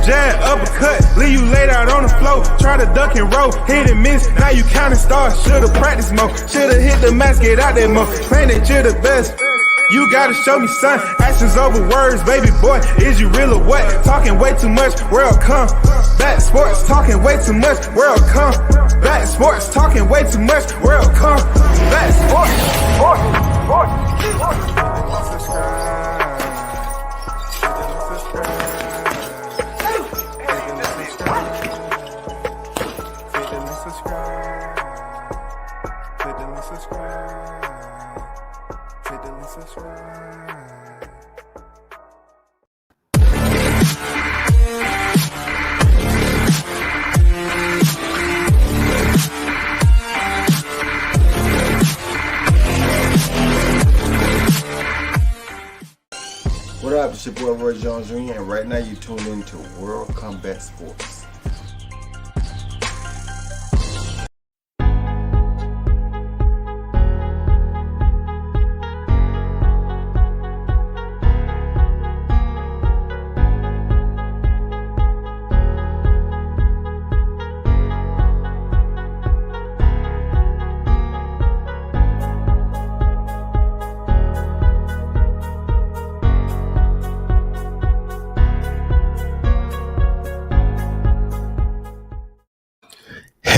jab, uppercut, leave you laid out on the floor. Try to duck and roll, hit and miss, now you counting stars. Should've practiced more, should've hit the mask, get out there more. Claim that you're the best. You gotta show me, son. Actions over words, baby boy. Is you real or what? Talking way too much, world come. Back sports, talking way too much, world come. Back sports, talking way too much, world come. Back sports, What up, it's your boy Roy Jones Jr. and right now you tune in to World Combat Sports.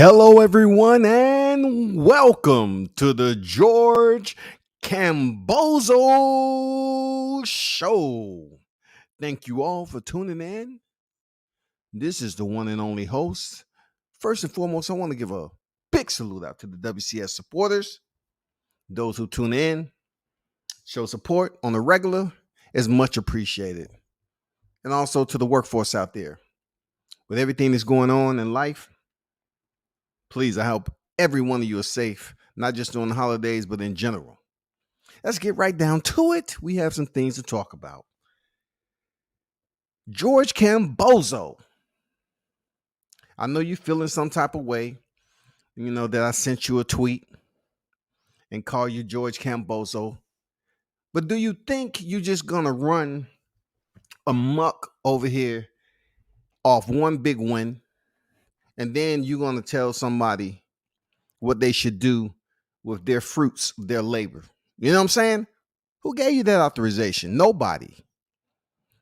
Hello, everyone, and welcome to the George Kambozo Show. Thank you all for tuning in. This is the one and only host. First and foremost, I want to give a big salute out to the WCS supporters. Those who tune in, show support on the regular is much appreciated. And also to the workforce out there. With everything that's going on in life, please, I hope every one of you is safe, not just during the holidays, but in general. Let's get right down to it. We have some things to talk about. George Kambozo. I know you're feeling some type of way, that I sent you a tweet and call you George Kambozo. But do you think you're just going to run amok over here off one big win? And then you're going to tell somebody what they should do with their fruits of their labor. You know what I'm saying? Who gave you that authorization? Nobody.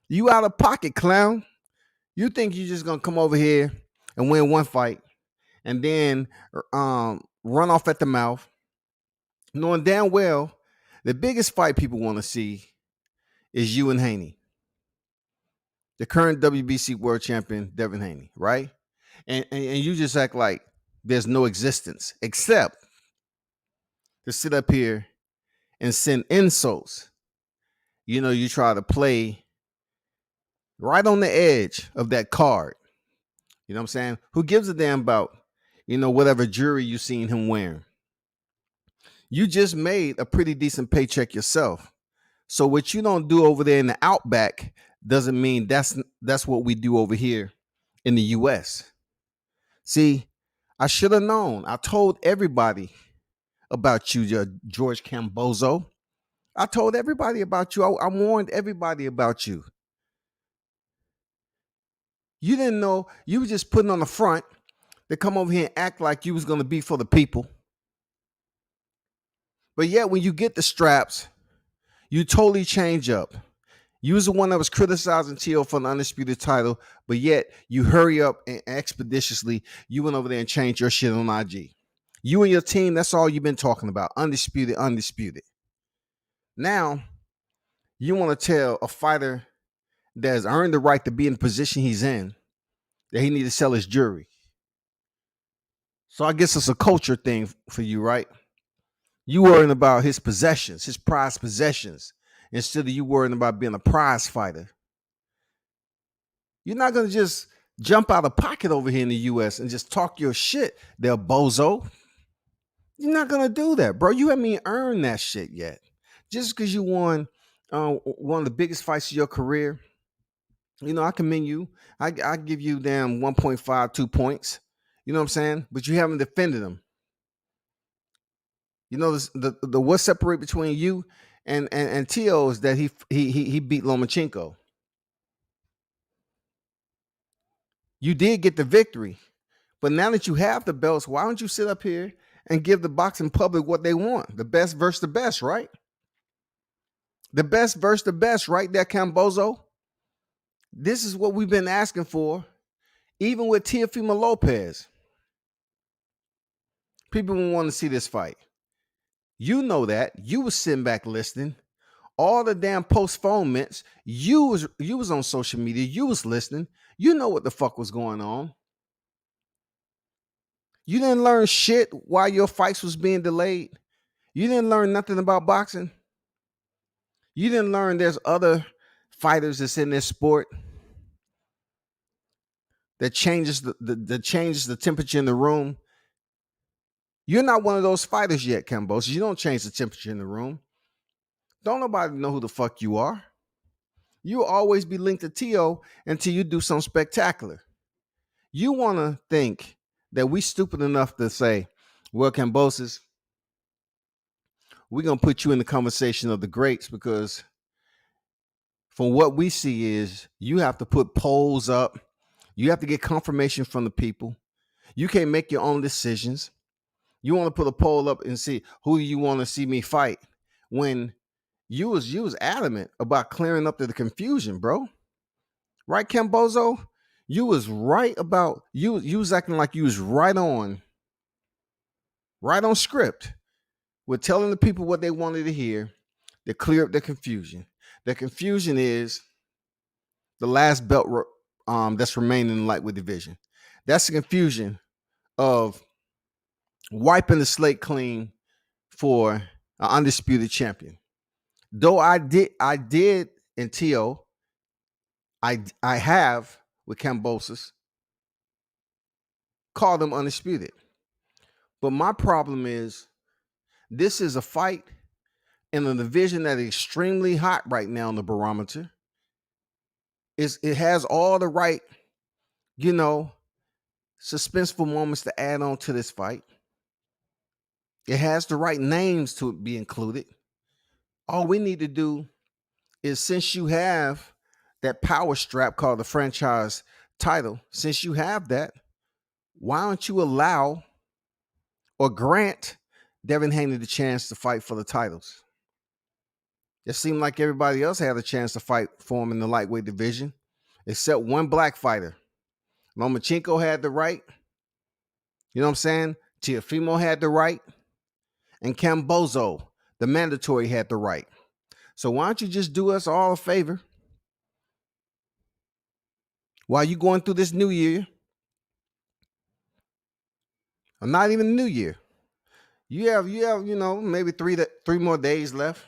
You out of pocket, clown. You think you're just going to come over here and win one fight and then run off at the mouth, knowing damn well the biggest fight people want to see is you and Haney, the current WBC world champion, Devin Haney, right? And you just act like there's no existence except to sit up here and send insults. You try to play right on the edge of that card. You know what I'm saying? Who gives a damn about, whatever jewelry you seen him wearing? You just made a pretty decent paycheck yourself. So what you don't do over there in the Outback doesn't mean that's what we do over here in the U.S. See, I should have known. I told everybody about you, George Kambozo. I told everybody about you. I warned everybody about you. You didn't know. You were just putting on the front to come over here and act like you was going to be for the people. But yet when you get the straps, you totally change up. You was the one that was criticizing T.O. for the Undisputed title, but yet you hurry up and expeditiously, you went over there and changed your shit on IG. You and your team, that's all you've been talking about. Undisputed, undisputed. Now, you want to tell a fighter that has earned the right to be in the position he's in that he need to sell his jewelry. So I guess it's a culture thing for you, right? You worrying about his possessions, his prized possessions, instead of you worrying about being a prize fighter. You're not going to just jump out of pocket over here in the U.S. and just talk your shit there, bozo. You're not going to do that, bro. You haven't even earned that shit yet. Just because you won one of the biggest fights of your career, I commend you. I give you damn 1.52 points. You know what I'm saying? But you haven't defended them. The what separate between you and T.O. is that he beat Lomachenko. You did get the victory. But now that you have the belts, why don't you sit up here and give the boxing public what they want? The best versus the best, right? The best versus the best, right there, Kambozo. This is what we've been asking for, even with Teofimo Lopez. People will want to see this fight. You know that. You was sitting back listening. All the damn postponements. You was on social media. You was listening. You know what the fuck was going on. You didn't learn shit while your fights was being delayed. You didn't learn nothing about boxing. You didn't learn there's other fighters that's in this sport that changes the temperature in the room. You're not one of those fighters yet, Kambozo. You don't change the temperature in the room. Don't nobody know who the fuck you are. You'll always be linked to Tio until you do something spectacular. You want to think that we stupid enough to say, well, Kambozo, we're going to put you in the conversation of the greats because from what we see is you have to put polls up. You have to get confirmation from the people. You can't make your own decisions. You want to put a poll up and see who you want to see me fight when you was adamant about clearing up the confusion, bro. Right, Kambozo? You was right about you was acting like you was right on script with telling the people what they wanted to hear to clear up the confusion. The confusion is the last belt that's remaining in the lightweight division. That's the confusion of wiping the slate clean for an undisputed champion. Though I did in TO, I have with Kambosos call them undisputed. But my problem is this is a fight in a division that is extremely hot right now on the barometer. It has all the right, suspenseful moments to add on to this fight. It has the right names to be included. All we need to do is, since you have that power strap called the franchise title, since you have that, why don't you allow or grant Devin Haney the chance to fight for the titles? It seemed like everybody else had a chance to fight for him in the lightweight division, except one black fighter. Lomachenko had the right. You know what I'm saying? Teofimo had the right. And Kambozo, the mandatory, had the right. So why don't you just do us all a favor? While you going through this new year, or not even new year, you have, maybe three more days left.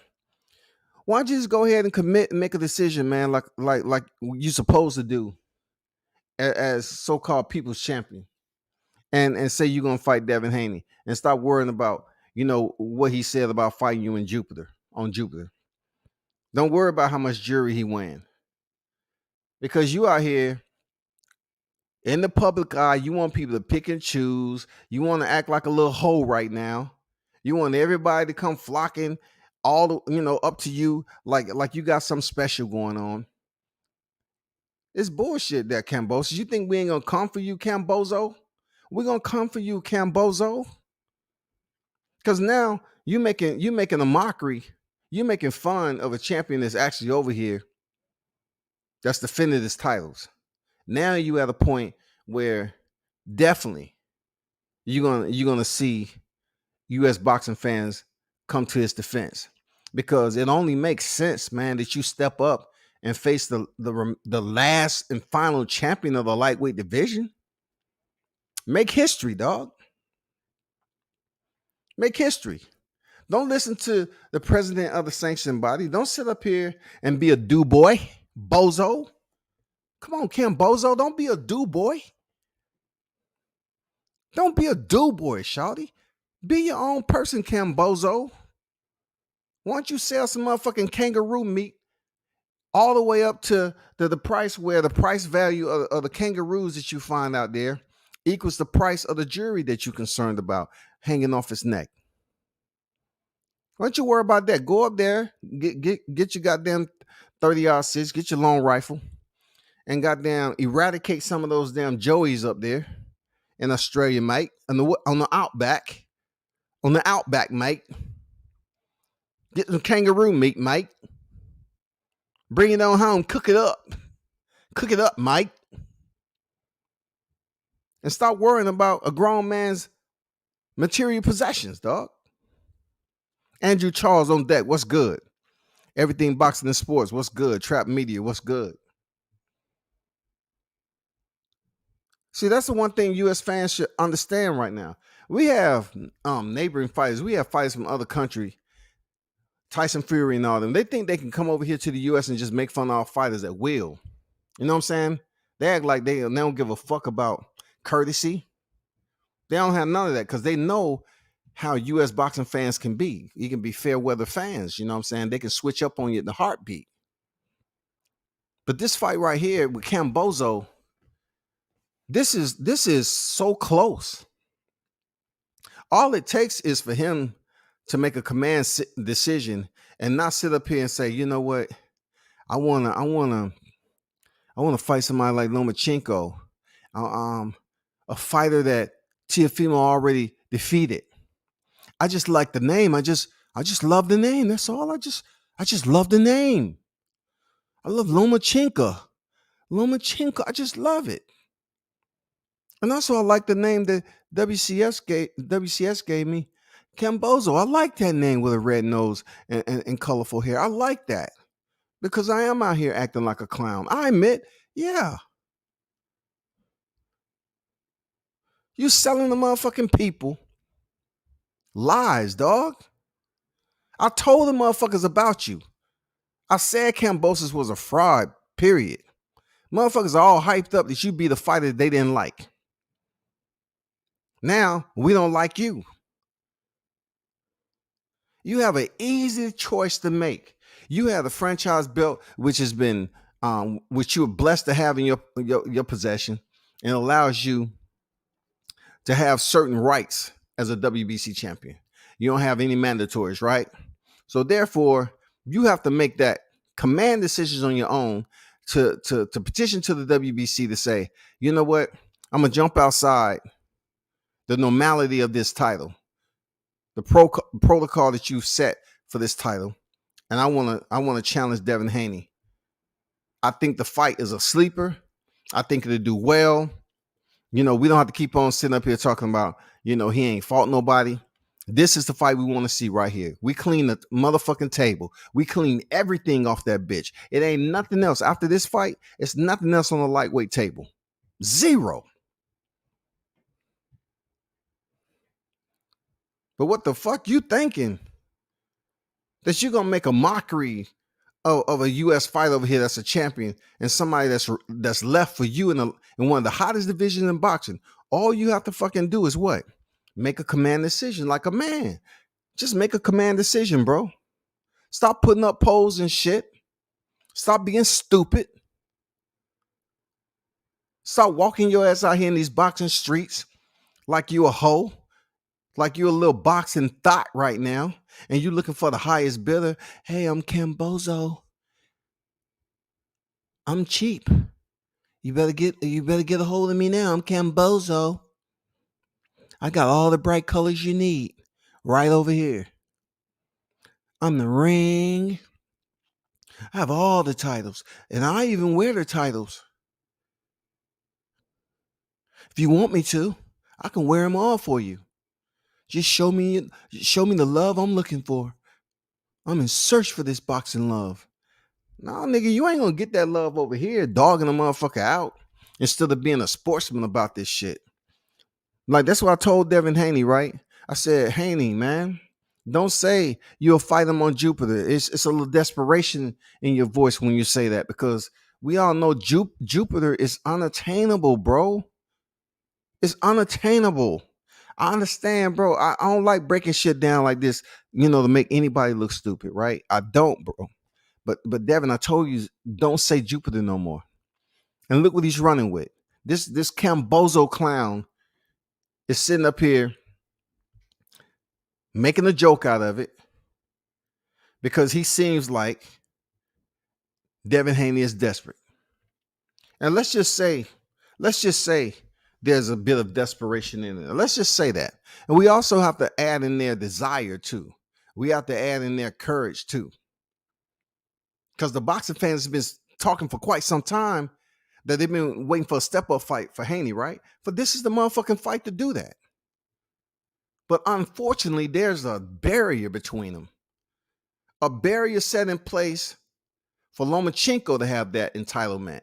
Why don't you just go ahead and commit and make a decision, man, like you're supposed to do as so-called people's champion, and say you're gonna fight Devin Haney and stop worrying about what he said about fighting you on Jupiter. Don't worry about how much jury he win, because you out here in the public eye. You want people to pick and choose. You want to act like a little hoe right now. You want everybody to come flocking all up to you like you got something special going on. It's bullshit that, Kambozo. You think we ain't gonna come for you, Kambozo? We're gonna come for you, Kambozo. Because now you making a mockery. You're making fun of a champion that's actually over here that's defending his titles. Now you at a point where definitely you're gonna see US boxing fans come to his defense, because it only makes sense, man, that you step up and face the last and final champion of the lightweight division. Make history, dog. Make history. Don't listen to the president of the sanctioning body. Don't sit up here and be a do boy, bozo. Come on, Kambozo. Don't be a do boy. Don't be a do boy, shawty. Be your own person, Kambozo. Why don't you sell some motherfucking kangaroo meat all the way up to the price where the price value of the kangaroos that you find out there equals the price of the jury that you're concerned about hanging off his neck? Why don't you worry about that? Go up there, get your goddamn 30-06, get your long rifle, and goddamn eradicate some of those damn joeys up there in Australia, mate. On the outback. On the outback, mate. Get some kangaroo meat, mate. Bring it on home. Cook it up. Cook it up, mate. And stop worrying about a grown man's material possessions, dog. Andrew Charles on deck. What's good? Everything boxing and sports. What's good? Trap media. What's good? See, that's the one thing U.S. fans should understand right now. We have neighboring fighters. We have fighters from other countries, Tyson Fury and all them. They think they can come over here to the U.S. and just make fun of our fighters at will. You know what I'm saying? They act like they don't give a fuck about courtesy. They don't have none of that because they know how U.S. boxing fans can be. You can be fair weather fans. You know what I'm saying? They can switch up on you in the heartbeat. But this fight right here with Kambozo, this is so close. All it takes is for him to make a command decision and not sit up here and say, you know what, I wanna fight somebody like Lomachenko, a fighter that Teofimo already defeated. I just like the name. I just love the name. That's all. I just love the name. I love Lomachenko. I just love it. And also, I like the name that WCS gave me, Kambozo. I like that name with a red nose and colorful hair. I like that because I am out here acting like a clown. I admit, yeah. You selling the motherfucking people lies, dog. I told the motherfuckers about you. I said Kambosos was a fraud, period. Motherfuckers are all hyped up that you be the fighter they didn't like. Now, we don't like you. You have an easy choice to make. You have the franchise belt, which has been, which you are blessed to have in your possession, and allows you to have certain rights as a WBC champion. You don't have any mandatories, right? So therefore, you have to make that command decisions on your own to petition to the WBC to say, you know what, I'm gonna jump outside the normality of this title, the protocol that you've set for this title, and I want to challenge Devin Haney. I think the fight is a sleeper. I think it'll do well. You know, we don't have to keep on sitting up here talking about, you know, he ain't fought nobody. This is the fight we want to see right here. We clean the motherfucking table. We clean everything off that bitch. It ain't nothing else. After this fight, it's nothing else on the lightweight table. Zero. But what the fuck you thinking? That you're going to make a mockery of a U.S. fight over here that's a champion and somebody that's left for you in one of the hottest divisions in boxing. All you have to fucking do is what? Make a command decision like a man. Just make a command decision, bro. Stop putting up polls and shit. Stop being stupid. Stop walking your ass out here in these boxing streets like you a hoe. Like you're a little boxing thought right now. And you looking for the highest bidder. Hey, I'm Kambozo. I'm cheap. You better get a hold of me now. I'm Kambozo. I got all the bright colors you need right over here. I'm the ring. I have all the titles. And I even wear the titles. If you want me to, I can wear them all for you. Just show me the love I'm looking for. I'm in search for this boxing love. Nah, nigga, you ain't gonna get that love over here dogging a motherfucker out instead of being a sportsman about this shit. Like, that's what I told Devin Haney, right? I said, Haney, man, don't say you'll fight him on Jupiter. It's a little desperation in your voice when you say that because we all know Jupiter is unattainable, bro. It's unattainable. I understand, bro. I don't like breaking shit down like this, you know, to make anybody look stupid, right? I don't, bro. But Devin, I told you, don't say Jupiter no more. And look what he's running with. This Kambozo clown is sitting up here making a joke out of it because he seems like Devin Haney is desperate. And let's just say there's a bit of desperation in it. Let's just say that. And we also have to add in their desire too. We have to add in their courage too. Because the boxing fans have been talking for quite some time that they've been waiting for a step-up fight for Haney, right? For this is the motherfucking fight to do that. But unfortunately, there's a barrier between them. A barrier set in place for Lomachenko to have that entitlement.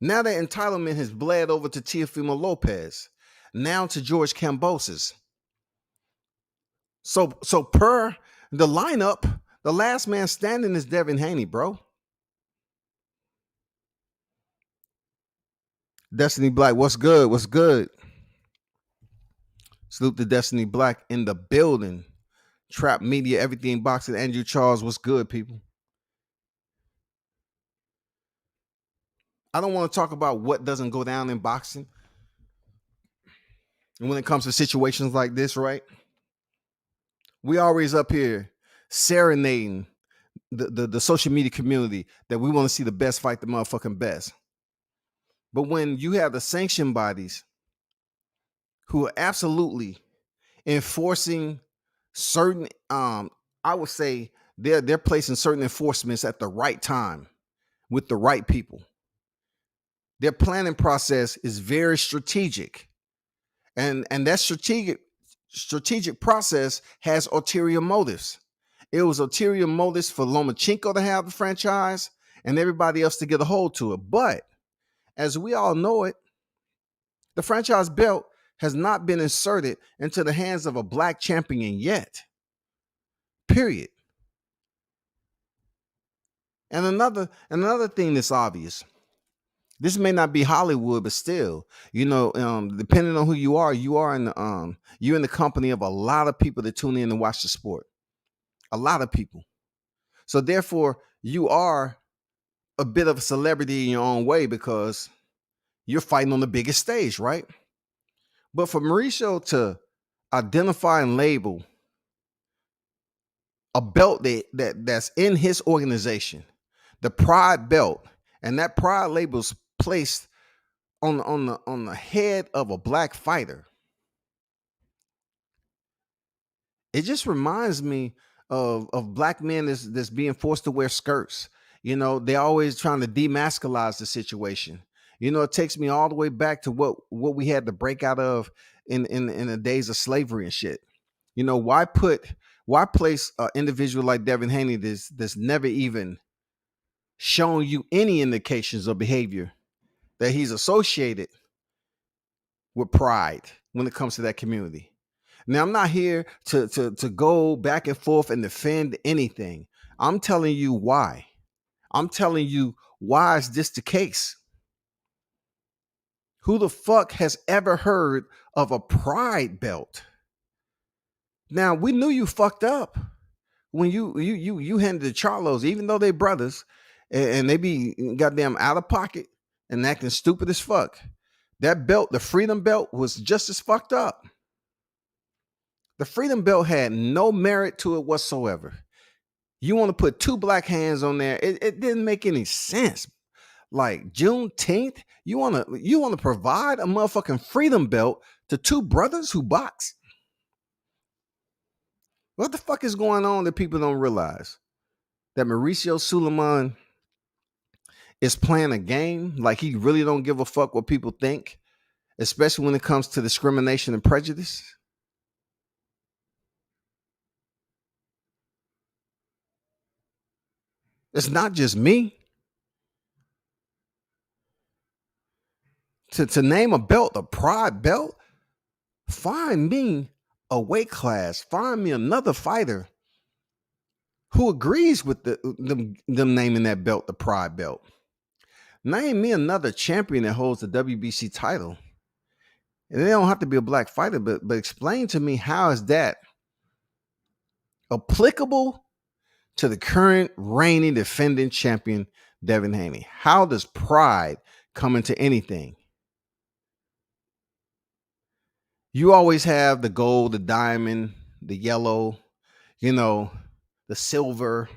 Now that entitlement has bled over to Teofimo Lopez, now to George Kambosos. So per the lineup, the last man standing is Devin Haney, bro. Destiny Black, what's good? What's good? Salute to Destiny Black in the building. Trap Media, Everything Boxing. Andrew Charles, what's good, people? I don't want to talk about what doesn't go down in boxing. And when it comes to situations like this, right? We always up here serenading the social media community that we want to see the best fight the motherfucking best. But when you have the sanction bodies who are absolutely enforcing certain, I would say they're placing certain enforcements at the right time with the right people. Their planning process is very strategic. And that strategic process has ulterior motives. It was ulterior motives for Lomachenko to have the franchise and everybody else to get a hold to it. But as we all know it, the franchise belt has not been inserted into the hands of a black champion yet. Period. And another thing that's obvious. This may not be Hollywood, but still, depending on who you are you're in the company of a lot of people that tune in and watch the sport. A lot of people. So therefore, you are a bit of a celebrity in your own way because you're fighting on the biggest stage, right? But for Mauricio to identify and label a belt that's in his organization, the Pride belt, and that Pride label's placed on the head of a black fighter, it just reminds me of black men that's being forced to wear skirts. They're always trying to demasculize the situation. It takes me all the way back to what we had to break out of in the days of slavery and shit. Why place an individual like Devin Haney that's never even shown you any indications of behavior that he's associated with pride when it comes to that community? Now, I'm not here to go back and forth and defend anything. I'm telling you why. I'm telling you why is this the case? Who the fuck has ever heard of a pride belt? Now, we knew you fucked up when you handed the Charlos, even though they brothers, and they be goddamn out of pocket and acting stupid as fuck. That belt, the Freedom Belt, was just as fucked up. The Freedom Belt had no merit to it whatsoever. You want to put two black hands on there? It didn't make any sense. Like Juneteenth, you want to provide a motherfucking Freedom Belt to two brothers who box? What the fuck is going on that people don't realize? That Mauricio Suleiman is playing a game like he really don't give a fuck what people think, especially when it comes to discrimination and prejudice? It's not just me. To name a belt, a pride belt, find me a weight class. Find me another fighter who agrees with them naming that belt the pride belt. Name me another champion that holds the WBC title. And they don't have to be a black fighter, but explain to me, how is that applicable to the current reigning defending champion, Devin Haney? How does pride come into anything? You always have the gold, the diamond, the yellow, the silver,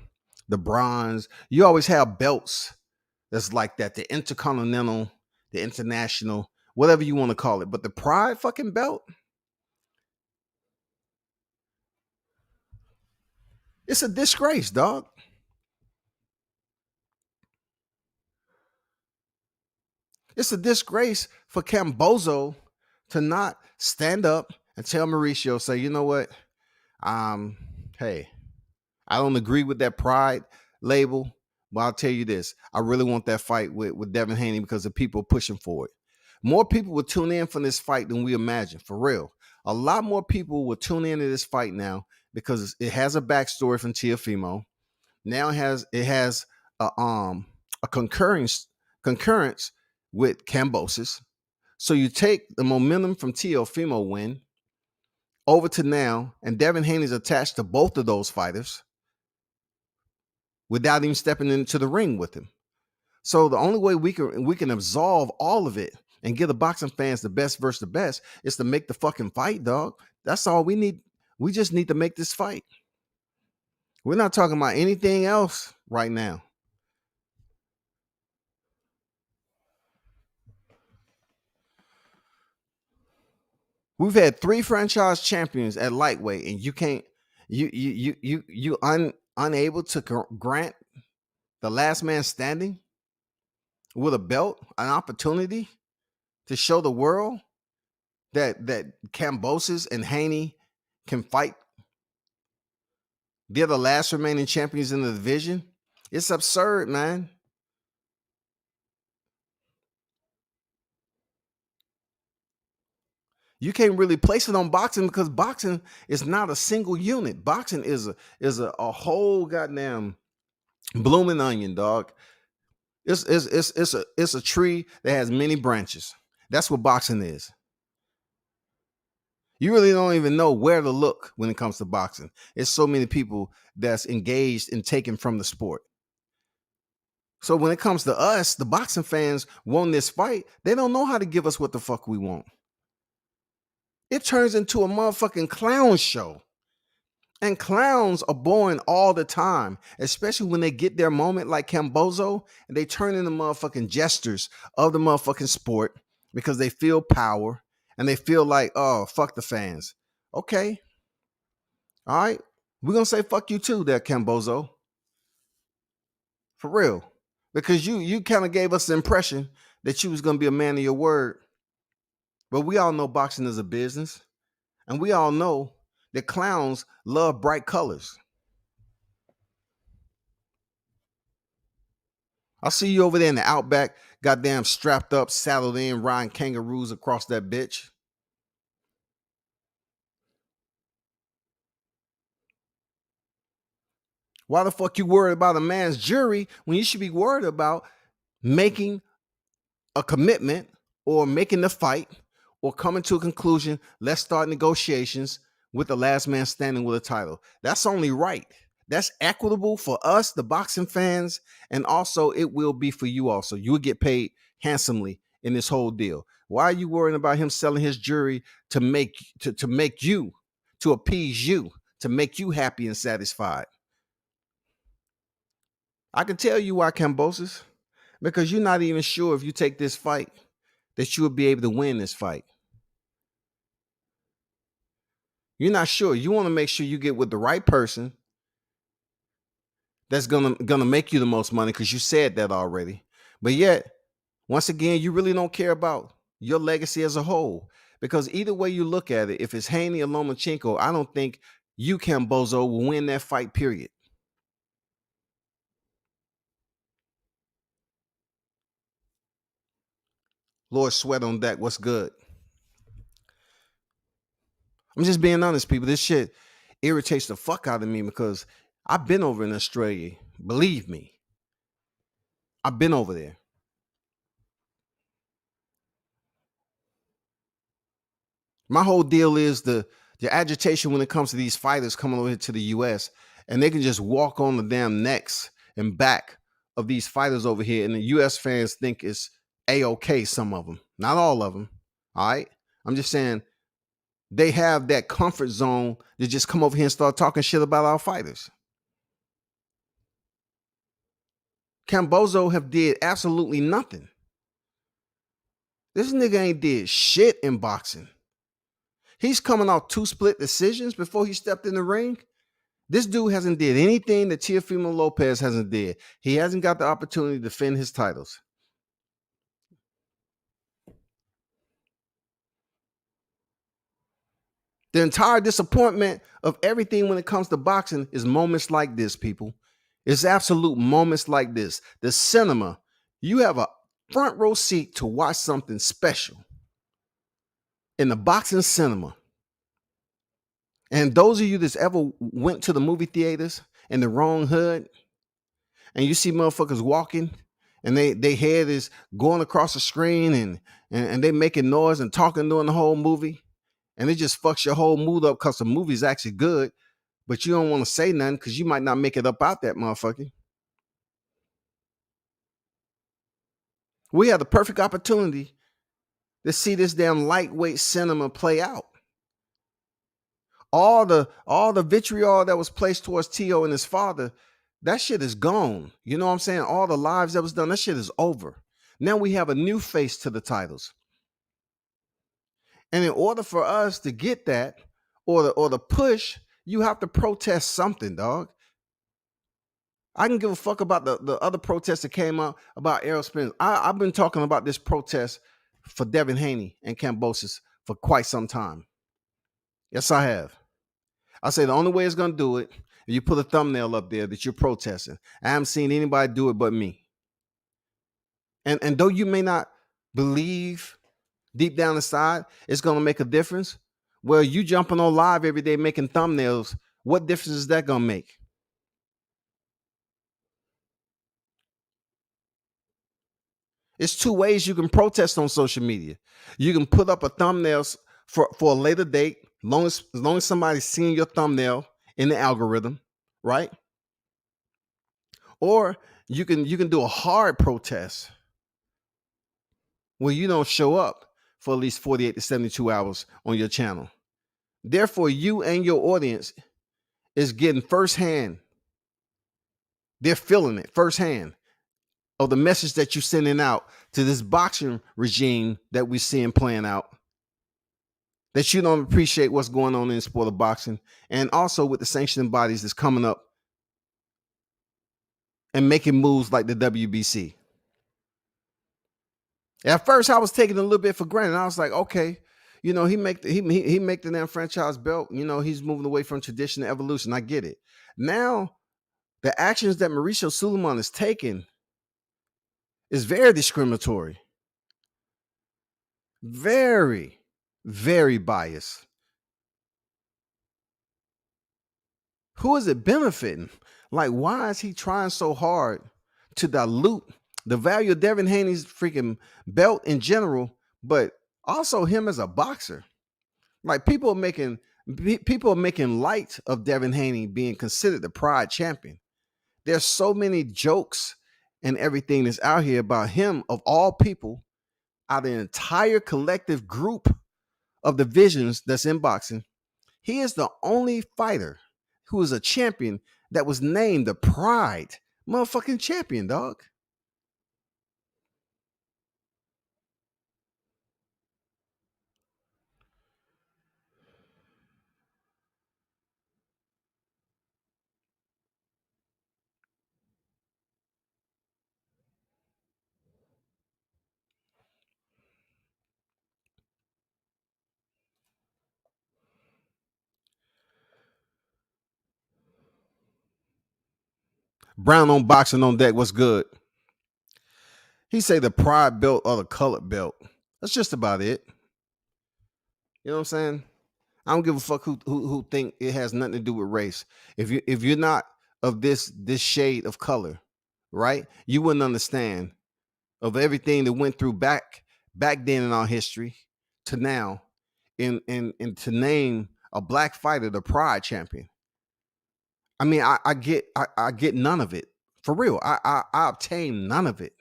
the bronze. You always have belts that's like that. The intercontinental, the international, whatever you want to call it. But the Pride fucking belt, it's a disgrace, dog. It's a disgrace for Kambozo to not stand up and tell Mauricio, say, you know what? Hey, I don't agree with that Pride label, but I'll tell you this. I really want that fight with Devin Haney because the people pushing for it. More people will tune in for this fight than we imagine, for real. A lot more people will tune into this fight now because it has a backstory from Teofimo. Now it has a concurrence with Kambosos. So you take the momentum from Teofimo win over to now, and Devin Haney's attached to both of those fighters without even stepping into the ring with him. So the only way we can absolve all of it and give the boxing fans the best versus the best is to make the fucking fight, dog. That's all we need. We just need to make this fight. We're not talking about anything else right now. We've had 3 franchise champions at lightweight, and you unable to grant the last man standing with a belt an opportunity to show the world that Kambosos and Haney can fight. They're the last remaining champions in the division. It's absurd, man. You can't really place it on boxing because boxing is not a single unit. Boxing is a whole goddamn blooming onion, dog. It's a tree that has many branches. That's what boxing is. You really don't even know where to look when it comes to boxing. It's so many people that's engaged and taken from the sport. So when it comes to us, the boxing fans won this fight, they don't know how to give us what the fuck we want. It turns into a motherfucking clown show. And clowns are born all the time, especially when they get their moment like Kambozo, and they turn into motherfucking jesters of the motherfucking sport because they feel power and they feel like, oh, fuck the fans. Okay. All right. We're going to say fuck you too there, Kambozo. For real. Because you kind of gave us the impression that you was going to be a man of your word. But we all know boxing is a business. And we all know that clowns love bright colors. I'll see you over there in the outback, goddamn strapped up, saddled in, riding kangaroos across that bitch. Why the fuck you worried about a man's jury when you should be worried about making a commitment or making the fight or coming to a conclusion? Let's start negotiations with the last man standing with a title. That's only right. That's equitable for us, the boxing fans, and also it will be for you also. You will get paid handsomely in this whole deal. Why are you worrying about him selling his jury to make you, to appease you, to make you happy and satisfied? I can tell you why, Kambosos, because you're not even sure if you take this fight that you will be able to win this fight. You're not sure. You want to make sure you get with the right person that's gonna make you the most money because you said that already. But yet, once again, you really don't care about your legacy as a whole. Because either way you look at it, if it's Haney or Lomachenko, I don't think you, Kambozo, will win that fight, period. Lord Sweat on deck. What's good? I'm just being honest, people. This shit irritates the fuck out of me because I've been over in Australia. Believe me. I've been over there. My whole deal is the agitation when it comes to these fighters coming over here to the US, and they can just walk on the damn necks and back of these fighters over here, and the US fans think it's A-OK, some of them. Not all of them. All right? I'm just saying they have that comfort zone to just come over here and start talking shit about our fighters. Kambozo have did absolutely nothing. This nigga ain't did shit in boxing. He's coming off 2 split decisions before he stepped in the ring. This dude hasn't did anything that Teofimo Lopez hasn't did. He hasn't got the opportunity to defend his titles. The entire disappointment of everything when it comes to boxing is moments like this, people. It's absolute moments like this. The cinema, you have a front row seat to watch something special in the boxing cinema. And those of you that's ever went to the movie theaters in the wrong hood, and you see motherfuckers walking and they head is going across the screen and they making noise and talking during the whole movie, and it just fucks your whole mood up because the movie's actually good, but you don't want to say nothing because you might not make it up out that motherfucker. We have the perfect opportunity to see this damn lightweight cinema play out. All the vitriol that was placed towards Tio and his father, that shit is gone. You know what I'm saying? All the lives that was done, that shit is over. Now we have a new face to the titles. And in order for us to get that or the push, you have to protest something, dog. I can give a fuck about the other protests that came out about Errol Spence. I've been talking about this protest for Devin Haney and Kambozo for quite some time. Yes, I have. I say the only way it's going to do it is you put a thumbnail up there that you're protesting. I haven't seen anybody do it but me. And though you may not believe deep down inside it's going to make a difference, well, you jumping on live every day making thumbnails, what difference is that going to make? It's 2 ways you can protest on social media. You can put up a thumbnail for a later date, as long as somebody's seeing your thumbnail in the algorithm, right? Or you can do a hard protest where you don't show up for at least 48 to 72 hours on your channel. Therefore, you and your audience is getting firsthand. They're feeling it firsthand of the message that you're sending out to this boxing regime that we're seeing playing out, that you don't appreciate what's going on in the sport of boxing, and also with the sanctioning bodies that's coming up and making moves like the WBC. At first, I was taking it a little bit for granted. I was like, okay, you know, he make the damn franchise belt. You know, he's moving away from tradition to evolution. I get it. Now, the actions that Mauricio Suleiman is taking is very discriminatory. Very, very biased. Who is it benefiting? Like, why is he trying so hard to dilute the value of Devin Haney's freaking belt in general, but also him as a boxer? Like, people are making light of Devin Haney being considered the Pride champion. There's so many jokes and everything that's out here about him, of all people, out of the entire collective group of divisions that's in boxing. He is the only fighter who is a champion that was named the Pride motherfucking champion, dog. Brown on boxing on deck. What's good? He say the Pride belt or the colored belt. That's just about it. You know what I'm saying? I don't give a fuck who think it has nothing to do with race. If you're not of this shade of color, right? You wouldn't understand of everything that went through back then in our history to now, and to name a black fighter the Pride champion. I mean, I get none of it. For real. I obtain none of it.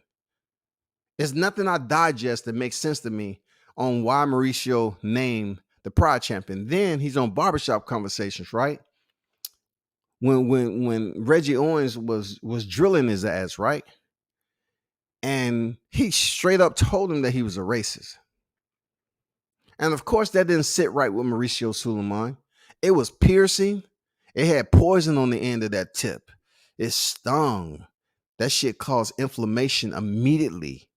There's nothing I digest that makes sense to me on why Mauricio named the Pride champion. Then he's on Barbershop Conversations, right? When Reggie Owens was drilling his ass, right? And he straight up told him that he was a racist. And of course, that didn't sit right with Mauricio Suleiman. It was piercing. It had poison on the end of that tip. It stung. That shit caused inflammation immediately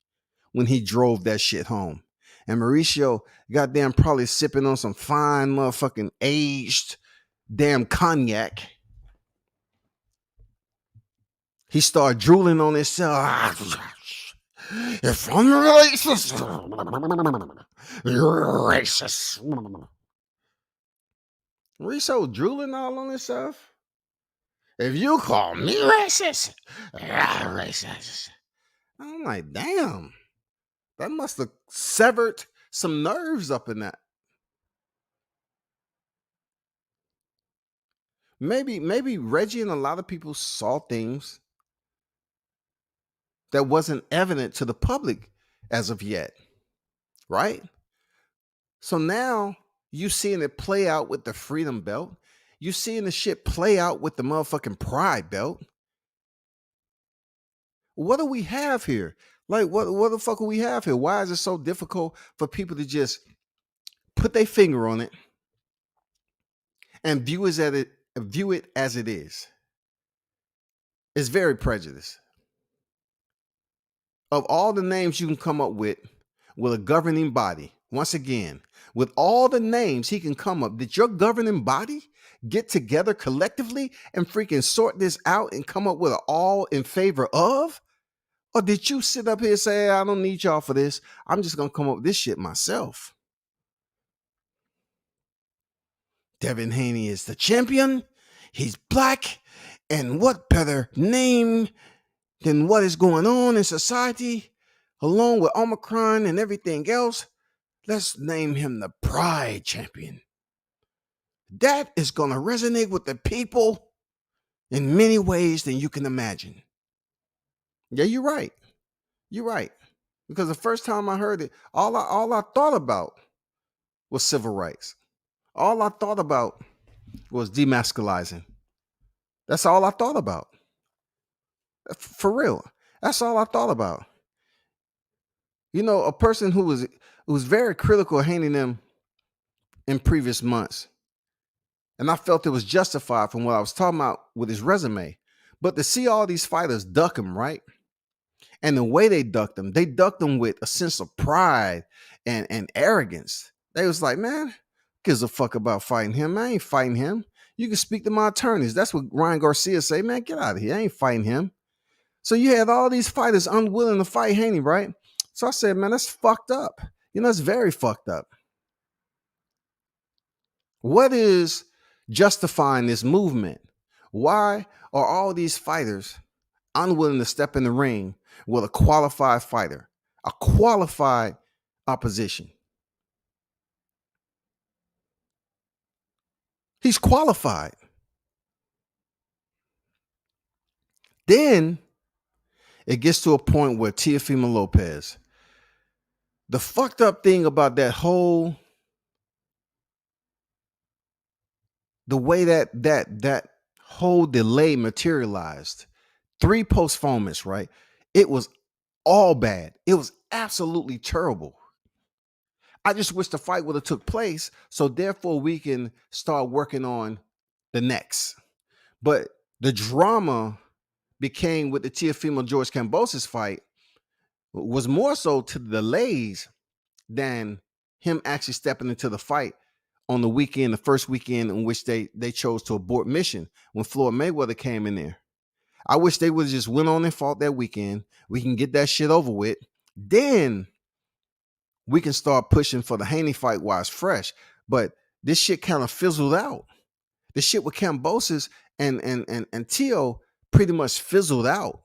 when he drove that shit home. And Mauricio, goddamn, probably sipping on some fine motherfucking aged damn cognac. He started drooling on himself. If I'm racist, you're racist. Mauricio drooling all on himself. If you call me racist, you're racist. I'm like, damn, that must have severed some nerves up in that. Maybe Reggie and a lot of people saw things that wasn't evident to the public as of yet, right? So now you seeing it play out with the Freedom Belt. You seeing the shit play out with the motherfucking Pride Belt. What do we have here? Like, what the fuck do we have here? Why is it so difficult for people to just put their finger on it and view it as it is? It's very prejudiced. Of all the names you can come up with a governing body, once again, with all the names he can come up, did your governing body get together collectively and freaking sort this out and come up with an all in favor of? Or did you sit up here and say, I don't need y'all for this. I'm just going to come up with this shit myself. Devin Haney is the champion. He's black. And what better name than what is going on in society, along with Omicron and everything else? Let's name him the Pride Champion. That is going to resonate with the people in many ways than you can imagine. Yeah, you're right. You're right. Because the first time I heard it, all I thought about was civil rights. All I thought about was demasculizing. That's all I thought about. For real. That's all I thought about. You know, a person who was very critical of Haney them in previous months. And I felt it was justified from what I was talking about with his resume. But to see all these fighters duck him, right? And the way they ducked them with a sense of pride and arrogance. They was like, man, gives a fuck about fighting him. I ain't fighting him. You can speak to my attorneys. That's what Ryan Garcia say, man, get out of here. I ain't fighting him. So you had all these fighters unwilling to fight Haney, right? So I said, man, that's fucked up. You know, it's very fucked up. What is justifying this movement? Why are all these fighters unwilling to step in the ring with a qualified fighter, a qualified opposition? He's qualified. Then it gets to a point where Teofimo Lopez, the fucked up thing about that whole, the way that whole delay materialized, 3 postponements, right? It was all bad. It was absolutely terrible. I just wish the fight would have took place, so therefore we can start working on the next. But the drama became with the Teofimo George Kambosos fight was more so to the delays than him actually stepping into the fight on the weekend, the first weekend in which they chose to abort mission when Floyd Mayweather came in there. I wish they would have just went on and fought that weekend. We can get that shit over with. Then we can start pushing for the Haney fight while it's fresh. But this shit kind of fizzled out. The shit with Kambosos and Teo pretty much fizzled out.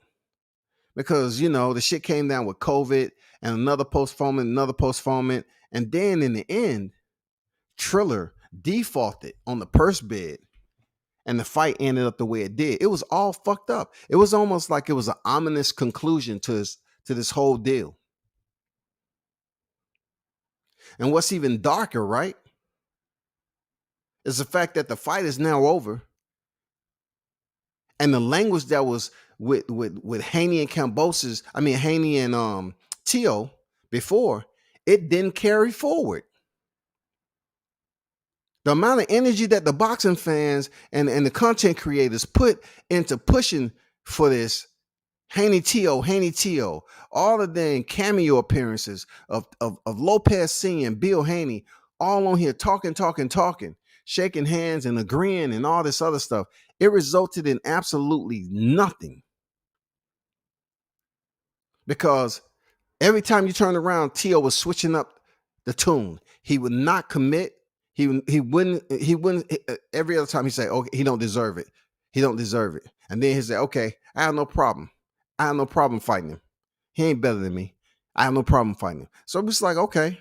Because, you know, the shit came down with COVID and another postponement. And then in the end, Triller defaulted on the purse bid. And the fight ended up the way it did. It was all fucked up. It was almost like it was an ominous conclusion to this whole deal. And what's even darker, right, is the fact that the fight is now over. And the language that was with Haney and Kambosos, I mean Haney and Tio before, it didn't carry forward. The amount of energy that the boxing fans and the content creators put into pushing for this Haney Tio, all of the cameo appearances of Lopez Sr. and Bill Haney, all on here talking, shaking hands and agreeing and all this other stuff. It resulted in absolutely nothing. Because every time you turn around, Tio was switching up the tune. He would not commit. He wouldn't every other time he say, okay, he don't deserve it. He don't deserve it. And then he say, okay, I have no problem. I have no problem fighting him. He ain't better than me. I have no problem fighting him. So I'm just like, okay.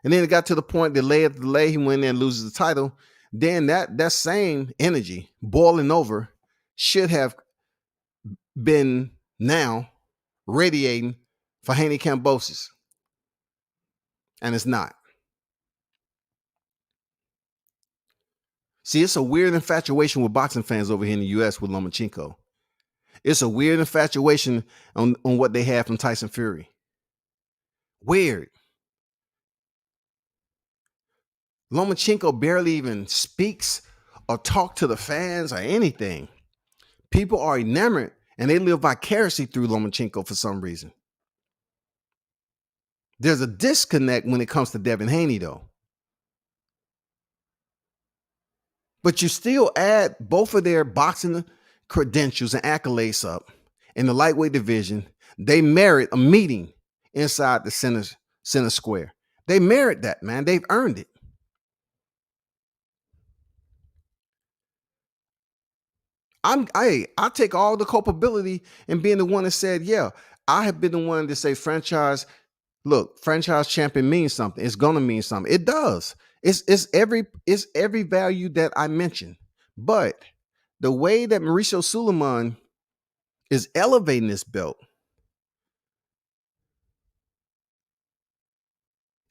And then it got to the point, delay after delay, he went in there and loses the title. Then that same energy boiling over should have been now radiating for Haney Kambosos. And it's not. See, it's a weird infatuation with boxing fans over here in the U.S. with Lomachenko. It's a weird infatuation on what they have from Tyson Fury. Weird. Lomachenko barely even speaks or talk to the fans or anything. People are enamored and they live vicariously through Lomachenko for some reason. There's a disconnect when it comes to Devin Haney, though. But you still add both of their boxing credentials and accolades up in the lightweight division. They merit a meeting inside the center square. They merit that, man. They've earned it. I take all the culpability in being the one that said, yeah, I have been the one to say franchise champion means something. It's gonna mean something. It does. It's every value that I mentioned. But the way that Mauricio Suleiman is elevating this belt,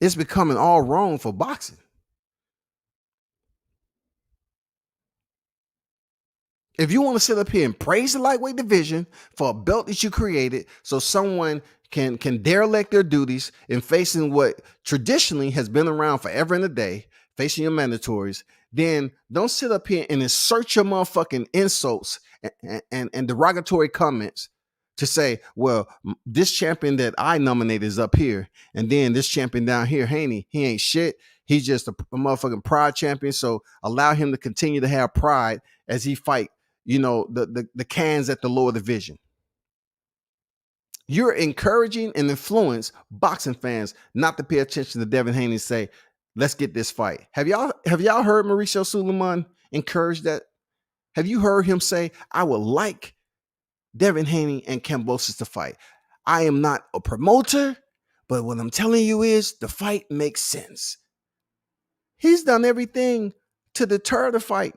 it's becoming all wrong for boxing. If you want to sit up here and praise the lightweight division for a belt that you created so someone can derelict their duties in facing what traditionally has been around forever and a day, facing your mandatories, then don't sit up here and insert your motherfucking insults and derogatory comments to say, well, this champion that I nominated is up here, and then this champion down here, Haney, he ain't shit. He's just a motherfucking pride champion. So allow him to continue to have pride as he fight, the cans at the lower division. You're encouraging and influence boxing fans not to pay attention to Devin Haney and say, let's get this fight. Have y'all heard Mauricio Suleiman encourage that? Have you heard him say, I would like Devin Haney and Kambosos to fight? I am not a promoter, but what I'm telling you is the fight makes sense. He's done everything to deter the fight.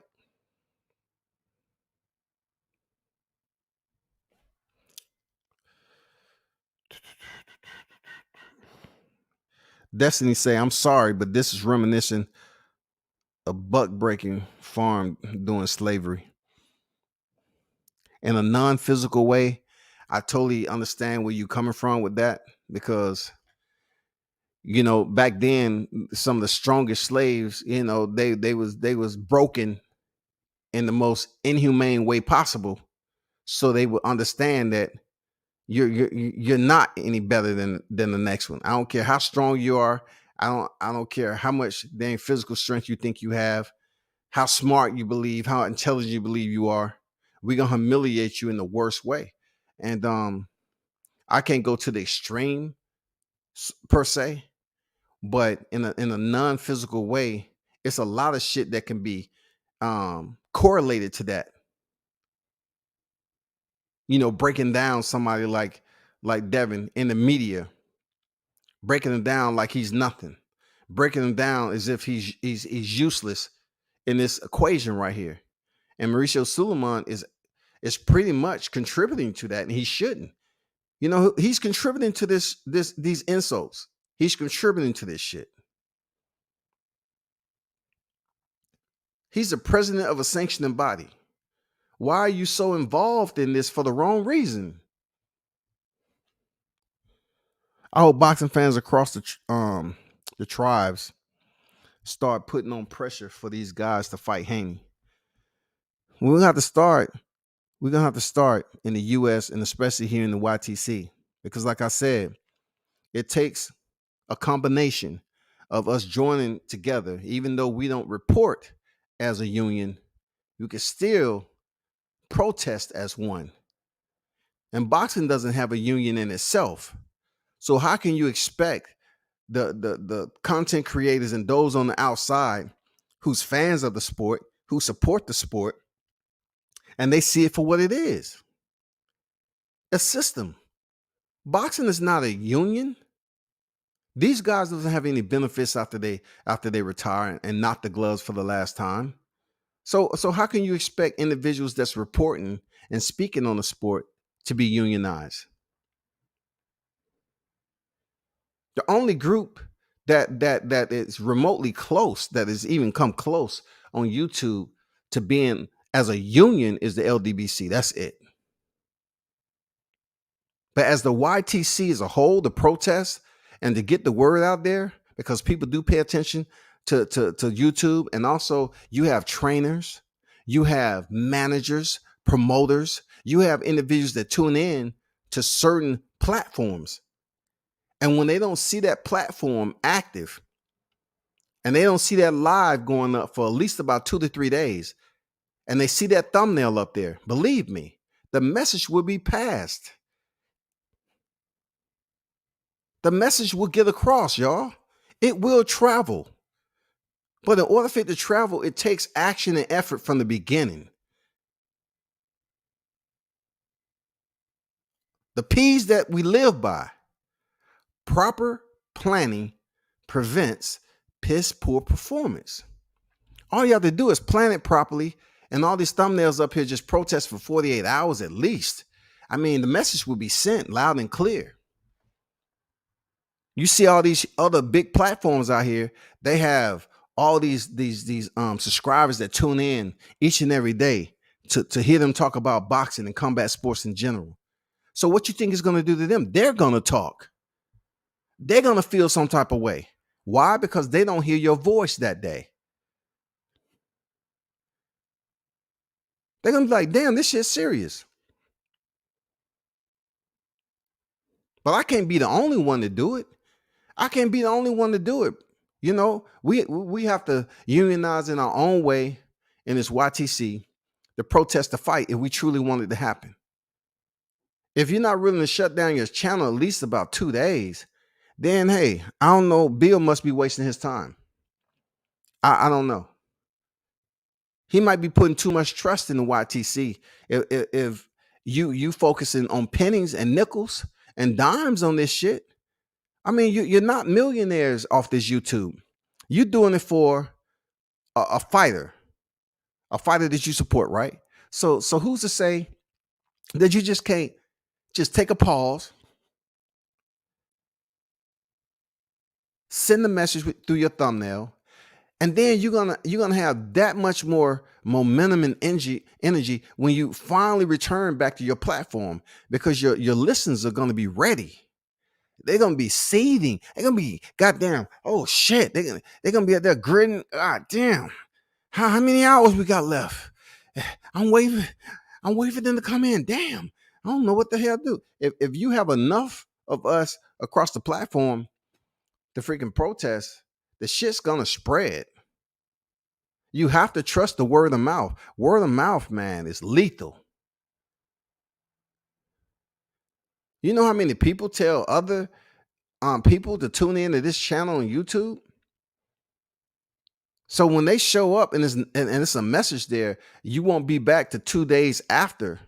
Destiny say, I'm sorry, but this is reminiscent of buck breaking farm doing slavery. In a non-physical way, I totally understand where you're coming from with that, because back then some of the strongest slaves, they was broken in the most inhumane way possible, so they would understand that you're not any better than the next one. I don't care how strong you are. I don't care how much dang physical strength you think you have, how smart you believe, how intelligent you believe you are. We're gonna humiliate you in the worst way. And I can't go to the extreme per se, but in a non-physical way, it's a lot of shit that can be correlated to that. Breaking down somebody like Devin in the media, breaking him down like he's nothing, breaking him down as if he's useless in this equation right here. And Mauricio Suleiman is pretty much contributing to that, and he shouldn't. He's contributing to these insults. He's contributing to this shit. He's the president of a sanctioning body. Why are you so involved in this for the wrong reason? I hope boxing fans across the tribes start putting on pressure for these guys to fight Haney. We're gonna have to start. We're gonna have to start in the U.S. and especially here in the YTC because, like I said, it takes a combination of us joining together. Even though we don't report as a union, you can still protest as one. And boxing doesn't have a union in itself. So how can you expect the content creators and those on the outside who's fans of the sport, who support the sport, and they see it for what it is? A system. Boxing is not a union. These guys doesn't have any benefits after they retire and knock the gloves for the last time. So how can you expect individuals that's reporting and speaking on the sport to be unionized? The only group that is remotely close, that has even come close on YouTube to being as a union, is the LDBC. That's it. But as the YTC as a whole, the protest and to get the word out there, because people do pay attention to YouTube, and also you have trainers, you have managers, promoters, you have individuals that tune in to certain platforms. And when they don't see that platform active and they don't see that live going up for at least about 2 to 3 days, and they see that thumbnail up there, believe me, the message will be passed. The message will get across, y'all. It will travel. But in order for it to travel, it takes action and effort from the beginning. The P's that we live by: proper planning prevents piss poor performance. All you have to do is plan it properly, and all these thumbnails up here just protest for 48 hours at least. I mean, the message will be sent loud and clear. You see all these other big platforms out here, they have all these subscribers that tune in each and every day to hear them talk about boxing and combat sports in general. So what you think is going to do to them? They're going to talk. They're going to feel some type of way. Why? Because they don't hear your voice that day. They're going to be like, damn, this shit's serious. But I can't be the only one to do it. I can't be the only one to do it. You know, we have to unionize in our own way in this YTC to protest the fight if we truly want it to happen. If you're not willing to shut down your channel at least about 2 days, then hey, I don't know, Bill must be wasting his time. I don't know. He might be putting too much trust in the YTC. If you focusing on pennies and nickels and dimes on this shit, I mean, you're not millionaires off this YouTube. You're doing it for a fighter that you support, right? So who's to say that you just can't just take a pause, send the message through your thumbnail, and then you're gonna have that much more momentum and energy when you finally return back to your platform, because your listeners are gonna be ready. They're gonna be seething. They're gonna be goddamn. Oh shit! They're gonna be out there gritting. God damn! How many hours we got left? I'm waiting for them to come in. Damn! I don't know what the hell to do. If you have enough of us across the platform to freaking protest, the shit's gonna spread. You have to trust the word of mouth. Word of mouth, man, is lethal. You know how many people tell other people to tune in to this channel on YouTube? So when they show up and it's a message there, you won't be back to 2 days after.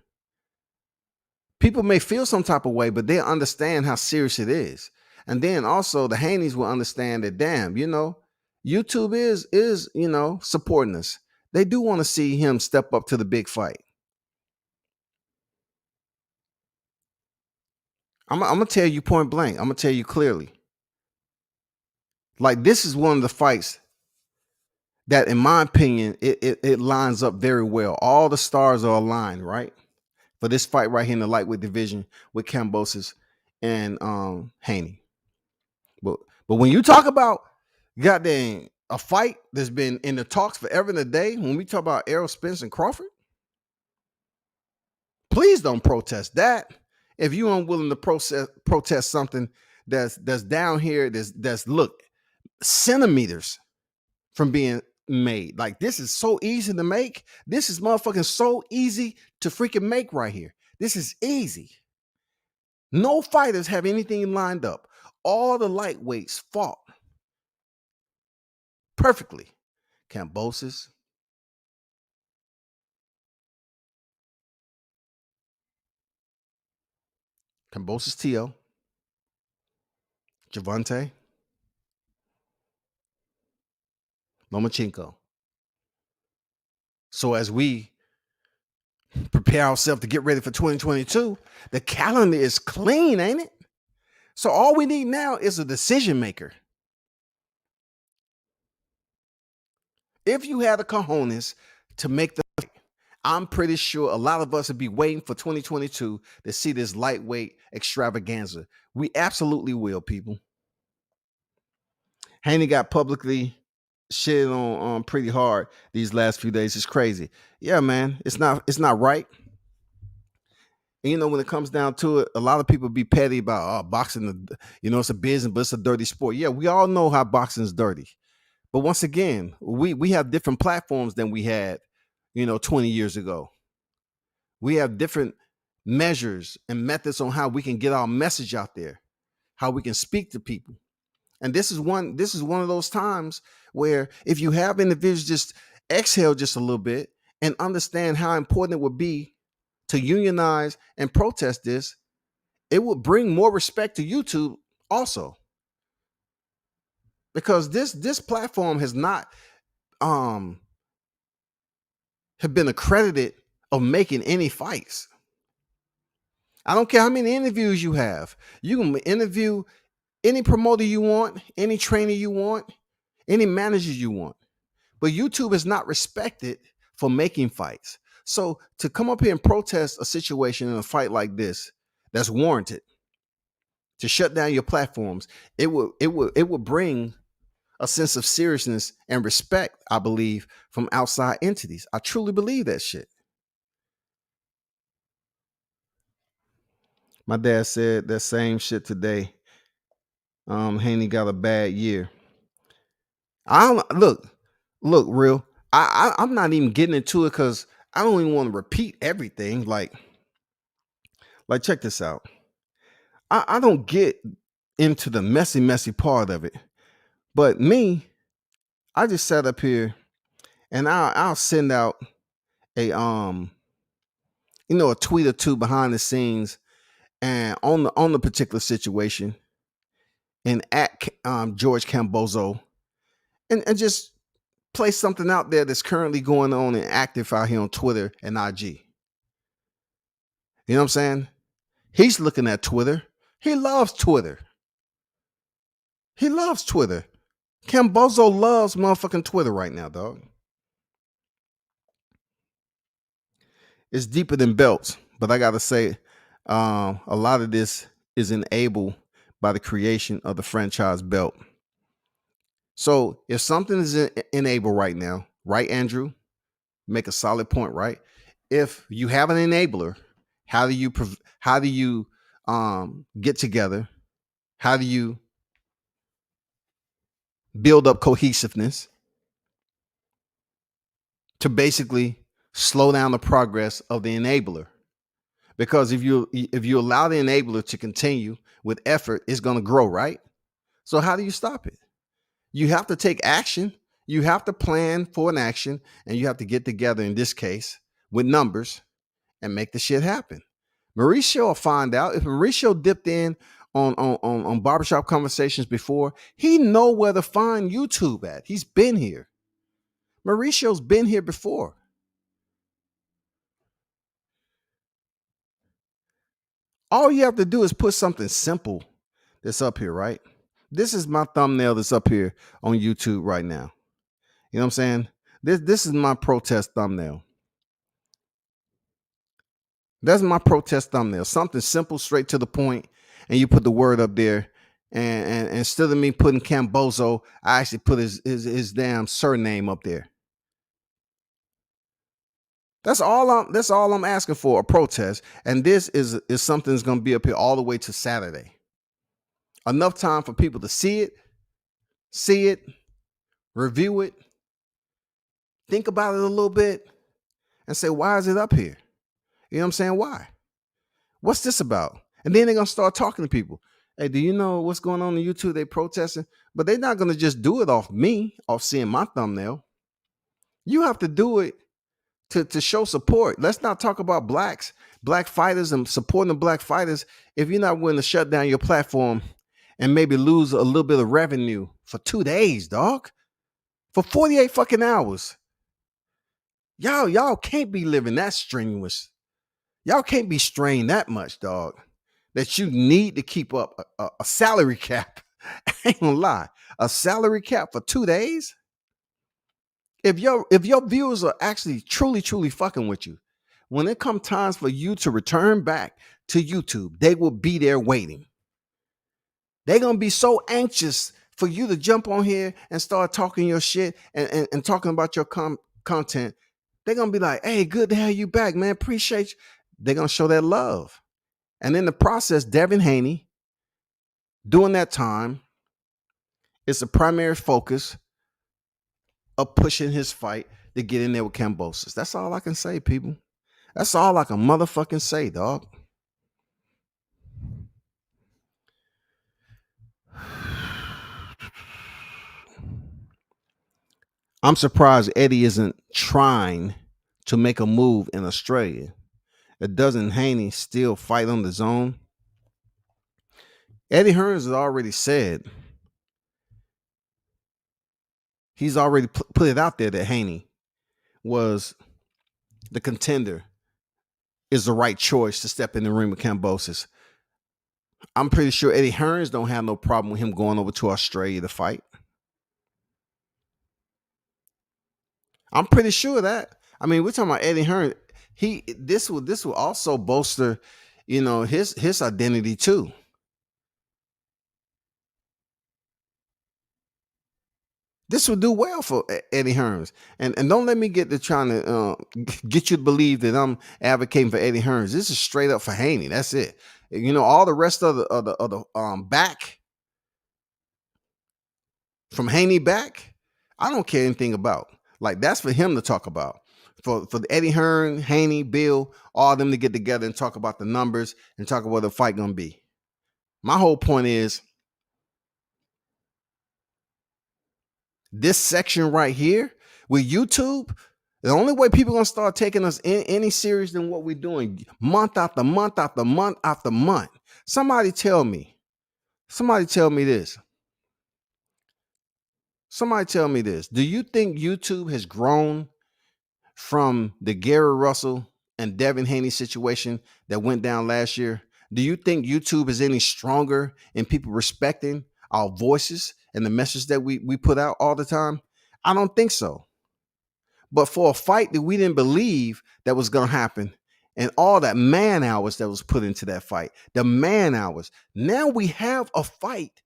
People may feel some type of way, but they understand how serious it is. And then also the Haneys will understand that, damn, YouTube is supporting us. They do want to see him step up to the big fight. I'm gonna tell you point blank. I'm gonna tell you clearly. Like, this is one of the fights that, in my opinion, it lines up very well. All the stars are aligned, right? For this fight right here in the lightweight division with Kambosos and Haney. But when you talk about goddamn a fight that's been in the talks forever and a day, when we talk about Errol Spence and Crawford, please don't protest that. If you're unwilling to protest something that's down here, that's look centimeters from being made. Like, this is so easy to make. This is motherfucking so easy to freaking make right here. This is easy. No fighters have anything lined up. All the lightweights fought perfectly. Kambosos, Tio, Javante, Lomachenko. So as we prepare ourselves to get ready for 2022, the calendar is clean, ain't it? So all we need now is a decision maker. If you had the cojones to make the fight, I'm pretty sure a lot of us would be waiting for 2022 to see this lightweight extravaganza. We absolutely will, people. Haney got publicly shit on pretty hard these last few days. It's crazy. Yeah, man. It's not right. And, you know, when it comes down to it, a lot of people be petty about boxing. It's a business, but it's a dirty sport. Yeah, we all know how boxing is dirty. But once again, we have different platforms than we had, 20 years ago. We have different measures and methods on how we can get our message out there, how we can speak to people. And this is one of those times where if you have individuals just exhale just a little bit and understand how important it would be to unionize and protest this, it would bring more respect to YouTube also. Because this platform has not have been accredited of making any fights. I don't care how many interviews you have. You can interview any promoter you want, any trainer you want, any manager you want. But YouTube is not respected for making fights. So to come up here and protest a situation in a fight like this, that's warranted, to shut down your platforms, it would bring a sense of seriousness and respect, I believe, from outside entities. I truly believe that shit. My dad said that same shit today. Haney got a bad year. I don't look real. I'm not even getting into it because I don't even want to repeat everything. Like check this out. I don't get into the messy part of it. But me, I just sat up here and I'll send out a a tweet or two behind the scenes and on the particular situation and at George Kambozo and just place something out there that's currently going on and active out here on Twitter and IG. You know what I'm saying? He's looking at Twitter. He loves Twitter. Kambozo loves motherfucking Twitter right now, dog. It's deeper than belts, but I gotta say, a lot of this is enabled by the creation of the franchise belt. So if something is enabled right now, right, Andrew? Make a solid point, right? If you have an enabler, how do you get together? How do you build up cohesiveness to basically slow down the progress of the enabler? Because if you allow the enabler to continue with effort, it's going to grow, right? So how do you stop it? You have to take action. You have to plan for an action, and you have to get together, in this case, with numbers and make the shit happen. Mauricio will find out. If Mauricio dipped in on barbershop conversations before, he know where to find YouTube at. He's been here. Mauricio's been here before. All you have to do is put something simple that's up here, right? This is my thumbnail that's up here on YouTube right now. You know what I'm saying? This is my protest thumbnail. That's my protest thumbnail. Something simple, straight to the point, and you put the word up there. And instead of me putting Kambozo, I actually put his damn surname up there. That's all I'm asking for, a protest. And this is something that's gonna be up here all the way to Saturday. Enough time for people to see it, review it, think about it a little bit, and say, why is it up here? You know what I'm saying? Why? What's this about? And then they're gonna start talking to people. Hey, do you know what's going on YouTube? They protesting, but they're not gonna just do it off me, off seeing my thumbnail. You have to do it to show support. Let's not talk about black fighters and supporting the black fighters if you're not willing to shut down your platform and maybe lose a little bit of revenue for 2 days, dog. For 48 fucking hours. Y'all can't be living that strenuous. Y'all can't be strained that much, dog, that you need to keep up a salary cap. I ain't gonna lie. A salary cap for 2 days? If your viewers are actually truly fucking with you, when it come times for you to return back to YouTube, they will be there waiting. They're gonna be so anxious for you to jump on here and start talking your shit and talking about your content. They're gonna be like, hey, good to have you back, man. Appreciate you. They're gonna show that love. And in the process, Devin Haney, during that time, is the primary focus of pushing his fight to get in there with Kambozo. That's all I can say, people. That's all I can motherfucking say, dog. I'm surprised Eddie isn't trying to make a move in Australia. Doesn't Haney still fight on the zone? Eddie Hearns has already said, he's already put it out there that Haney was the contender, is the right choice to step in the ring with Kambozo. I'm pretty sure Eddie Hearns don't have no problem with him going over to Australia to fight. I'm pretty sure that. I mean, we're talking about Eddie Hearns. This will also bolster, his identity too. This would do well for Eddie Hearns. And don't let me get to trying to get you to believe that I'm advocating for Eddie Hearns. This is straight up for Haney. That's it. All the rest of the back from Haney back, I don't care anything about. Like, that's for him to talk about. For the Eddie Hearn, Haney, Bill, all of them to get together and talk about the numbers and talk about what the fight gonna be. My whole point is, this section right here with YouTube, the only way people gonna start taking us in any serious than what we're doing month after month after month after month. Somebody tell me this. Somebody tell me this. Do you think YouTube has grown from the Gary Russell and Devin Haney situation that went down last year? Do you think YouTube is any stronger in people respecting our voices and the message that we put out all the time? I don't think so. But for a fight that we didn't believe that was going to happen, and all that man hours that was put into that fight, the man hours, now we have a fight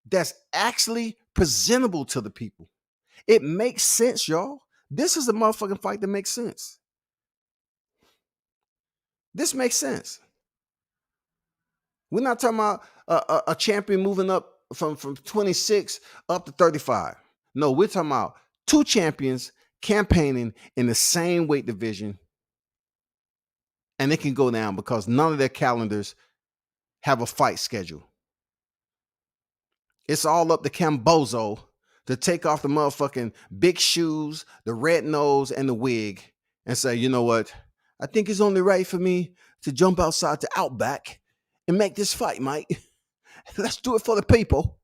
that's actually presentable to the people. It makes sense, y'all. This is a motherfucking fight that makes sense. This makes sense. We're not talking about a champion moving up from 26 up to 35. No, we're talking about two champions campaigning in the same weight division, and it can go down because none of their calendars have a fight schedule. It's all up to Kambozo to take off the motherfucking big shoes, the red nose, and the wig and say, you know what? I think it's only right for me to jump outside the Outback and make this fight, Mike. Let's do it for the people.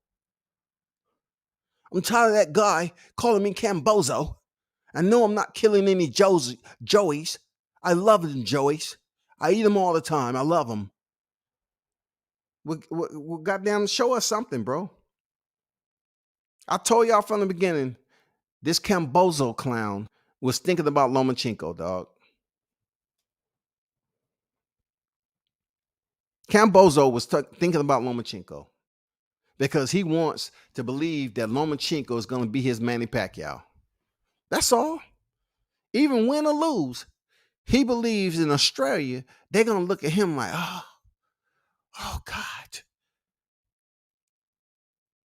I'm tired of that guy calling me Kambozo. I know I'm not killing any Joeys. I love them Joeys. I eat them all the time. I love them. Well, goddamn, show us something, bro. I told y'all from the beginning This Kambozo clown was thinking about Lomachenko, dog. Kambozo was thinking about Lomachenko because he wants to believe that Lomachenko is going to be his Manny Pacquiao. That's all. Even win or lose, he believes in Australia, they're going to look at him like, oh God.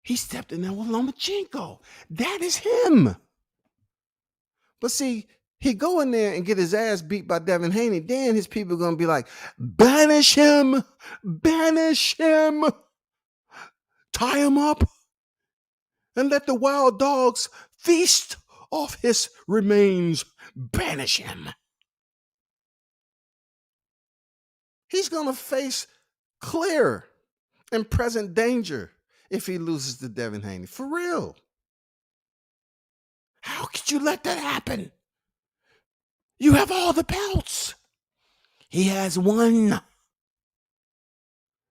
He stepped in there with Lomachenko. That is him. But see, he go in there and get his ass beat by Devin Haney. Then his people are going to be like, banish him, tie him up, and let the wild dogs feast off his remains. Banish him. He's going to face clear and present danger if he loses to Devin Haney. For real. How could you let that happen? You have all the belts. He has one.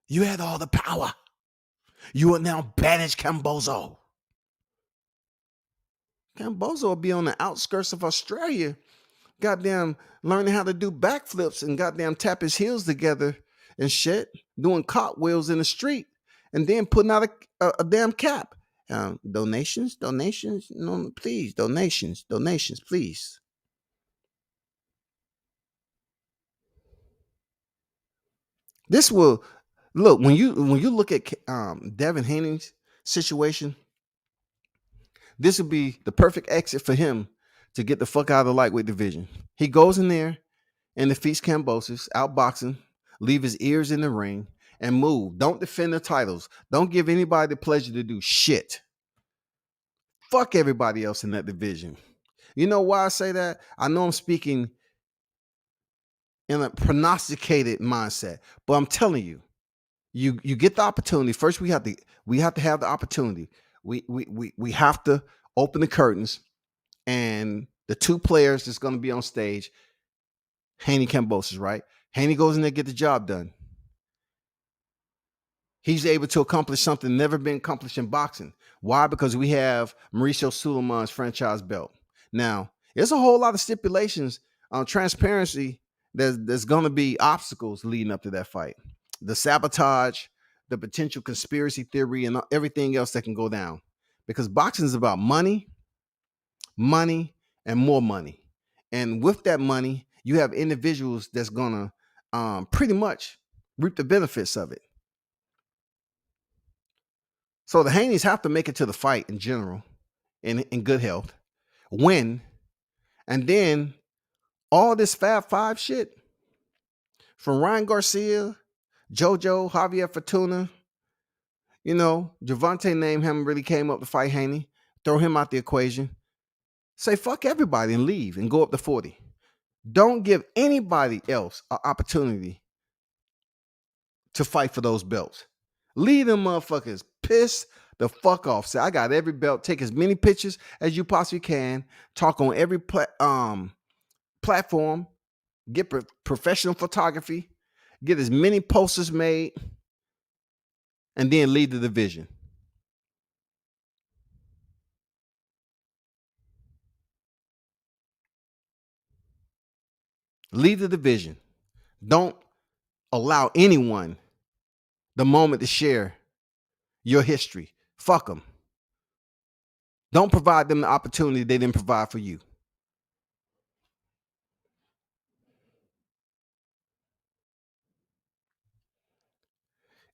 You had all the power. You will now banish Kambozo. Kambozo will be on the outskirts of Australia, goddamn learning how to do backflips and goddamn tap his heels together and shit, doing cartwheels in the street, and then putting out a damn cap. Donations, no, please, donations, please. This will look when you look at Devin Haney's situation. This would be the perfect exit for him to get the fuck out of the lightweight division. He goes in there and defeats Kambozo, outboxing, leave his ears in the ring, and move. Don't defend the titles. Don't give anybody the pleasure to do shit. Fuck everybody else in that division. You know why I say that? I know I'm speaking in a prognosticated mindset, but I'm telling you, you get the opportunity. First, we have to have the opportunity. We have to open the curtains, and the two players that's going to be on stage, Haney, Kambozo, right? Haney goes in there, get the job done. He's able to accomplish something never been accomplished in boxing. Why? Because we have Mauricio Sulaiman's franchise belt. Now, there's a whole lot of stipulations on transparency. There's going to be obstacles leading up to that fight. The sabotage, the potential conspiracy theory, and everything else that can go down. Because boxing is about money, and more money. And with that money, you have individuals that's going to pretty much reap the benefits of it. So the Haneys have to make it to the fight in general, in good health, win, and then all this Fab Five shit from Ryan Garcia, Jojo, Javier Fortuna, Gervonta name haven't really came up to fight Haney. Throw him out the equation. Say fuck everybody and leave and go up to 40. Don't give anybody else an opportunity to fight for those belts. Leave them motherfuckers pissed the fuck off. Say, I got every belt. Take as many pictures as you possibly can. Talk on every platform. Get professional photography. Get as many posters made. And then lead the division. Lead the division. Don't allow anyone the moment to share your history. Fuck them. Don't provide them the opportunity they didn't provide for you.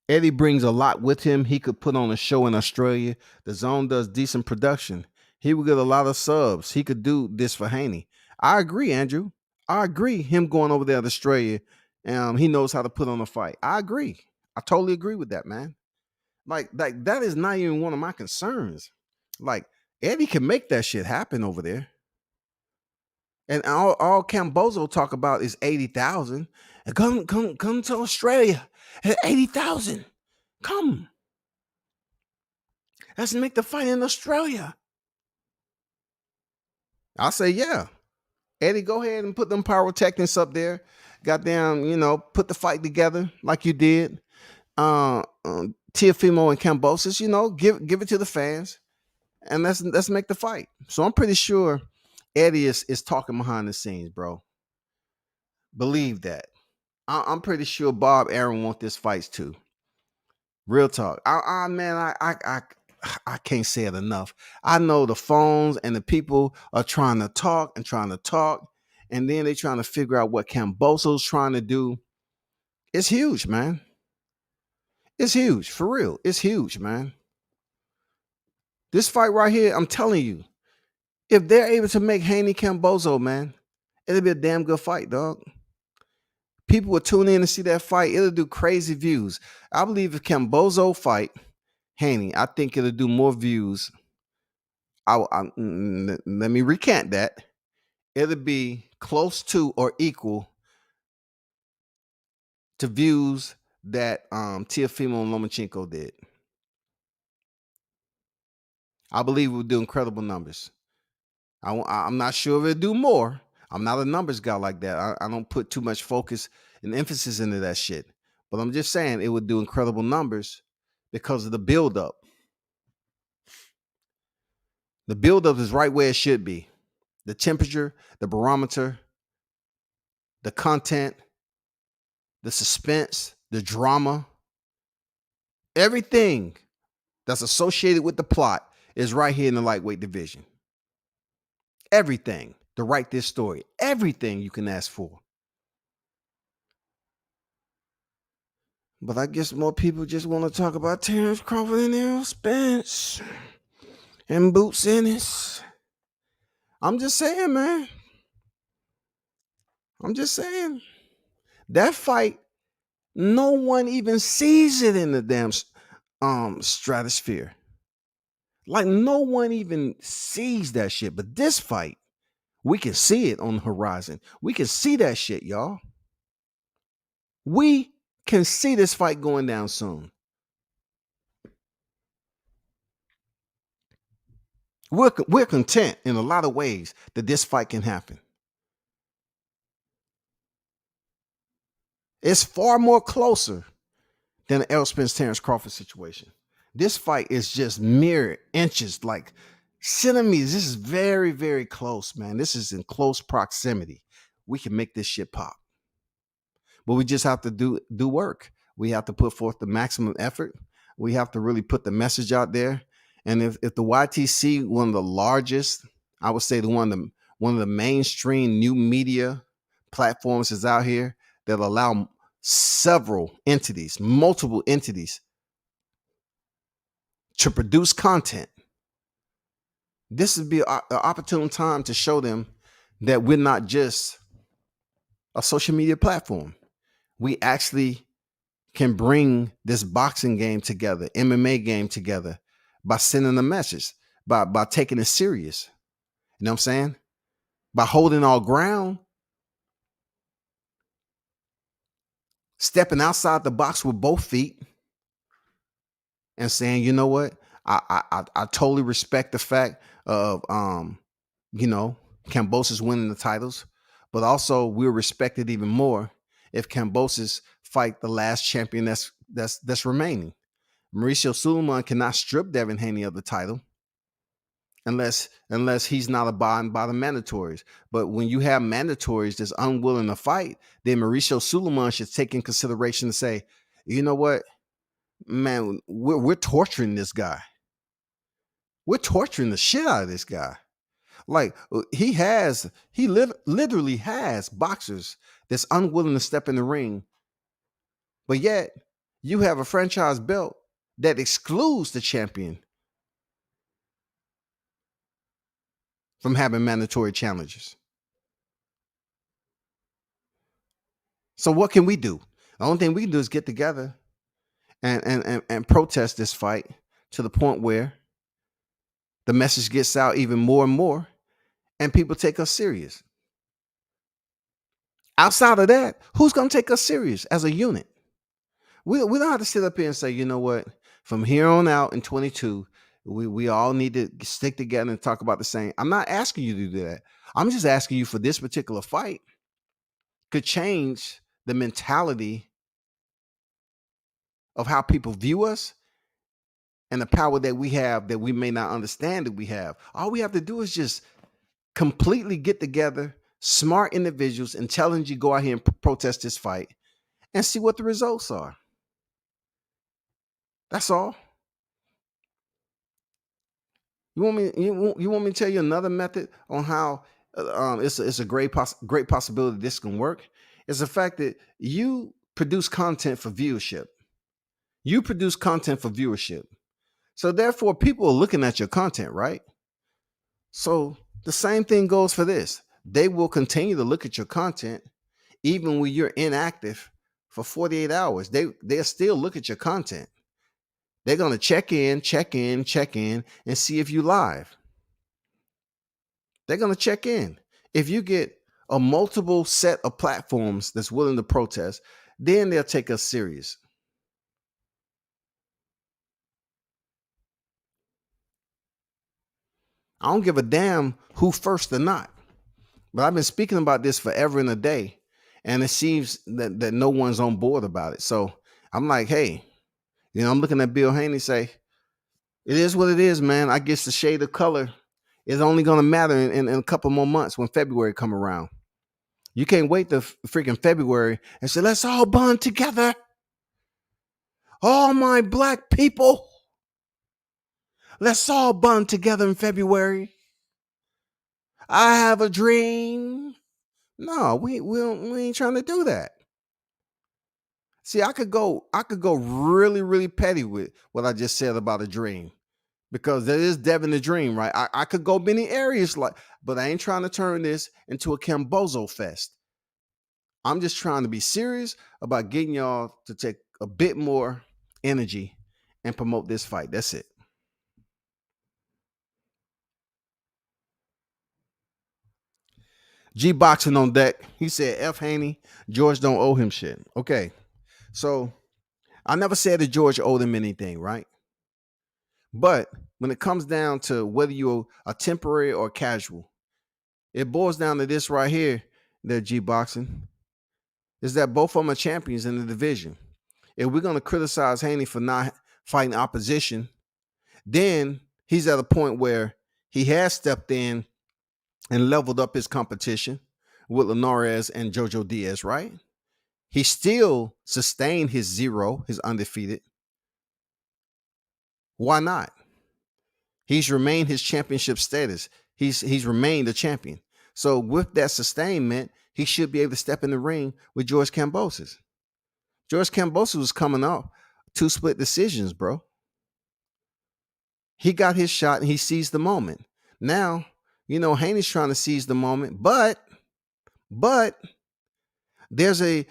Eddie brings a lot with him. He could put on a show in Australia. The Zone does decent production. He would get a lot of subs. He could do this for Haney. I agree, Andrew. I agree. Him going over there to Australia, he knows how to put on a fight. I agree. I totally agree with that, man. Like that is not even one of my concerns. Like Eddie can make that shit happen over there. And all Kambozo talk about is 80,000. Come to Australia at 80,000. Come. Let's make the fight in Australia. I'll say, yeah. Eddie, go ahead and put them pyrotechnics up there. Goddamn, put the fight together like you did. Teofimo and Kambozo, give it to the fans. and let's make the fight. So I'm pretty sure Eddie is talking behind the scenes, bro. Believe that. I'm pretty sure Bob Aaron want this fight too. Real talk. Man, I can't say it enough. I know the phones and the people are trying to talk and trying to talk, and then they trying to figure out what Kambozo's trying to do. It's huge, man. It's huge, for real. It's huge, man. This fight right here, I'm telling you, if they're able to make Haney Kambozo, man, it'll be a damn good fight, dog. People will tune in to see that fight. It'll do crazy views. I believe if Kambozo fight Haney, I think it'll do more views. Let me recant that. It'll be close to or equal to views that Teofimo and Lomachenko did. I believe it would do incredible numbers. I'm not sure if it'll do more. I'm not a numbers guy like that. I don't put too much focus and emphasis into that shit. But I'm just saying it would do incredible numbers because of the buildup. The buildup is right where it should be. The temperature, the barometer, the content, the suspense, the drama, everything that's associated with the plot is right here in the lightweight division. Everything to write this story, everything you can ask for. But I guess more people just want to talk about Terrence Crawford and Errol Spence and Boots Ennis. I'm just saying, man. I'm just saying. That fight, no one even sees it in the damn stratosphere. Like, no one even sees that shit. But this fight, we can see it on the horizon. We can see that shit, y'all. We can see this fight going down soon. We're content in a lot of ways that this fight can happen. It's far more closer than the Errol Spence Terrence Crawford situation. This fight is just mere inches, like centimeters. This is very, very close, man. This is in close proximity. We can make this shit pop. But we just have to do work. We have to put forth the maximum effort. We have to really put the message out there. And if the YTC, one of the largest, I would say one of the mainstream new media platforms is out here that allow multiple entities to produce content, this would be an opportune time to show them that we're not just a social media platform. We actually can bring this boxing game together, MMA game together by sending a message, by taking it serious. You know what I'm saying? By holding our ground, stepping outside the box with both feet and saying, you know what? I totally respect the fact of Kambozo's winning the titles, but also we'll respect it even more if Kambozo's fight the last champion that's remaining. Mauricio Suleiman cannot strip Devin Haney of the title unless he's not abiding by the mandatories. But when you have mandatories that's unwilling to fight, then Mauricio Suleiman should take in consideration to say, you know what, man, we're torturing this guy. We're torturing the shit out of this guy. Like he literally has boxers that's unwilling to step in the ring, but yet you have a franchise belt that excludes the champion from having mandatory challenges. So what can we do? The only thing we can do is get together and protest this fight to the point where the message gets out even more and more, and people take us serious. Outside of that, who's going to take us serious as a unit? We don't have to sit up here and say, you know what, from here on out in 22, we all need to stick together and talk about the same. I'm not asking you to do that. I'm just asking you for this particular fight could change the mentality of how people view us and the power that we have that we may not understand that we have. All we have to do is just completely get together, smart individuals, intelligently go out here and protest this fight and see what the results are. That's all. You want me to tell you another method on how it's a great possibility this can work? It's the fact that you produce content for viewership. You produce content for viewership. So therefore, people are looking at your content, right? So the same thing goes for this. They will continue to look at your content even when you're inactive for 48 hours. They'll still look at your content. They're gonna check in, and see if you live. They're gonna check in. If you get a multiple set of platforms that's willing to protest, then they'll take us serious. I don't give a damn who first or not. But I've been speaking about this forever and a day, and it seems that no one's on board about it. So I'm like, hey, I'm looking at Bill Haney say, it is what it is, man. I guess the shade of color is only going to matter in a couple more months when February come around. You can't wait to freaking February and say, let's all bond together. All my black people, let's all bond together in February. I have a dream. No, we ain't trying to do that. See, I could go really, really petty with what I just said about a dream. Because there is Devin the Dream, right? I could go many areas but I ain't trying to turn this into a Kambozo fest. I'm just trying to be serious about getting y'all to take a bit more energy and promote this fight. That's it. G Boxing on deck. He said, F Haney, George don't owe him shit. Okay. So I never said that George owed him anything, right? But when it comes down to whether you're a temporary or casual, it boils down to this right here, that G Boxing, is that both of them are champions in the division. If we're going to criticize Haney for not fighting opposition, then he's at a point where he has stepped in and leveled up his competition with Linares and Jojo Diaz, right? He still sustained his zero, his undefeated. Why not? He's remained his championship status. He's remained a champion. So with that sustainment, he should be able to step in the ring with George Kambosos. George Kambosos was coming off 2 split decisions, bro. He got his shot and he seized the moment. Now, Haney's trying to seize the moment, but there's a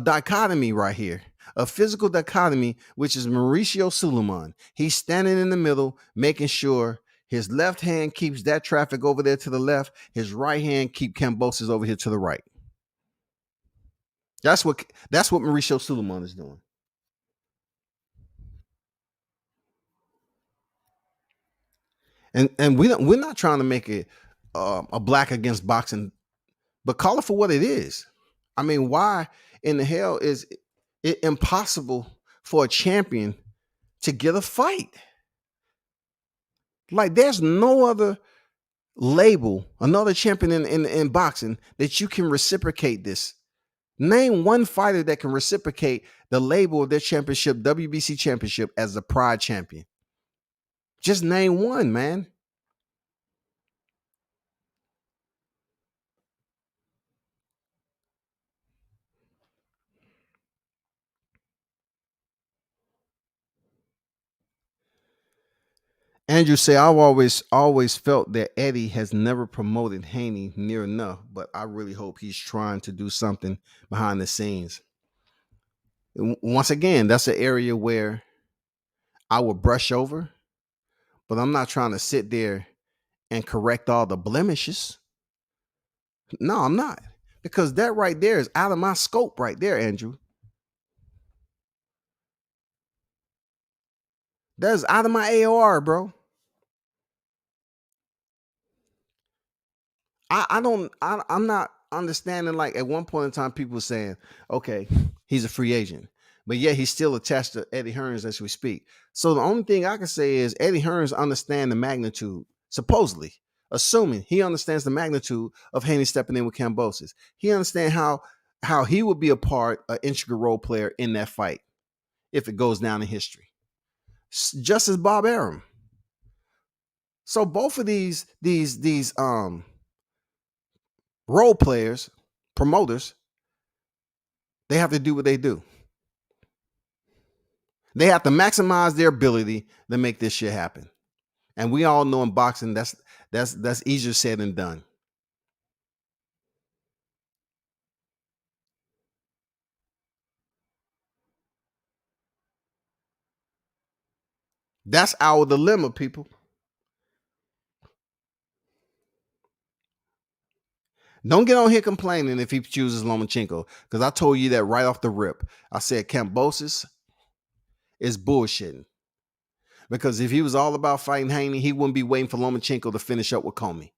dichotomy right here, a physical dichotomy, which is Mauricio Suleiman. He's standing in the middle, making sure his left hand keeps that traffic over there to the left. His right hand keep Kambosos over here to the right. That's what Mauricio Suleiman is doing. And we're not trying to make it a black against boxing, but call it for what it is. I mean, why in the hell is it impossible for a champion to get a fight? Like, there's no other label, another champion in boxing that you can reciprocate this. Name one fighter that can reciprocate the label of their championship, WBC championship, as a Pride champion. Just name one, man. Andrew say, I've always felt that Eddie has never promoted Haney near enough, but I really hope he's trying to do something behind the scenes. Once again, that's an area where I would brush over, but I'm not trying to sit there and correct all the blemishes. No, I'm not. Because that right there is out of my scope right there, Andrew. That's out of my AOR, bro. I'm not understanding, like, at one point in time people were saying, okay, he's a free agent. but yet he's still attached to Eddie Hearns as we speak. So the only thing I can say is Eddie Hearns understands the magnitude, supposedly, assuming he understands the magnitude of Haney stepping in with Kambosos. He understands how he would be an integral role player in that fight if it goes down in history, just as Bob Arum. So both of these role players, promoters, they have to do what they do. They have to maximize their ability to make this shit happen. And we all know in boxing that's easier said than done. That's our dilemma, people. Don't get on here complaining if he chooses Lomachenko, because I told you that right off the rip. I said Kambosos is bullshitting. Because if he was all about fighting Haney, he wouldn't be waiting for Lomachenko to finish up with Comey.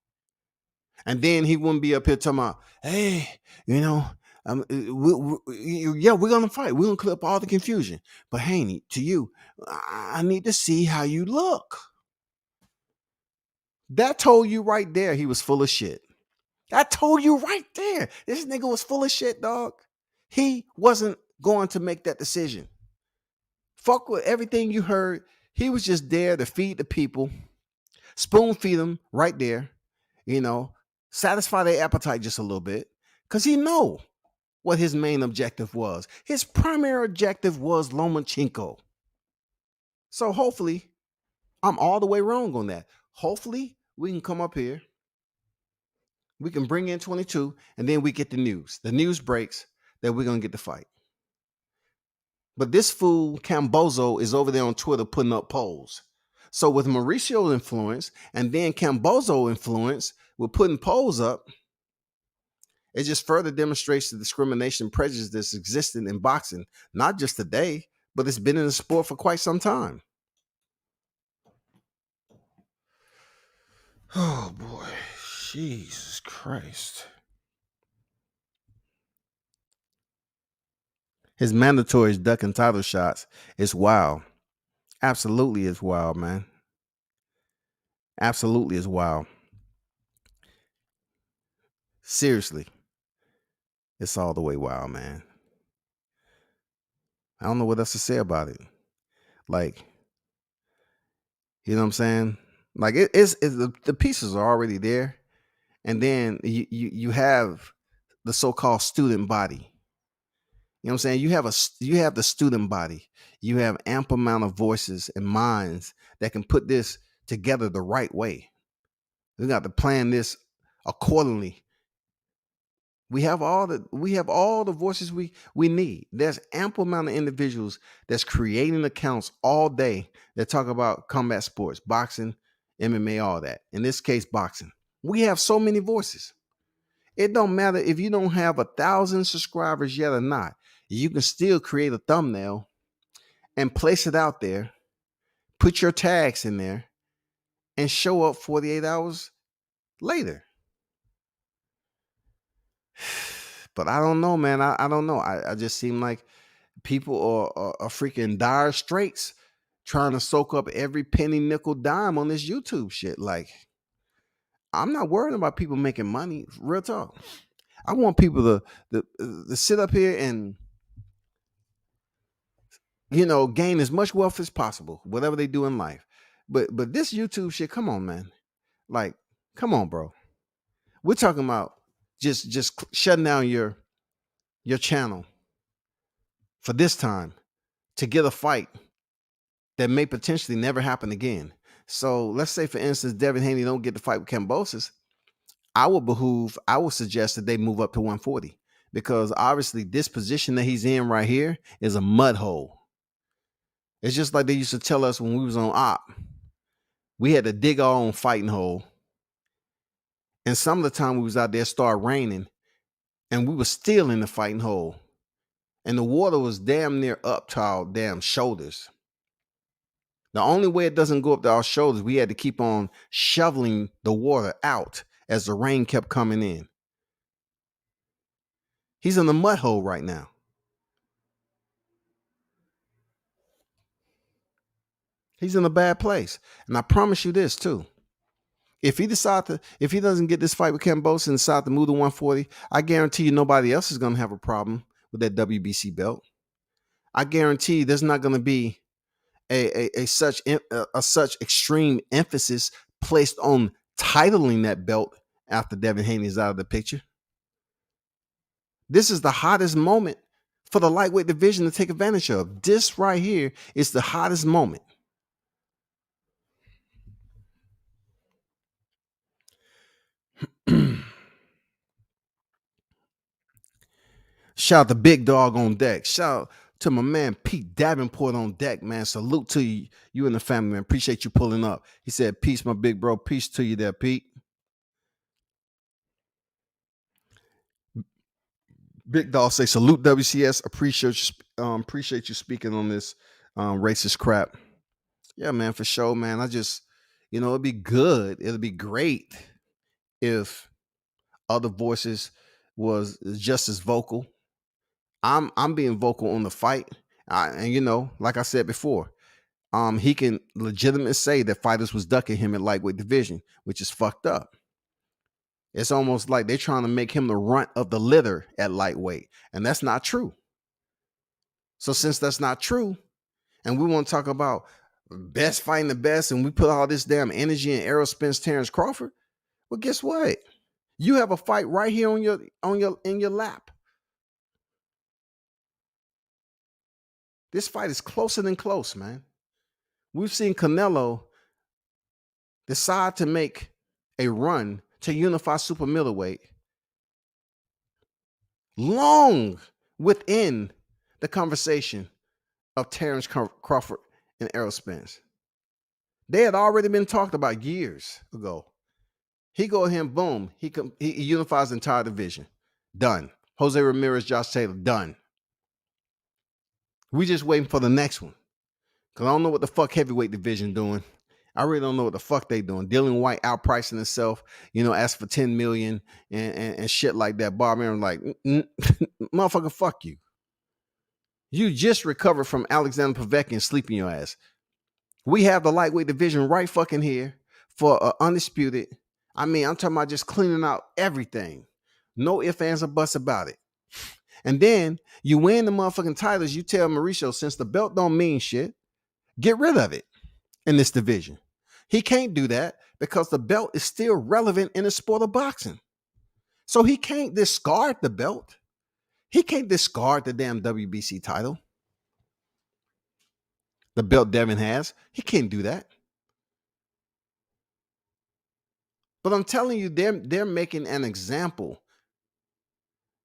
And then he wouldn't be up here talking about, hey, you know, we're going to fight. We're going to clear up all the confusion. But Haney, to you, I need to see how you look. That told you right there he was full of shit. I told you right there. This nigga was full of shit, dog. He wasn't going to make that decision. Fuck with everything you heard. He was just there to feed the people, spoon feed them right there, you know, satisfy their appetite just a little bit, because he know what his main objective was. His primary objective was Lomachenko. So hopefully, I'm all the way wrong on that. Hopefully, we can come up here, we can bring in 22, and then we get the news. The news breaks that we're going to get the fight. But this fool, Kambozo, is over there on Twitter putting up polls. So with Mauricio's influence and then Kambozo influence with putting polls up, it just further demonstrates the discrimination and prejudice that's existing in boxing, not just today, but it's been in the sport for quite some time. Oh, boy. Jesus Christ. His mandatory ducking title shots is wild. Absolutely is wild, man. Absolutely is wild. Seriously. It's all the way wild, man. I don't know what else to say about it. Like, you know what I'm saying? Like it's the pieces are already there. And then you have the so-called student body. You know what I'm saying? You have the student body. You have ample amount of voices and minds that can put this together the right way. We got to plan this accordingly. We have all the voices we need. There's ample amount of individuals that's creating accounts all day that talk about combat sports, boxing, MMA, all that. In this case, boxing. We have so many voices. It don't matter if you don't have 1,000 subscribers yet or not. You can still create a thumbnail and place it out there, put your tags in there, and show up 48 hours later. But I don't know, man. I don't know. I just seem like people are freaking dire straits trying to soak up every penny, nickel, dime on this YouTube shit. Like, I'm not worried about people making money. Real talk. I want people to sit up here and, you know, gain as much wealth as possible, whatever they do in life. But this YouTube shit, come on, man. Like, come on, bro. We're talking about just shutting down your channel for this time to get a fight that may potentially never happen again. So let's say, for instance, Devin Haney don't get the fight with Kambosos. I would suggest that they move up to 140, because obviously this position that he's in right here is a mud hole. It's just like they used to tell us when we was on op. We had to dig our own fighting hole. And some of the time we was out there, started raining, and we were still in the fighting hole. And the water was damn near up to our damn shoulders. The only way it doesn't go up to our shoulders, we had to keep on shoveling the water out as the rain kept coming in. He's in the mud hole right now. He's in a bad place. And I promise you this too. If he doesn't get this fight with Kambozo and decide to move to 140, I guarantee you nobody else is going to have a problem with that WBC belt. I guarantee there's not going to be a such extreme emphasis placed on titling that belt after Devin Haney is out of the picture. This is the hottest moment for the lightweight division to take advantage of. This right here is the hottest moment. Shout out to Big Dog on deck. Shout out to my man Pete Davenport on deck, man. Salute to you and the family, man. Appreciate you pulling up. He said, peace, my big bro. Peace to you there, Pete. Big Dog say, salute WCS. Appreciate you speaking on this racist crap. Yeah, man, for sure, man. I just, it'd be good. It'd be great if other voices was just as vocal. I'm being vocal on the fight. And like I said before, he can legitimately say that fighters was ducking him at lightweight division, which is fucked up. It's almost like they're trying to make him the runt of the litter at lightweight, and that's not true. So since that's not true, and we want to talk about best fighting the best, and we put all this damn energy in Errol Spence, Terrence Crawford, well, guess what? You have a fight right here in your lap. This fight is closer than close, man. We've seen Canelo decide to make a run to unify super middleweight long within the conversation of Terrence Crawford and Errol Spence. They had already been talked about years ago. He go ahead and boom, he unifies the entire division. Done. Jose Ramirez, Josh Taylor, done. We just waiting for the next one. Because I don't know what the fuck heavyweight division doing. I really don't know what the fuck they doing. Dylan White outpricing himself, ask for $10 million and shit like that. Bob Aaron like, motherfucker, fuck you. You just recovered from Alexander Povetkin sleeping your ass. We have the lightweight division right fucking here for Undisputed. I'm talking about just cleaning out everything. No ifs, ands, or buts about it. And then you win the motherfucking titles. You tell Mauricio, since the belt don't mean shit, get rid of it in this division. He can't do that because the belt is still relevant in the sport of boxing. So he can't discard the belt. He can't discard the damn WBC title. The belt Devin has. He can't do that. But I'm telling you, they're making an example.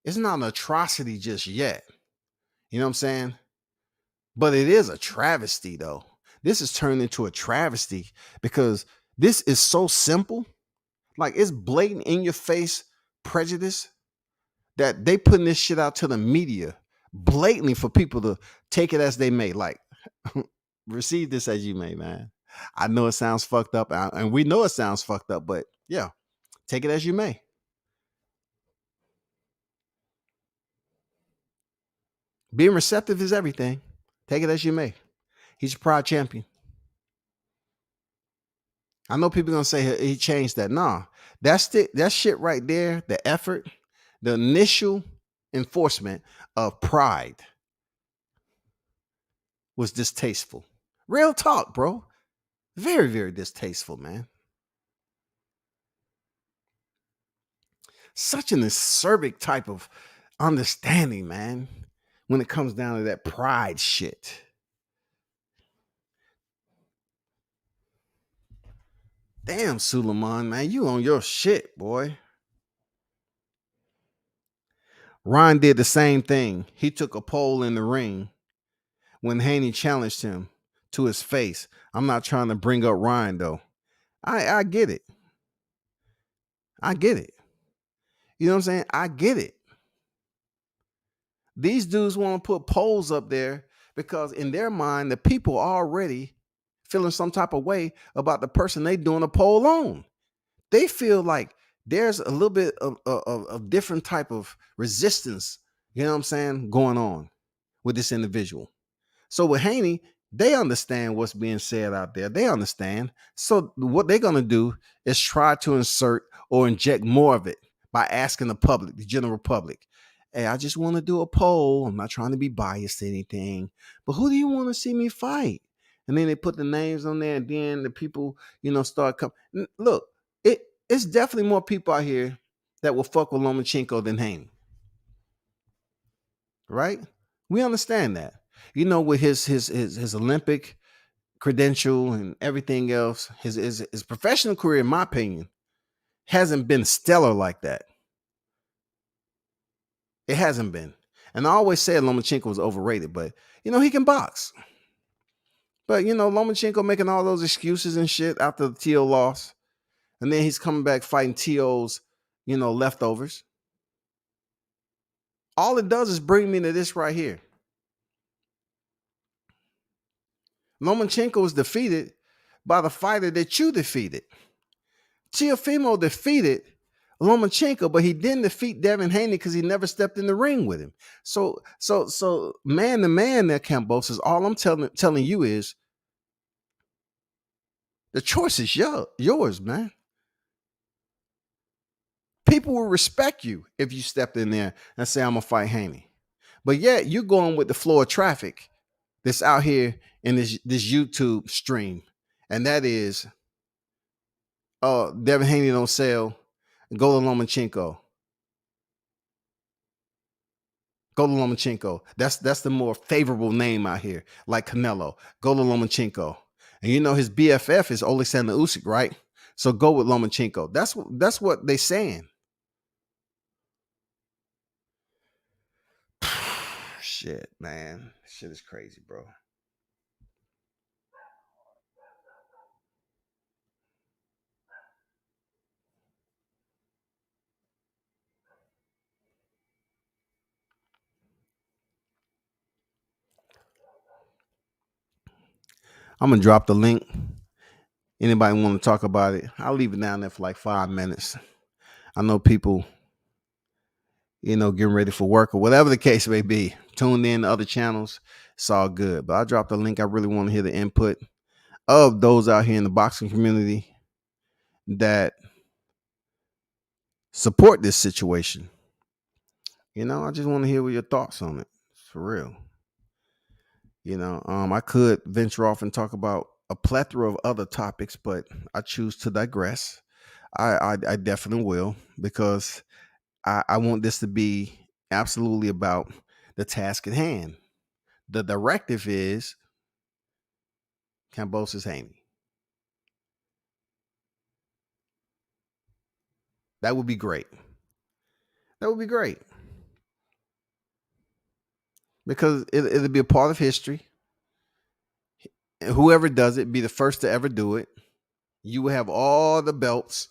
It's not an atrocity just yet. You know what I'm saying? But it is a travesty, though. This is turned into a travesty because this is so simple. Like, it's blatant in your face prejudice that they putting this shit out to the media blatantly for people to take it as they may. Like, receive this as you may, man. I know it sounds fucked up, and we know it sounds fucked up, but yeah, take it as you may. Being receptive is everything. Take it as you may. He's a proud champion. I know people gonna say he changed that. Nah, that shit right there, the effort, the initial enforcement of pride was distasteful. Real talk, bro. Very, very distasteful, man. Such an acerbic type of understanding, man, when it comes down to that pride shit. Damn, Suleiman, man, you on your shit, boy. Ryan did the same thing. He took a pole in the ring when Haney challenged him to his face. I'm not trying to bring up Ryan, though. I get it. I get it. You know what I'm saying? I get it. These dudes want to put polls up there because in their mind, the people are already feeling some type of way about the person they doing a poll on. They feel like there's a little bit of different type of resistance, you know what I'm saying, going on with this individual. So with Haney, They understand what's being said out there. They understand. So what they're gonna do is try to insert or inject more of it by asking the public, the general public, hey, I just want to do a poll. I'm not trying to be biased to anything, but who do you want to see me fight? And then they put the names on there, and then the people, start coming. Look, it's definitely more people out here that will fuck with Lomachenko than Haney. Right? We understand that. With his Olympic credential and everything else, his professional career, in my opinion, hasn't been stellar like that. It hasn't been. And I always said Lomachenko was overrated, but he can box. But Lomachenko making all those excuses and shit after the TO loss. And then he's coming back fighting TO's, leftovers. All it does is bring me to this right here. Lomachenko was defeated by the fighter that you defeated. Teofimo defeated Lomachenko, but he didn't defeat Devin Haney because he never stepped in the ring with him. So man to man there, Kambozo, all I'm telling you is the choice is yours, man. People will respect you if you stepped in there and say, I'm going to fight Haney. But yet you're going with the flow of traffic that's out here in this YouTube stream. And that is, Devin Haney don't sell. Go to Lomachenko. Go to Lomachenko. That's the more favorable name out here, like Canelo. Go to Lomachenko. And his BFF is Alexander Usyk, right? So go with Lomachenko. That's what they saying. Shit, man. Shit is crazy, bro. I'm going to drop the link. Anybody want to talk about it? I'll leave it down there for like 5 minutes. I know people, getting ready for work or whatever the case may be. Tuned in to other channels. It's all good. But I dropped the link. I really want to hear the input of those out here in the boxing community that support this situation. I just want to hear what your thoughts on it. For real. I could venture off and talk about a plethora of other topics, but I choose to digress. I definitely will, because I want this to be absolutely about the task at hand. The directive is Kambozo Haney. That would be great. That would be great. Because it'll be a part of history. Whoever does it, be the first to ever do it. You will have all the belts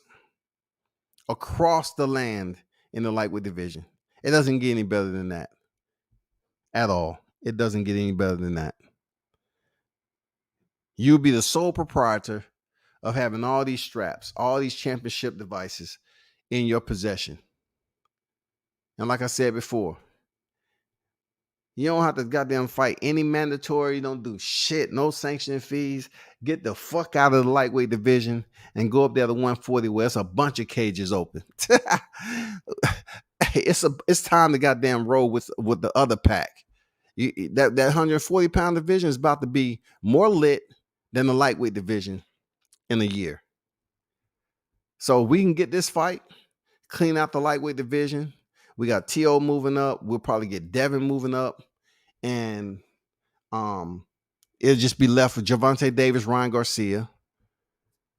across the land in the lightweight division. It doesn't get any better than that. At all. It doesn't get any better than that. You'll be the sole proprietor of having all these straps, all these championship devices in your possession. And like I said before, you don't have to goddamn fight any mandatory. You don't do shit. No sanction fees. Get the fuck out of the lightweight division and go up there to 140 where it's a bunch of cages open. It's time to goddamn roll with the other pack. That 140 pound division is about to be more lit than the lightweight division in a year. So we can get this fight, clean out the lightweight division. We got T.O. moving up. We'll probably get Devin moving up. And it'll just be left with Gervonta Davis, Ryan Garcia,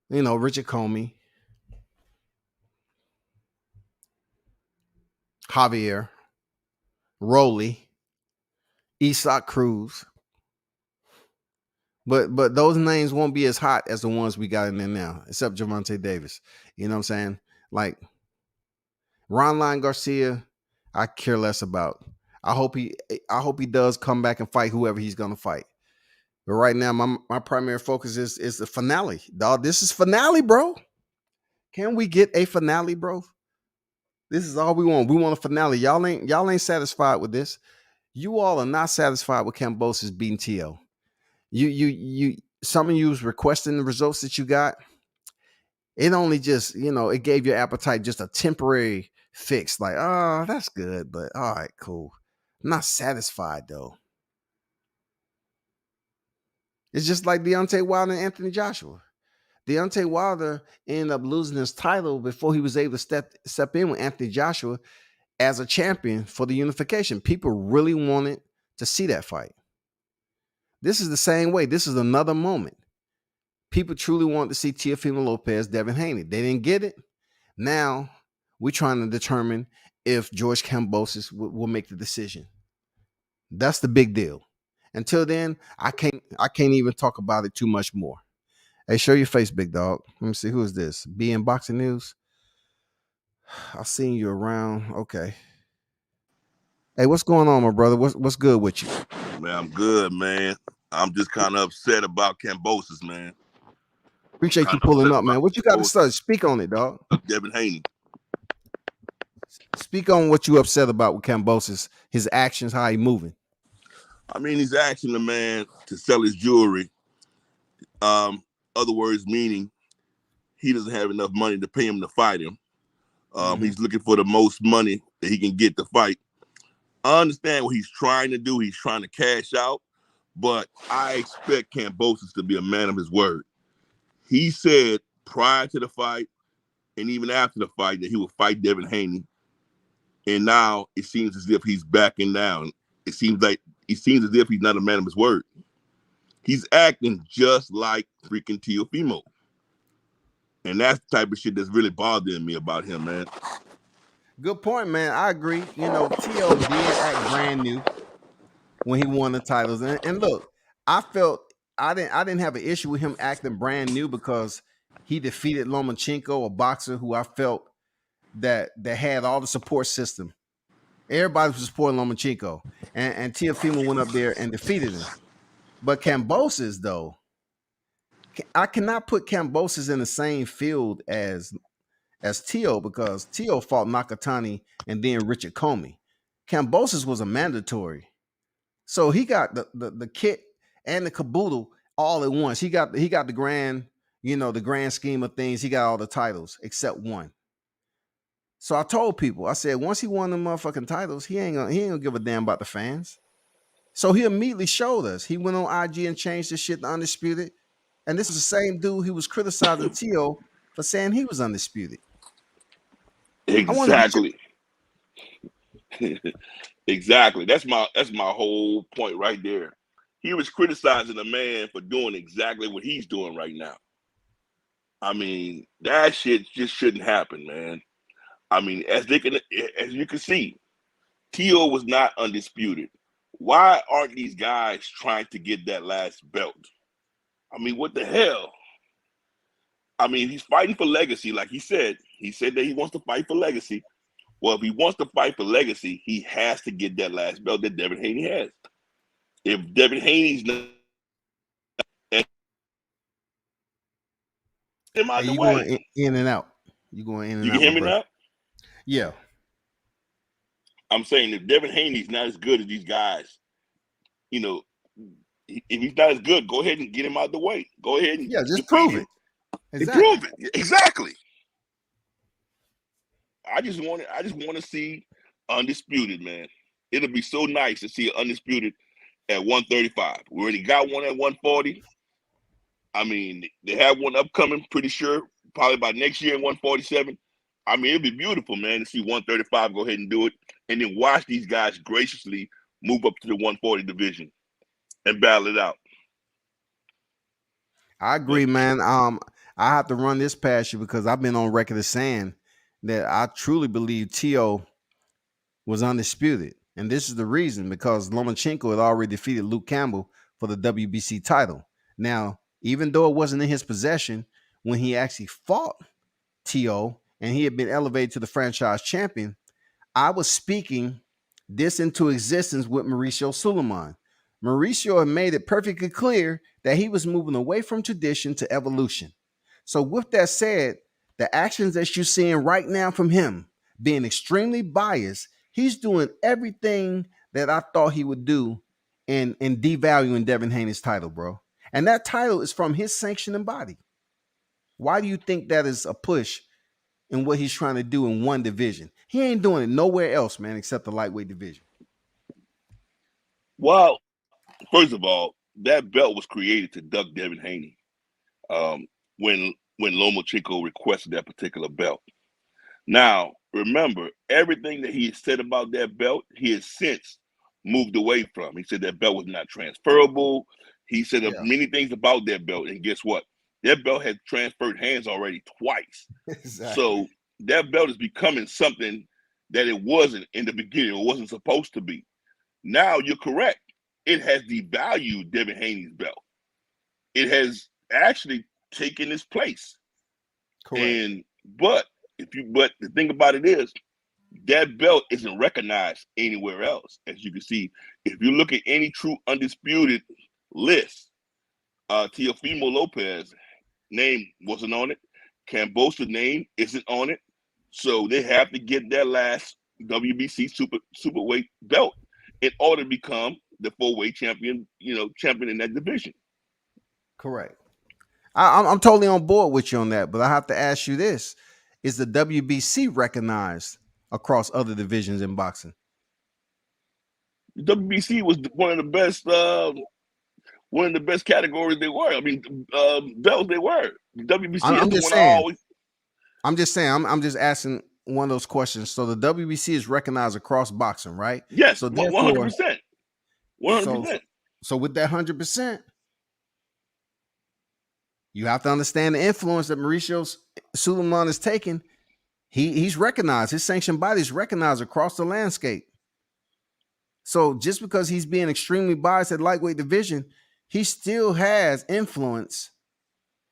Richard Comey, Javier, Rolly, Isak Cruz. But those names won't be as hot as the ones we got in there now, except Gervonta Davis. You know what I'm saying? Like Ron Garcia, I care less about. I hope he does come back and fight whoever he's gonna fight. But right now, my primary focus is the finale. Dog, this is finale, bro. Can we get a finale, bro? This is all we want. We want a finale. Y'all ain't satisfied with this. You all are not satisfied with Kambozo's beating T.O. You some of you was requesting the results that you got. It only just, it gave your appetite just a temporary fix. Like, oh, that's good, but all right, cool. I'm not satisfied though. It's just like Deontay Wilder and Anthony Joshua. Deontay Wilder ended up losing his title before he was able to step in with Anthony Joshua as a champion for the unification. People really wanted to see that fight. This is the same way. This is another moment. People truly want to see Teofimo Lopez, Devin Haney. They didn't get it. Now we're trying to determine if George Kambozo will make the decision. That's the big deal. Until then, I can't even talk about it too much more. Hey, show your face, big dog. Let me see, who is this? B in Boxing News. I've seen you around. Okay. Hey, what's going on, my brother? What's good with you? Man, I'm good, man. I'm just kind of upset about Kambozo, man. Appreciate you pulling up, man. What you got to say? Speak on it, dog. Devin Haney. Speak on what you upset about with Kambozo, his actions, how he moving. I mean, he's asking the man to sell his jewelry. Other words, meaning he doesn't have enough money to pay him to fight him. He's looking for the most money that he can get to fight. I understand what he's trying to do. He's trying to cash out, but I expect Kambozo to be a man of his word. He said prior to the fight and even after the fight that he would fight Devin Haney. And now it seems as if he's backing down. It seems as if he's not a man of his word. He's acting just like freaking Teofimo. And that's the type of shit that's really bothering me about him, man. Good point, man. I agree. T.O. did act brand new when he won the titles. And look, I felt I didn't have an issue with him acting brand new because he defeated Lomachenko, a boxer who I felt that had all the support system. Everybody was supporting Lomachenko. And Teofimo went up there and defeated him. But Kambozo, though, I cannot put Kambozo in the same field as T.O. because T.O. fought Nakatani and then Richard Comey. Kambozo was a mandatory. So he got the kit and the caboodle all at once. He got the grand, the grand scheme of things. He got all the titles except one. So I told people, I said, once he won the motherfucking titles, he ain't gonna give a damn about the fans. So he immediately showed us. He went on IG and changed the shit to Undisputed. And this is the same dude who was criticizing T.O. for saying he was undisputed. Exactly. Exactly. That's my whole point right there. He was criticizing a man for doing exactly what he's doing right now. I mean, that shit just shouldn't happen, man. I mean, as you can see, T.O. was not undisputed. Why aren't these guys trying to get that last belt? I mean, what the hell? I mean, he's fighting for legacy, like he said. He said that he wants to fight for legacy. Well, if he wants to fight for legacy, he has to get that last belt that Devin Haney has. If Devin Haney's not, you going in and out. You going in and out. You can hear me now? Yeah. I'm saying if Devin Haney's not as good as these guys, if he's not as good, go ahead and get him out of the way. Go ahead and just prove it. Exactly. Prove it. Exactly. I just want to see Undisputed, man. It'll be so nice to see Undisputed at 135. We already got one at 140. I mean, they have one upcoming, pretty sure, probably by next year at 147. I mean, it'd be beautiful, man, to see 135 go ahead and do it, and then watch these guys graciously move up to the 140 division and battle it out. I agree, man. I have to run this past you because I've been on record as saying that I truly believe T.O. was undisputed. And this is the reason, because Lomachenko had already defeated Luke Campbell for the WBC title. Now, even though it wasn't in his possession when he actually fought T.O. and he had been elevated to the franchise champion, I was speaking this into existence with Mauricio Suleiman. Mauricio had made it perfectly clear that he was moving away from tradition to evolution. So with that said, the actions that you're seeing right now from him being extremely biased, he's doing everything that I thought he would do in devaluing Devin Haney's title, bro. And that title is from his sanctioning body. Why do you think that is a push in what he's trying to do in one division? He ain't doing it nowhere else, man, except the lightweight division. Well, first of all, that belt was created to duck Devin Haney. When Lomachenko requested that particular belt. Now, remember, everything that he said about that belt, he has since moved away from. He said that belt was not transferable. He said many things about that belt, and guess what? That belt had transferred hands already twice. Exactly. So that belt is becoming something that it wasn't in the beginning. It wasn't supposed to be. Now you're correct. It has devalued Devin Haney's belt. It has actually taken its place. Correct. But the thing about it is that belt isn't recognized anywhere else. As you can see, if you look at any true undisputed list, Teofimo Lopez name wasn't on it. Kambozo's name isn't on it. So they have to get that last WBC superweight belt in order to become the 4-weight champion, champion in that division. Correct. I'm totally on board with you on that, but I have to ask you this: is the WBC recognized across other divisions in boxing? The WBC was one of the best categories they were. I mean, belts they were. The WBC I'm is the just one saying. I always. I'm just saying. I'm just asking one of those questions. So the WBC is recognized across boxing, right? Yes, So 100%. 100%. So with that 100%, you have to understand the influence that Mauricio Suleiman is taking. He's recognized. His sanctioned body is recognized across the landscape. So just because he's being extremely biased at lightweight division, he still has influence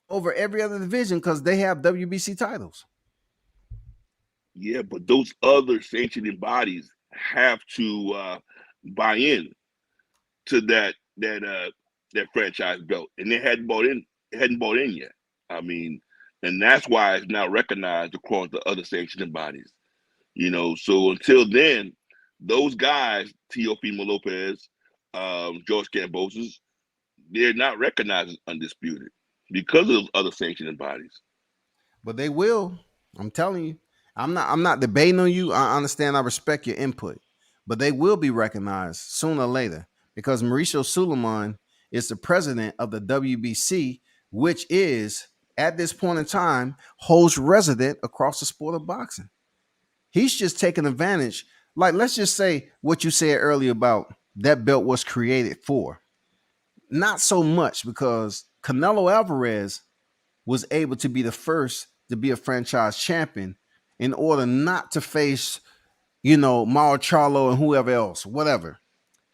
over every other division because they have WBC titles. Yeah, but those other sanctioning bodies have to buy in to that franchise belt, and they hadn't bought in. It hadn't bought in yet. I mean, and that's why it's not recognized across the other sanctioning bodies. So until then, those guys, Teofimo Lopez, George Kambozo, they're not recognized as undisputed because of those other sanctioning bodies. But they will. I'm telling you. I'm not debating on you. I understand. I respect your input. But they will be recognized sooner or later because Mauricio Suleiman is the president of the WBC, which is, at this point in time, holds resident across the sport of boxing. He's just taking advantage. Like, let's just say what you said earlier about that belt was created for. Not so much because Canelo Alvarez was able to be the first to be a franchise champion in order not to face, Mauro Charlo and whoever else, whatever.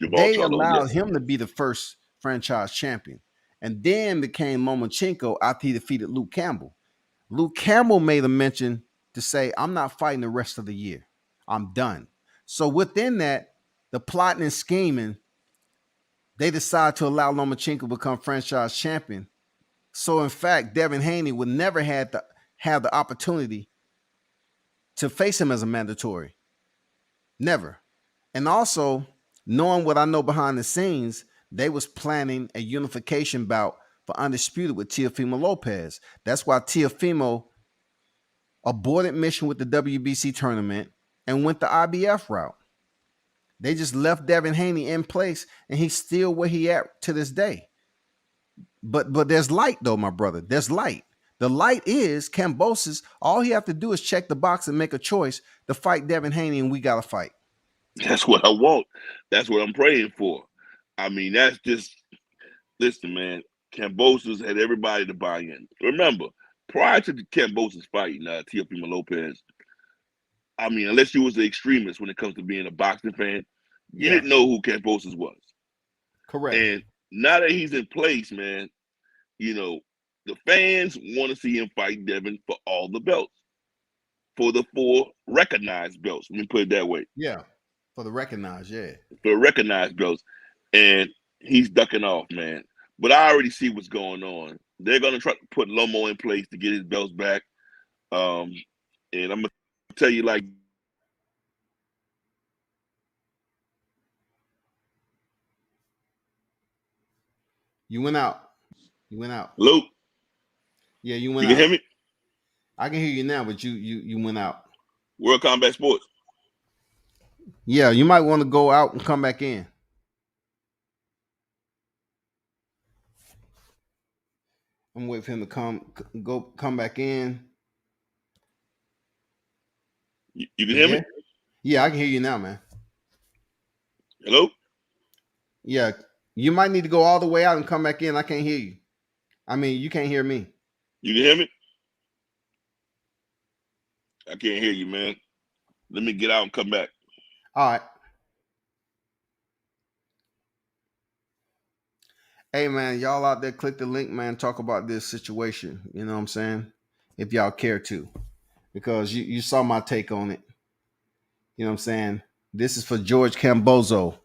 Jamal They Charlo, allowed yes. him to be the first franchise champion. And then became Lomachenko after he defeated Luke Campbell. Luke Campbell made a mention to say, I'm not fighting the rest of the year. I'm done. So within that, the plotting and scheming, they decided to allow Lomachenko to become franchise champion. So in fact, Devin Haney would never have the opportunity to face him as a mandatory. Never. And also, knowing what I know behind the scenes, they was planning a unification bout for Undisputed with Teofimo Lopez. That's why Teofimo aborted mission with the WBC tournament and went the IBF route. They just left Devin Haney in place, and he's still where he at to this day. But there's light though, my brother. There's light. The light is Kambozo's. All he have to do is check the box and make a choice to fight Devin Haney, and we got to fight. That's what I want. That's what I'm praying for. I mean, that's just, listen, man, Kambozo's had everybody to buy in. Remember, prior to Kambozo's fighting Teofimo Lopez, I mean, unless you was an extremist when it comes to being a boxing fan, you didn't know who Kambozo was. Correct. And now that he's in place, man, the fans want to see him fight Devin for all the belts, for the 4 recognized belts. Let me put it that way. Yeah, for the recognized, yeah. For recognized belts. And he's ducking off, man. But I already see what's going on. They're going to try to put Lomo in place to get his belts back. And I'm going to tell you, like, You went out. You went out. Luke, Yeah, you you went can out. hear me? I can hear you now, but you went out. World Combat Sports. Yeah, you might want to go out and come back in. I'm waiting for him to come back in. You can hear me? Yeah, I can hear you now, man. Hello? Yeah, you might need to go all the way out and come back in. I can't hear you. I mean, you can't hear me. You can hear me? I can't hear you, man. Let me get out and come back. All right. Hey, man, y'all out there, click the link, man. Talk about this situation. You know what I'm saying? If y'all care to, because you saw my take on it. You know what I'm saying? This is for George Kambozo.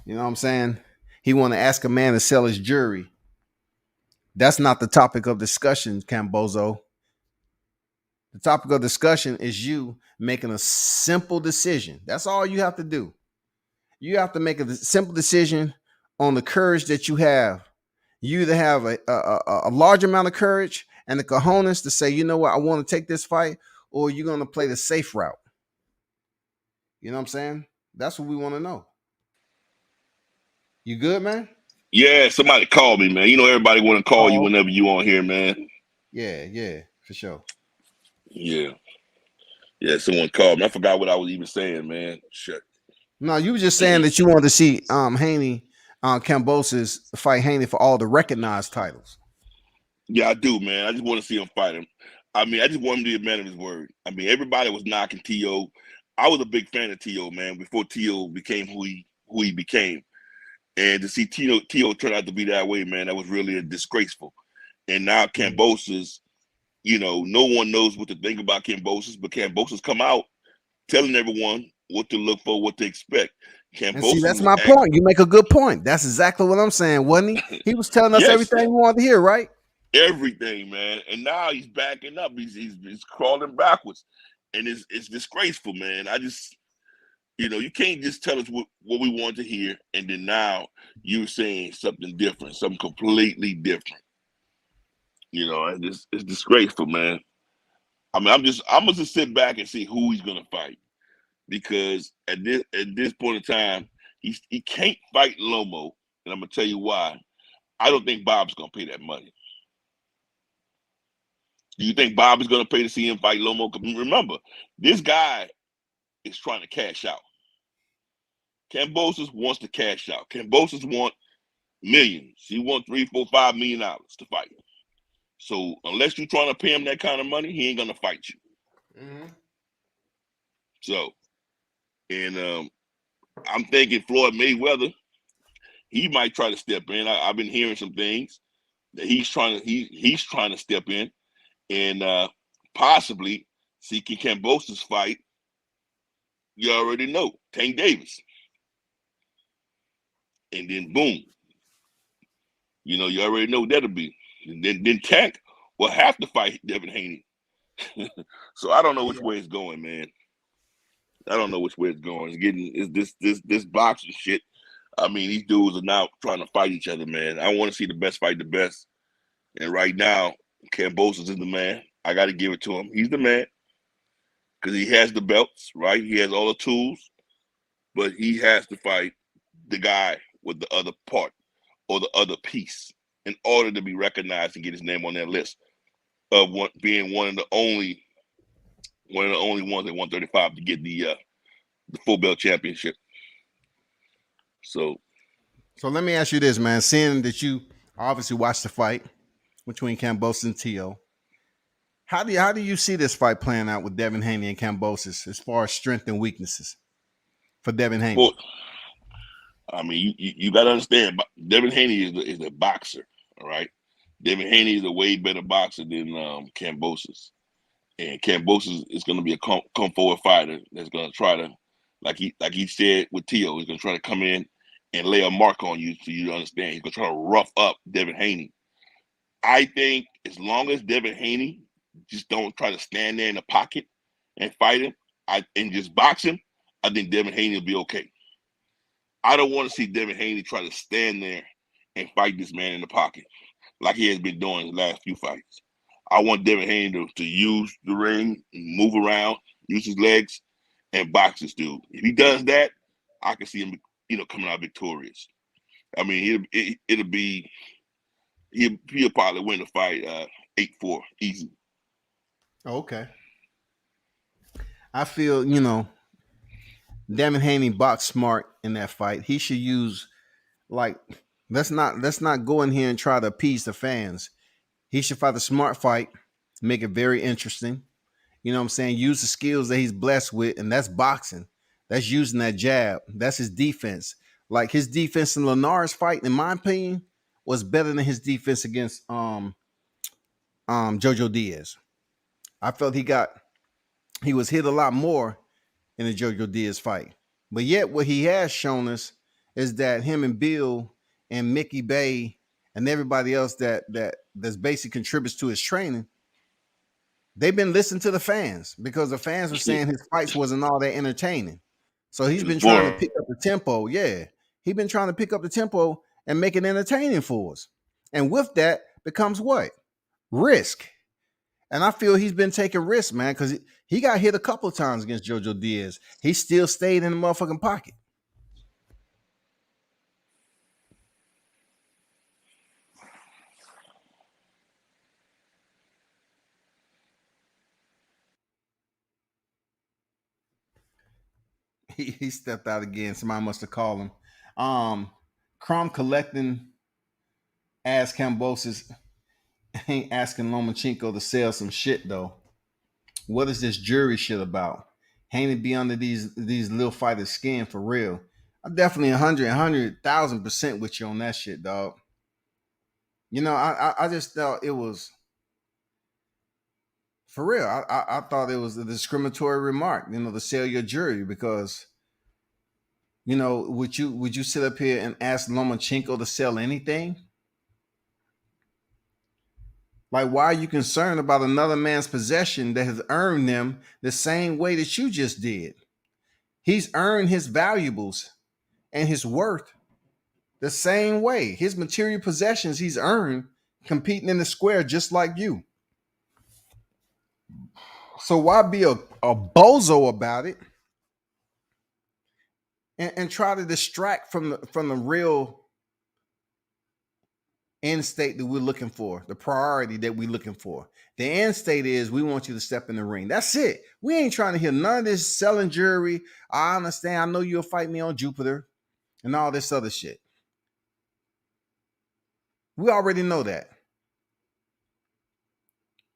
You know what I'm saying? He want to ask a man to sell his jewelry. That's not the topic of discussion, Kambozo. The topic of discussion is you making a simple decision. That's all you have to do. You have to make a simple decision on the courage that you have. You either have a large amount of courage and the cojones to say, you know what, I want to take this fight, or you're going to play the safe route. You know what I'm saying? That's what we want to know. You good, man? Yeah, somebody called me, man. You know everybody want to call you whenever you on here, man. Yeah, for sure. Yeah, someone called me. I forgot what I was even saying, man. Shit. No, you were just saying that you wanted to see Haney, Kambosos fight Haney for all the recognized titles. Yeah, I do, man. I just want to see him fight him. I mean, I just want him to be a man of his word. I mean, everybody was knocking T.O. I was a big fan of T.O., man, before T.O. became who he became. And to see T.O. turn out to be that way, man, that was really disgraceful. And now Kambosos, you know, no one knows what to think about Kambosos, but Kambosos come out telling everyone what to look for, what to expect. And see, that's my point. You make a good point. That's exactly what I'm saying, wasn't he? He was telling us everything we wanted to hear, right? Everything, man. And now he's backing up. He's crawling backwards. And it's disgraceful, man. I just, you know, you can't just tell us what we want to hear, and then now you're saying something different, something completely different. You know, and it's disgraceful, man. I mean, I'm gonna just sit back and see who he's gonna fight, because at this point in time, he can't fight Lomo, and I'm gonna tell you why. I don't think Bob's gonna pay that money. Do you think Bob is gonna pay to see him fight Lomo? Remember, this guy is trying to cash out. Kambosos wants to cash out. Kambosos want millions. He wants $3, $4, $5 million to fight. So unless you're trying to pay him that kind of money, he ain't gonna fight you. Mm-hmm. So, and I'm thinking Floyd Mayweather, he might try to step in. I've been hearing some things that he's trying to step in and possibly see Kambosos fight. You already know Tank Davis, and then boom, you know, you already know what that'll be. And then Tank will have to fight Devin Haney. So I don't know which way it's going, man. I don't know which way it's going. It's this boxing shit. I mean, these dudes are now trying to fight each other, man. I want to see the best fight the best. And right now, Kambosos is the man. I got to give it to him. He's the man because he has the belts, right? He has all the tools, but he has to fight the guy with the other part or the other piece in order to be recognized and get his name on that list of being one of the only ones at 135 to get the full belt championship. So let me ask you this, man. Seeing that you obviously watched the fight between Kambosos and T.O., how do you see this fight playing out with Devin Haney and Kambosos as far as strength and weaknesses for Devin Haney? Well, I mean, you got to understand, Devin Haney is a boxer, all right? Devin Haney is a way better boxer than Kambosos. And Kambosos is going to be a come forward fighter that's going to try to, like he said with T.O., he's going to try to come in and lay a mark on you so you understand. He's going to try to rough up Devin Haney. I think as long as Devin Haney just don't try to stand there in the pocket and fight him and just box him, I think Devin Haney will be okay. I don't want to see Devin Haney try to stand there and fight this man in the pocket. like he has been doing the last few fights. I want Devin Haney to use the ring, move around, use his legs, and box this dude. If he does that, I can see him, coming out victorious. I mean, he'll probably win the fight 8-4 easy. Okay. I feel, Devin Haney boxed smart in that fight. He should use let's not go in here and try to appease the fans. He should fight a smart fight, make it very interesting. You know what I'm saying? Use the skills that he's blessed with, and that's boxing. That's using that jab. That's his defense. Like his defense in Lenar's fight, in my opinion, was better than his defense against Jojo Diaz. I felt he was hit a lot more in the Jojo Diaz fight. But yet what he has shown us is that him and Bill and Mickey Bay and everybody else that's basically contributes to his training, they've been listening to the fans because the fans were saying his fights wasn't all that entertaining. So he's been trying to pick up the tempo. Yeah. He's been trying to pick up the tempo and make it entertaining for us. And with that becomes what? Risk. And I feel he's been taking risks, man, because he got hit a couple of times against Jojo Diaz. He still stayed in the motherfucking pocket. He stepped out again. Somebody must have called him. Crom collecting asked Kambosos ain't asking Lomachenko to sell some shit though. What is this jury shit about? Haney be under these little fighters' skin for real. I'm definitely 100,000% with you on that shit, dog. I just thought it was for real. I thought it was a discriminatory remark, to sell your jury because, would you sit up here and ask Lomachenko to sell anything? Like, why are you concerned about another man's possession that has earned them the same way that you just did? He's earned his valuables and his worth the same way. His material possessions he's earned competing in the square just like you. So why be a bozo about it and try to distract from the real end state that we're looking for, the priority that we're looking for? The end state is we want you to step in the ring. That's it. We ain't trying to hear none of this selling jury. I understand. I know you'll fight me on Jupiter and all this other shit. We already know that.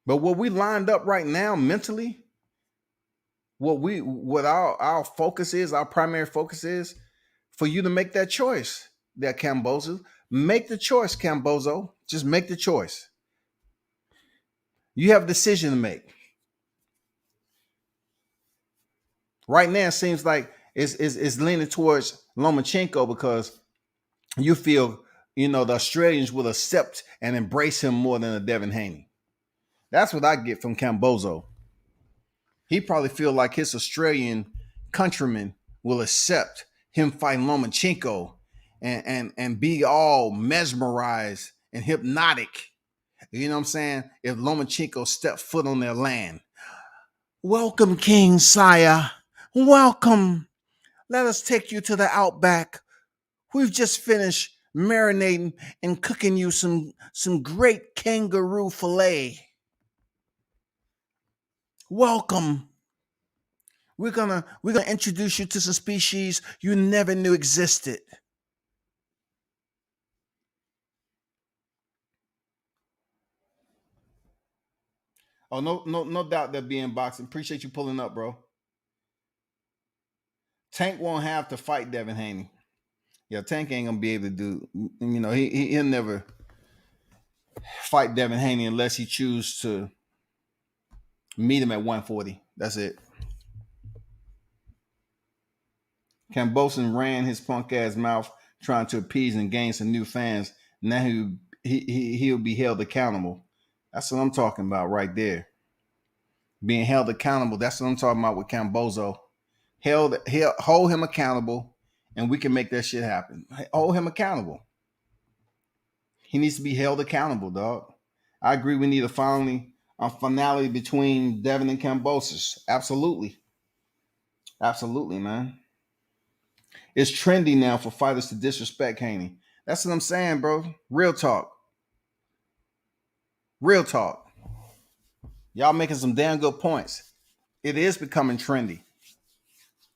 But what we lined up right now mentally, what our focus is, our primary focus is for you to make that choice, that Kambozo. Make the choice, Kambozo. Just make the choice. You have a decision to make. Right now, it seems like it's leaning towards Lomachenko because you feel, the Australians will accept and embrace him more than a Devin Haney. That's what I get from Kambozo. He probably feel like his Australian countrymen will accept him fighting Lomachenko and be all mesmerized and hypnotic. You know what I'm saying? If Lomachenko stepped foot on their land. Welcome, King Sire. Welcome. Let us take you to the outback. We've just finished marinating and cooking you some great kangaroo filet. Welcome. We're gonna introduce you to some species you never knew existed. Oh, no doubt that being boxing. Appreciate you pulling up, bro. Tank won't have to fight Devin Haney. Yeah, Tank ain't gonna be able to do. He'll never fight Devin Haney unless he chooses to meet him at 140. That's it. Kambozo ran his punk ass mouth trying to appease and gain some new fans. Now he'll be held accountable. That's what I'm talking about right there. Being held accountable. That's what I'm talking about with Kambozo. Hold him accountable, and we can make that shit happen. Hold him accountable. He needs to be held accountable, dog. I agree. We need a finale between Devin and Kambosos. Absolutely, absolutely, man. It's trendy now for fighters to disrespect Haney. That's what I'm saying, bro. Real talk. Real talk. Y'all making some damn good points. It is becoming trendy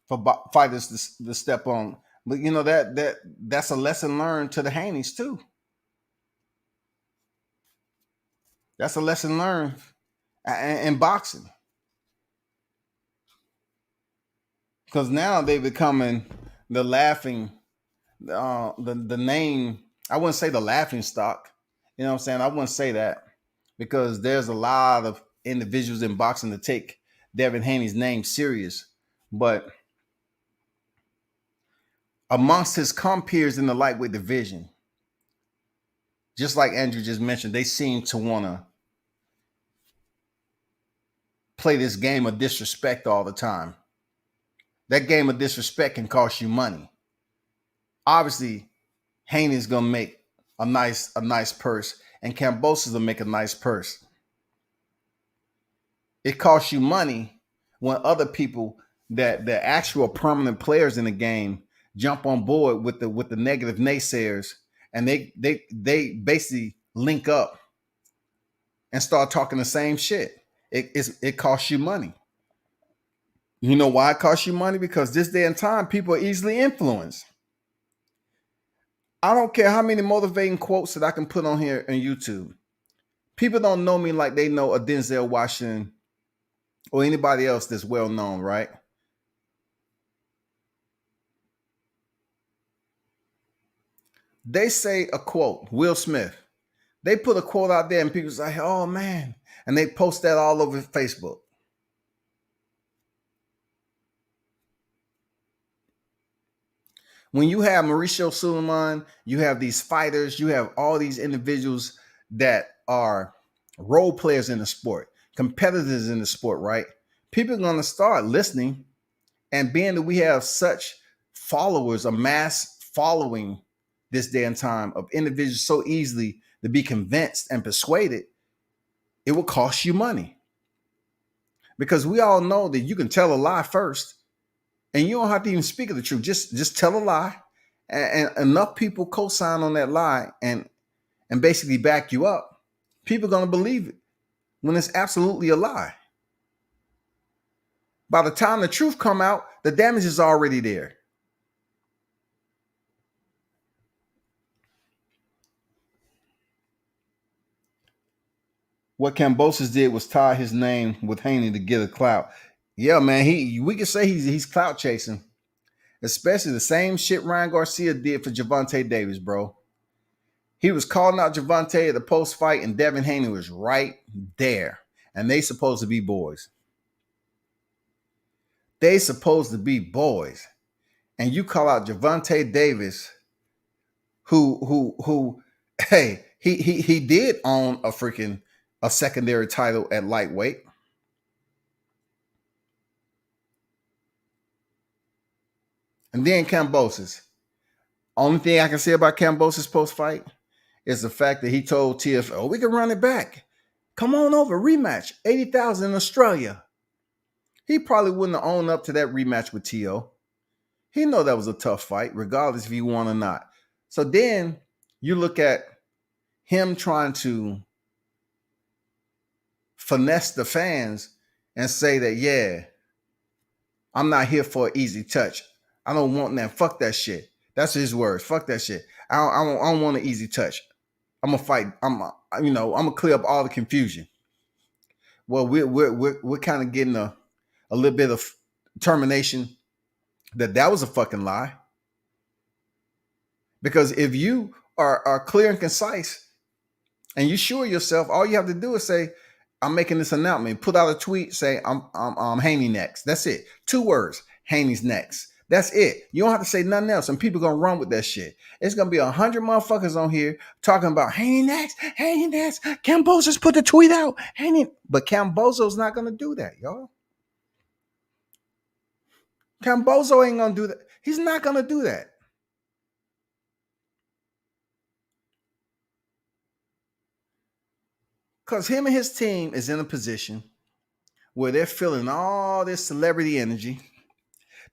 for fighters to step on. But you know that's a lesson learned to the Haneys too. That's a lesson learned in boxing because now they're becoming the laughing, the name. I wouldn't say the laughing stock. You know what I'm saying? I wouldn't say that because there's a lot of individuals in boxing to take Devin Haney's name serious, but amongst his compeers in the lightweight division, just like Andrew just mentioned, they seem to want to play this game of disrespect all the time. That game of disrespect can cost you money. Obviously, Haney's gonna make a nice purse, and Kambosos will make a nice purse. It costs you money when other people that the actual prominent players in the game jump on board with the negative naysayers, and they basically link up and start talking the same shit. It costs you money. You know why it costs you money? Because this day and time, people are easily influenced. I don't care how many motivating quotes that I can put on here on YouTube. People don't know me like they know a Denzel Washington or anybody else that's well known, right? They say a quote, Will Smith. They put a quote out there and people say, oh man. And they post that all over Facebook. When you have Mauricio Suleiman, you have these fighters, you have all these individuals that are role players in the sport, competitors in the sport, right? People are going to start listening. And being that we have such followers, a mass following this day and time of individuals so easily to be convinced and persuaded, it will cost you money. Because we all know that you can tell a lie first and you don't have to even speak of the truth. Just tell a lie, and enough people co-sign on that lie and basically back you up. People are going to believe it when it's absolutely a lie. By the time the truth come out, the damage is already there. What Kambosos did was tie his name with Haney to get a clout. Yeah, man, we can say he's clout chasing. Especially the same shit Ryan Garcia did for Gervonta Davis, bro. He was calling out Gervonta at the post-fight, and Devin Haney was right there. And they supposed to be boys. They supposed to be boys. And you call out Gervonta Davis, who hey, he did own a secondary title at lightweight. And then Kambosos. Only thing I can say about Kambosos post-fight is the fact that he told TFL, we can run it back. Come on over, rematch. 80,000 in Australia. He probably wouldn't have owned up to that rematch with T.O. He know that was a tough fight, regardless if he won or not. So then you look at him trying to finesse the fans and say that, yeah, I'm not here for an easy touch. I don't want that. Fuck that shit. That's his words. Fuck that shit. I don't want an easy touch. I'm gonna fight. I'm gonna clear up all the confusion. Well, we're kind of getting a little bit of termination that was a fucking lie. Because if you are clear and concise and you sure yourself, all you have to do is say, I'm making this announcement. Put out a tweet, say I'm Haney next. That's it. 2 words. Haney's next. That's it. You don't have to say nothing else. And people gonna run with that shit. It's gonna be 100 motherfuckers on here talking about Haney next, Haney next. Kambozo's put the tweet out. Haney, but Kambozo's not gonna do that, y'all. Kambozo ain't gonna do that. He's not gonna do that. Because him and his team is in a position where they're feeling all this celebrity energy.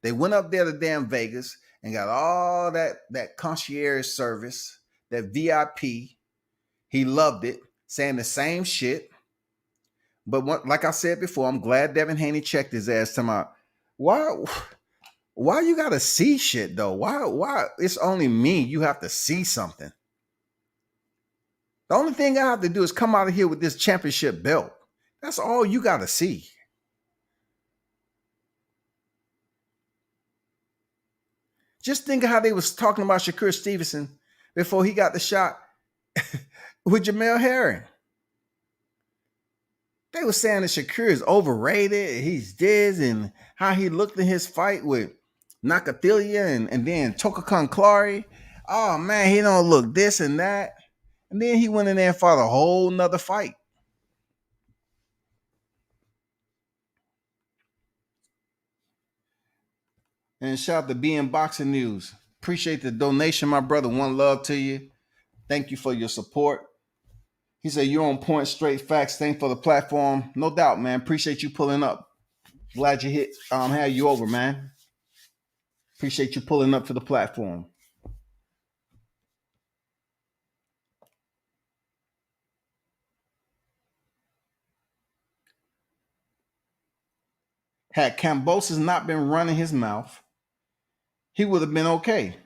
They went up there to damn Vegas and got all that concierge service, that VIP. He loved it, saying the same shit. But like I said before, I'm glad Devin Haney checked his ass. Talking about why you gotta see shit though? Why it's only me? You have to see something. The only thing I have to do is come out of here with this championship belt. That's all you gotta see. Just think of how they was talking about Shakur Stevenson before he got the shot with Jamel Herring. They were saying that Shakur is overrated. He's this, and how he looked in his fight with Nakathila and then Tokakon Clary. Oh man, he don't look this and that. And then he went in there and fought a whole nother fight. And shout out to BN Boxing News. Appreciate the donation, my brother. One love to you. Thank you for your support. He said, you're on point, straight facts. Thanks for the platform. No doubt, man. Appreciate you pulling up. Glad you had you over, man. Appreciate you pulling up to the platform. Had Kambozo not been running his mouth, he would have been okay.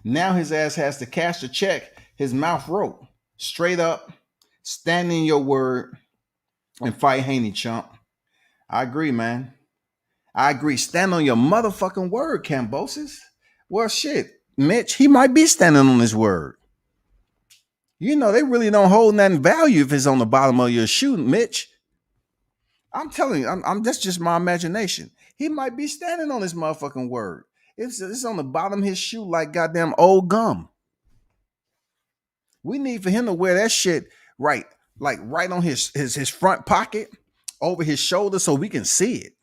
Now his ass has to cash the check his mouth wrote. Straight up, stand in your word, and fight Haney, chump. I agree, man. I agree. Stand on your motherfucking word, Kambozo. Well, shit, Mitch, he might be standing on his word. You know, they really don't hold nothing value if it's on the bottom of your shoe, Mitch. I'm telling you, that's just my imagination. He might be standing on his motherfucking word. It's on the bottom of his shoe like goddamn old gum. We need for him to wear that shit right on his front pocket, over his shoulder, so we can see it.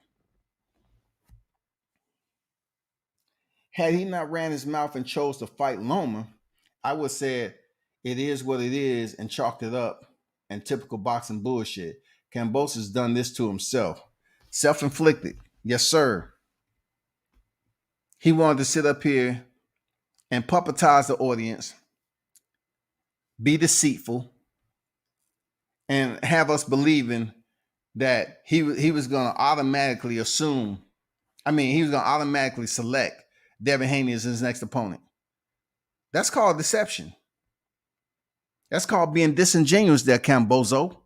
Had he not ran his mouth and chose to fight Loma, I would say it is what it is and chalked it up and typical boxing bullshit. Kambozo's done this to himself. Self-inflicted. Yes, sir. He wanted to sit up here and puppetize the audience, be deceitful, and have us believing that he was going to automatically assume, he was going to automatically select Devin Haney as his next opponent. That's called deception. That's called being disingenuous there, Kambozo.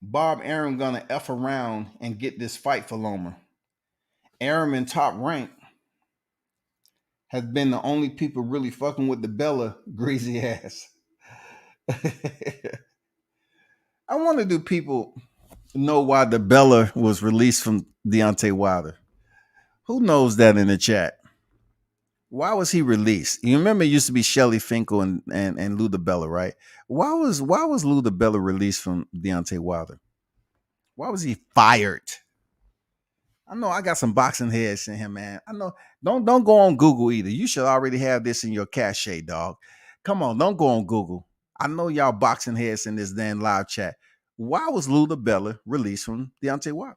Bob Arum gonna F around and get this fight for Loma. Arum in Top Rank has been the only people really fucking with the Bella greasy ass. I wonder, do people know why the Bella was released from Deontay Wilder? Who knows that in the chat? Why was he released? You remember it used to be Shelly Finkel and Lou DiBella, right? Why was Lou DiBella released from Deontay Wilder? Why was he fired? I know I got some boxing heads in here, man. I know. Don't go on Google either. You should already have this in your cache, dog. Come on, don't go on Google. I know y'all boxing heads in this damn live chat. Why was Lou DiBella released from Deontay Wilder?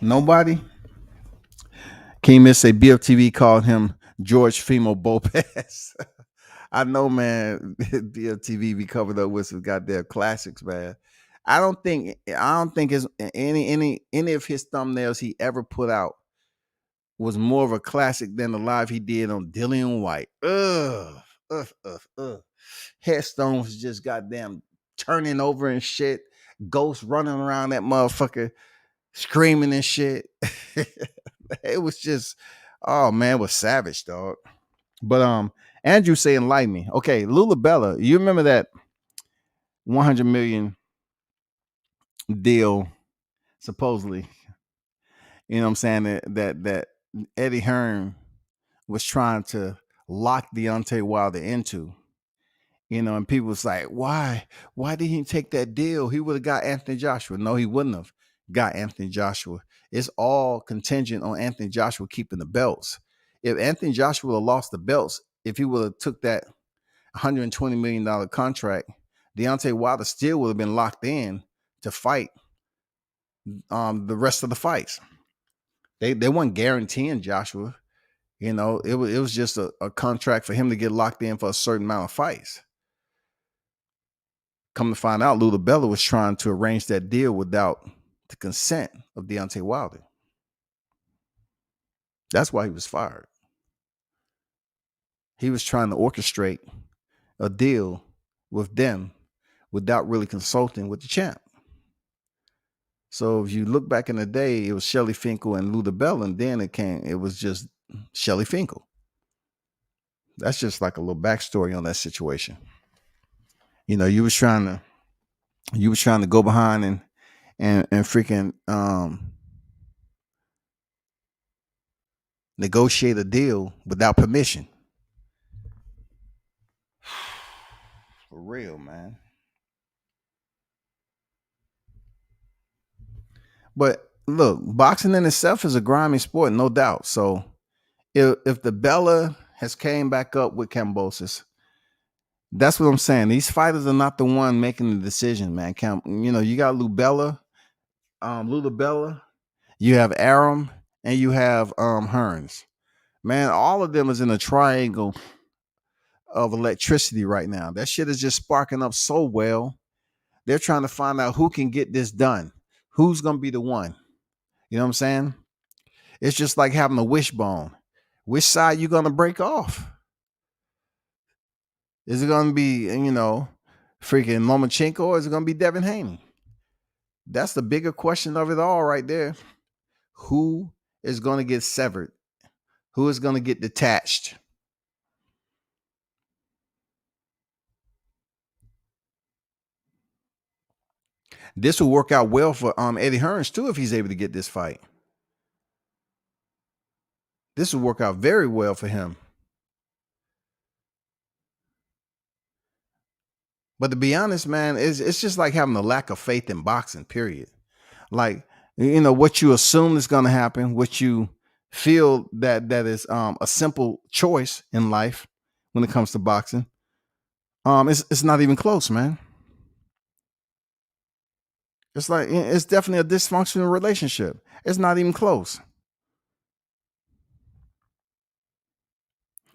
Nobody? Kemis say BFTV called him George Fimo Bopez. I know, man. BFTV be covered up with some goddamn classics, man. I don't think it's any of his thumbnails he ever put out was more of a classic than the live he did on Dillian White. Ugh. Headstone was just goddamn turning over and shit. Ghost running around that motherfucker screaming and shit. It was just, oh man, it was savage, dog. But Andrew say enlighten me. Okay, Lula Bella, you remember that 100 million deal supposedly, you know what I'm saying, that Eddie Hearn was trying to lock Deontay Wilder into. You know, and people was like, why did he take that deal? He would have got Anthony Joshua. No, he wouldn't have got Anthony Joshua. It's all contingent on Anthony Joshua keeping the belts. If Anthony Joshua would have lost the belts, if he would have took that $120 million contract, Deontay Wilder still would have been locked in to fight the rest of the fights. They weren't guaranteeing Joshua. You know, it was just a contract for him to get locked in for a certain amount of fights. Come to find out, Lula Bella was trying to arrange that deal without the consent of Deontay Wilder. That's why he was fired. He was trying to orchestrate a deal with them without really consulting with the champ. So if you look back in the day, it was Shelly Finkel and Lula Bella, and then it was just Shelly Finkel. That's just like a little backstory on that situation. You know, you was trying to go behind and freaking negotiate a deal without permission. For real, man. But look, boxing in itself is a grimy sport, no doubt. So if the Bella has came back up with Kambozo, that's what I'm saying. These fighters are not the one making the decision, man. You got Lula Bella, you have Arum, and you have Hearns. Man, all of them is in a triangle of electricity right now. That shit is just sparking up so well. They're trying to find out who can get this done. Who's gonna be the one? You know what I'm saying? It's just like having a wishbone. Which side you gonna break off? Is it gonna be, freaking Lomachenko, or is it gonna be Devin Haney? That's the bigger question of it all right there. Who is gonna get severed? Who is gonna get detached? This will work out well for Eddie Hearns too if he's able to get this fight. This will work out very well for him. But to be honest, man, it's just like having a lack of faith in boxing, period. Like, what you assume is going to happen, what you feel that is a simple choice in life when it comes to boxing. It's not even close, man. It's like, it's definitely a dysfunctional relationship. It's not even close.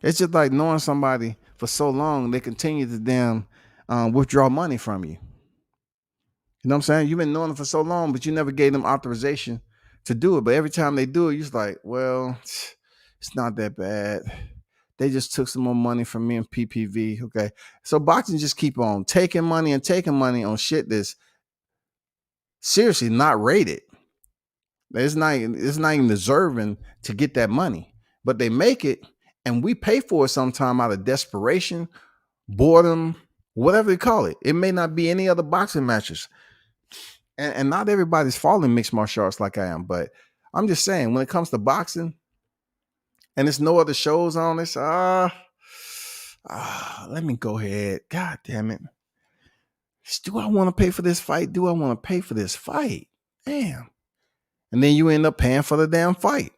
It's just like knowing somebody for so long, they continue to damn withdraw money from you. You know what I'm saying? You've been knowing them for so long, but you never gave them authorization to do it. But every time they do it, you're just like, well, it's not that bad. They just took some more money from me in PPV. Okay. So boxing just keep on taking money on shit that's seriously not rated. It's not even deserving to get that money. But they make it, and we pay for it sometime out of desperation, boredom, whatever you call it. It may not be any other boxing matches. And not everybody's following mixed martial arts like I am, but I'm just saying, when it comes to boxing, and there's no other shows on this, let me go ahead. God damn it. Do I want to pay for this fight? Do I want to pay for this fight? Damn. And then you end up paying for the damn fight.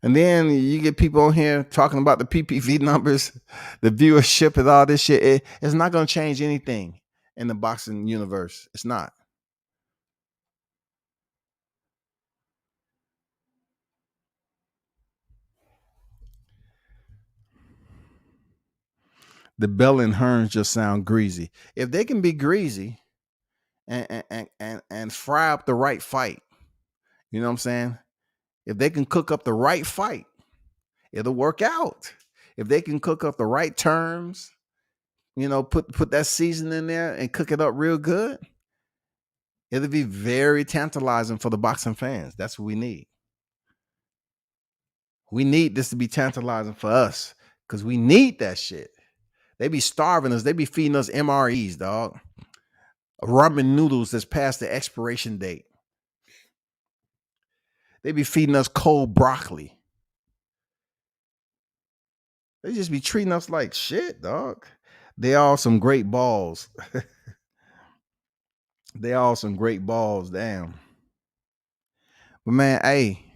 And then you get people on here talking about the PPV numbers, the viewership, and all this shit. It's not going to change anything in the boxing universe. It's not. The Bell and Hearns just sound greasy. If they can be greasy, and fry up the right fight. You know what I'm saying? If they can cook up the right fight, it'll work out. If they can cook up the right terms, put that season in there and cook it up real good, it'll be very tantalizing for the boxing fans. That's what we need. We need this to be tantalizing for us because we need that shit. They be starving us. They be feeding us MREs, dog. Ramen noodles that's past the expiration date. They be feeding us cold broccoli. They just be treating us like shit, dog. They all some great balls. They all some great balls, damn. But man, hey.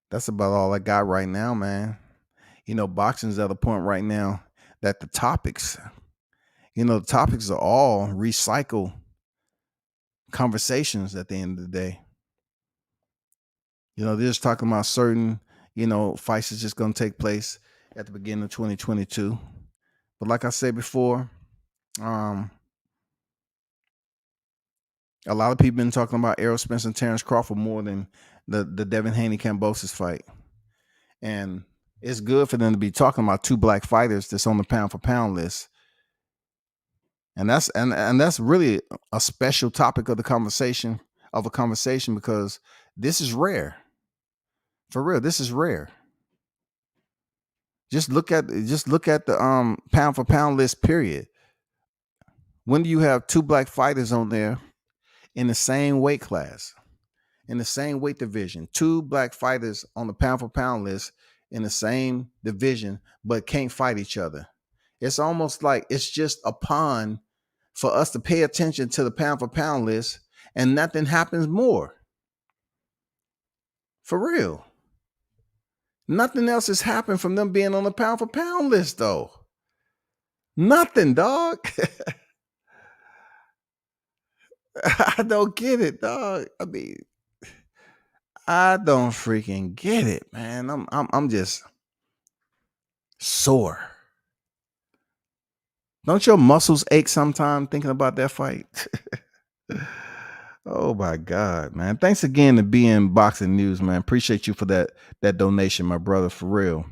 That's about all I got right now, man. Boxing's at a point right now that the topics are all recycled conversations at the end of the day. They're just talking about certain, fights that's just going to take place at the beginning of 2022. But like I said before, a lot of people been talking about Errol Spence and Terrence Crawford more than the Devin Haney-Kambosos fight. And it's good for them to be talking about two black fighters that's on the pound for pound list. And that's really a special topic of a conversation because this is rare. For real, this is rare. Just look at the pound for pound list, period. When do you have two black fighters on there in the same weight class, in the same weight division? Two black fighters on the pound for pound list in the same division, but can't fight each other. It's almost like it's just a pawn for us to pay attention to the pound for pound list and nothing happens more. For real. Nothing else has happened from them being on the pound for pound list, though. Nothing, dog. I don't get it, dog. I mean, I don't freaking get it, man. I'm just sore. Don't your muscles ache sometime thinking about that fight? Oh my God, man. Thanks again to being Boxing News, man. Appreciate you for that donation, my brother, for real.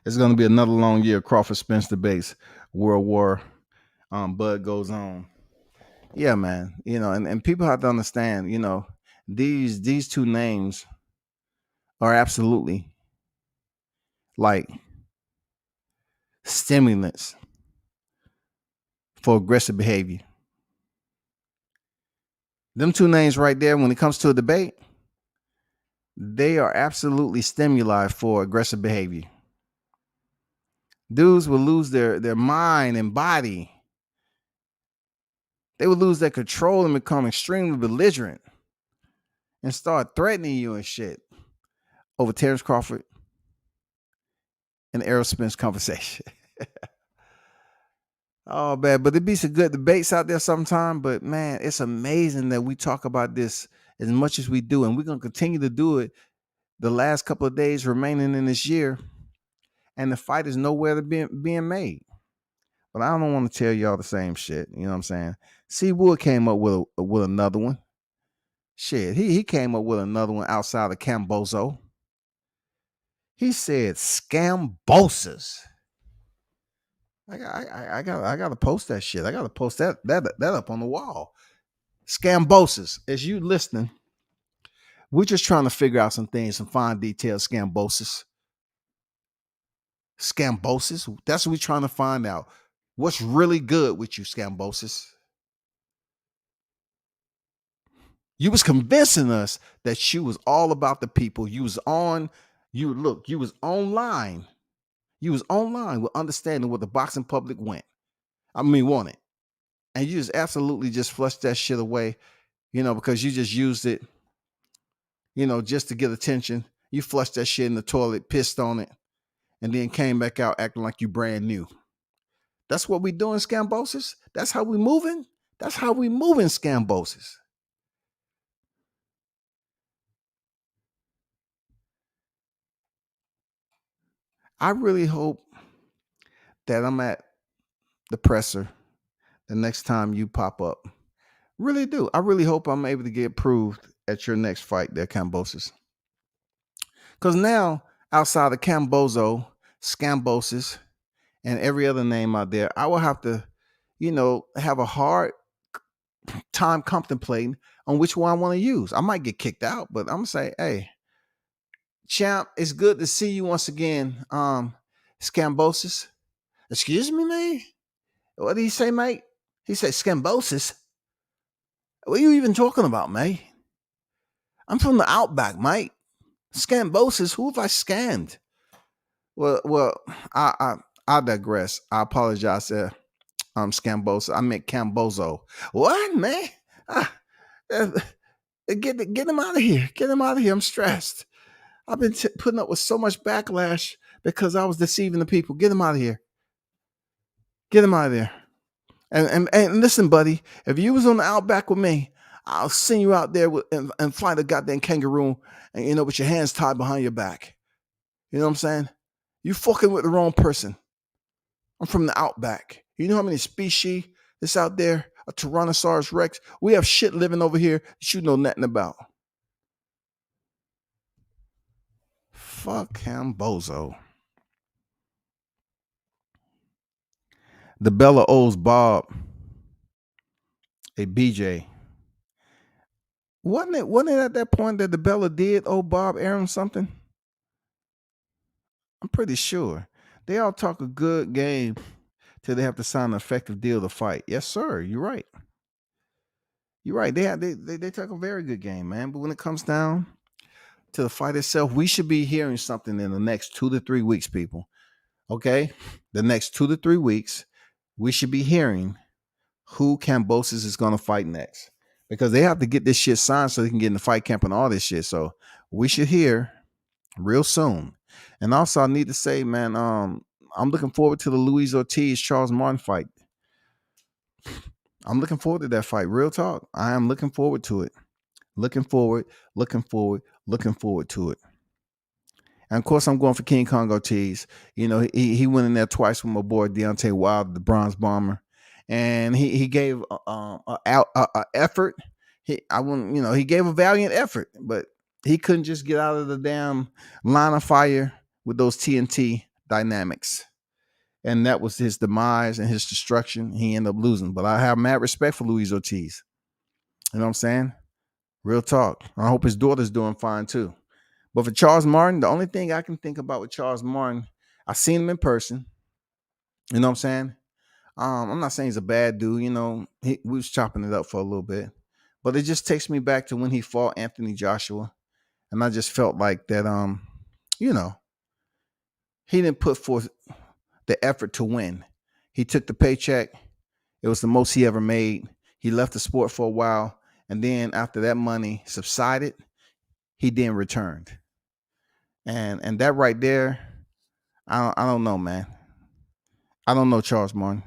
It's going to be another long year. Crawford Spence debates. World War. Bud goes on. Yeah, man. And people have to understand, these two names are absolutely like stimulants for aggressive behavior. Them two names right there, when it comes to a debate, they are absolutely stimuli for aggressive behavior. Dudes will lose their mind and body. They would lose their control and become extremely belligerent and start threatening you and shit over Terrence Crawford and Errol Spence conversation. Oh, man, but there be some good debates out there sometime. But, man, it's amazing that we talk about this as much as we do. And we're going to continue to do it the last couple of days remaining in this year. And the fight is nowhere to being made. But I don't want to tell y'all the same shit. You know what I'm saying? C. Wood came up with another one. Shit, he came up with another one outside of Kambozo. He said scambosas. I gotta post that shit. I gotta post that up on the wall. Scambosas. As you listening, we're just trying to figure out some things, some fine details. Scambosas. Scambosas. That's what we're trying to find out. What's really good with you, Scambosas? You was convincing us that you was all about the people. You was online. You was online with understanding what the boxing public wanted. And you just absolutely just flushed that shit away, because you just used it, just to get attention. You flushed that shit in the toilet, pissed on it, and then came back out acting like you brand new. That's what we doing, Scambosas. That's how we moving. That's how we moving, Scambosas. I really hope that I'm at the presser the next time you pop up. Really do. I really hope I'm able to get approved at your next fight there, Kambosos. Because now, outside of Kambozo, Scambosis, and every other name out there, I will have to, have a hard time contemplating on which one I want to use. I might get kicked out, but I'm gonna say, hey, champ, it's good to see you once again. Scambosis. Excuse me, man. What did he say, mate? He said Scambosis. What are you even talking about, mate? I'm from the Outback, mate. Scambosis. Who have I scammed? Well, I digress. I apologize there. Scambosa. I meant Kambozo. What, man? Uh, get him out of here. Get him out of here. I'm stressed. I've been putting up with so much backlash because I was deceiving the people. Get him out of here. Get him out of there. And listen, buddy, if you was on the Outback with me, I'll send you out there and fly the goddamn kangaroo and with your hands tied behind your back. You know what I'm saying? You fucking with the wrong person. I'm from the Outback. You know how many species that's out there? A Tyrannosaurus Rex. We have shit living over here that you know nothing about. Fuck Kambozo. The Bella owes Bob a BJ. Wasn't it at that point that the Bella did owe Bob Arum something? I'm pretty sure. They all talk a good game till they have to sign an effective deal to fight. Yes, sir. You're right. You're right. They talk a very good game, man. But when it comes down to the fight itself, we should be hearing something in the next 2 to 3 weeks, people. Okay? The next 2 to 3 weeks, we should be hearing who Kambosos is going to fight next. Because they have to get this shit signed so they can get in the fight camp and all this shit. So we should hear real soon. And also, I need to say, man, I'm looking forward to the Luis Ortiz Charles Martin fight. I'm looking forward to that fight. Real talk. I am looking forward to it. Looking forward to it. And of course, I'm going for King Kong Ortiz. He went in there twice with my boy Deontay Wilder, the Bronze Bomber, and he gave a effort. He gave a valiant effort, but he couldn't just get out of the damn line of fire with those TNT dynamics. And that was his demise and his destruction. He ended up losing. But I have mad respect for Luis Ortiz. You know what I'm saying? Real talk. I hope his daughter's doing fine too. But for Charles Martin, the only thing I can think about with Charles Martin, I seen him in person. You know what I'm saying? I'm not saying he's a bad dude. We was chopping it up for a little bit. But it just takes me back to when he fought Anthony Joshua. And I just felt like that, he didn't put forth the effort to win. He took the paycheck. It was the most he ever made. He left the sport for a while. And then after that money subsided, he then returned. And that right there, I don't know, man. I don't know, Charles Martin.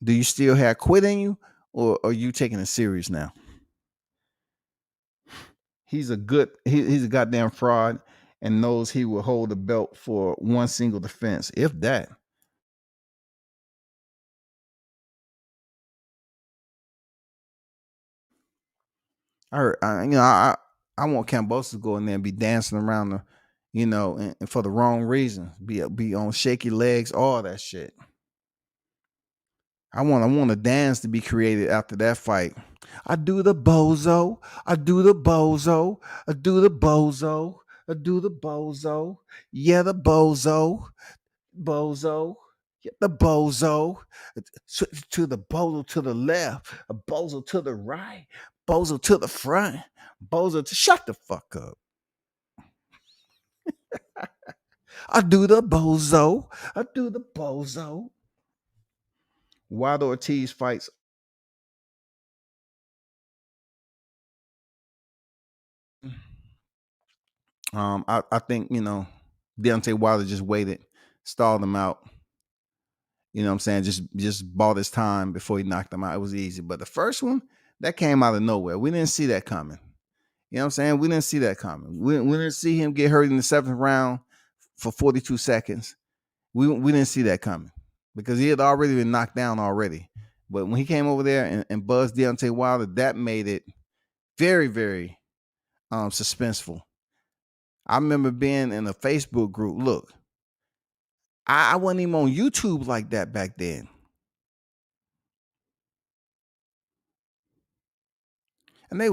Do you still have quit in you, or are you taking it serious now? He's a goddamn fraud and knows he will hold the belt for one single defense, if that. I want Kambosos to go in there and be dancing around and for the wrong reasons. Be on shaky legs, all that shit. I want a dance to be created after that fight. I do the bozo. I do the bozo. I do the bozo. I do the bozo. Yeah, the bozo. Bozo. Yeah, the bozo. To the bozo to the left. A bozo to the right. Bozo to the front. Bozo to shut the fuck up. I do the bozo. I do the bozo. Wilder Ortiz fights. I think Deontay Wilder just waited, stalled him out. You know what I'm saying? Just bought his time before he knocked him out. It was easy. But the first one, that came out of nowhere. We didn't see that coming. You know what I'm saying? We didn't see that coming. We didn't see him get hurt in the 7th round for 42 seconds. we didn't see that coming because he had already been knocked down already. But when he came over there and buzzed Deontay Wilder, that made it very, very suspenseful. I remember being in a Facebook group. Look, I wasn't even on YouTube like that back then. And they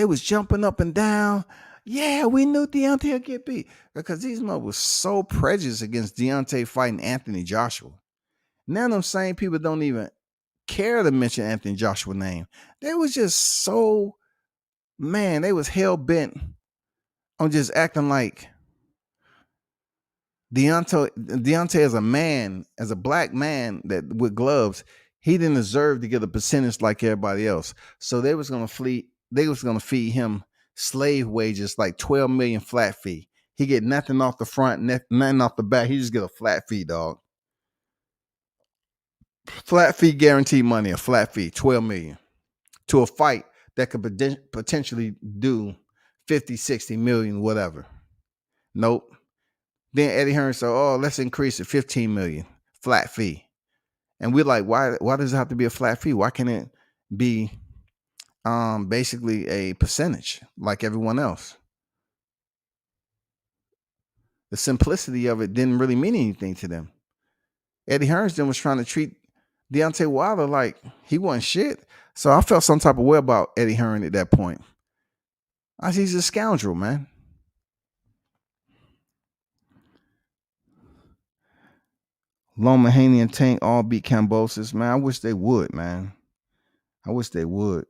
was jumping up and down. Yeah, we knew Deontay would get beat because these mother was so prejudiced against Deontay fighting Anthony Joshua. Now them same people don't even care to mention Anthony Joshua's name. They was just so, man, they was hell bent on just acting like Deontay as a man, as a black man that with gloves, he didn't deserve to get a percentage like everybody else. So they was gonna feed him slave wages like 12 million flat fee. He get nothing off the front, nothing off the back. He just get a flat fee, dog. Flat fee guaranteed money, a flat fee, 12 million to a fight that could potentially do 50, 60 million, whatever. Nope. Then Eddie Hearn said, "Oh, let's increase it 15 million flat fee." And we're like, why does it have to be a flat fee? Why can't it be basically a percentage like everyone else? The simplicity of it didn't really mean anything to them. Eddie Hearn was trying to treat Deontay Wilder like he wasn't shit. So I felt some type of way about Eddie Hearn at that point. He's a scoundrel, man. Loma Haney and Tank all beat Kambozo, man. I wish they would, man. I wish they would.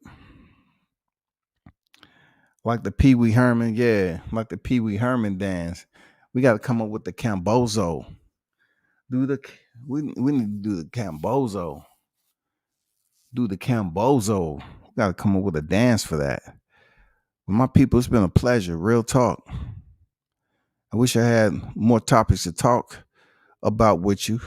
Like the Pee Wee Herman, yeah. Like the Pee Wee Herman dance. We got to come up with the Kambozo. We need to do the Kambozo. Do the Kambozo. We got to come up with a dance for that. My people, it's been a pleasure. Real talk. I wish I had more topics to talk about with you.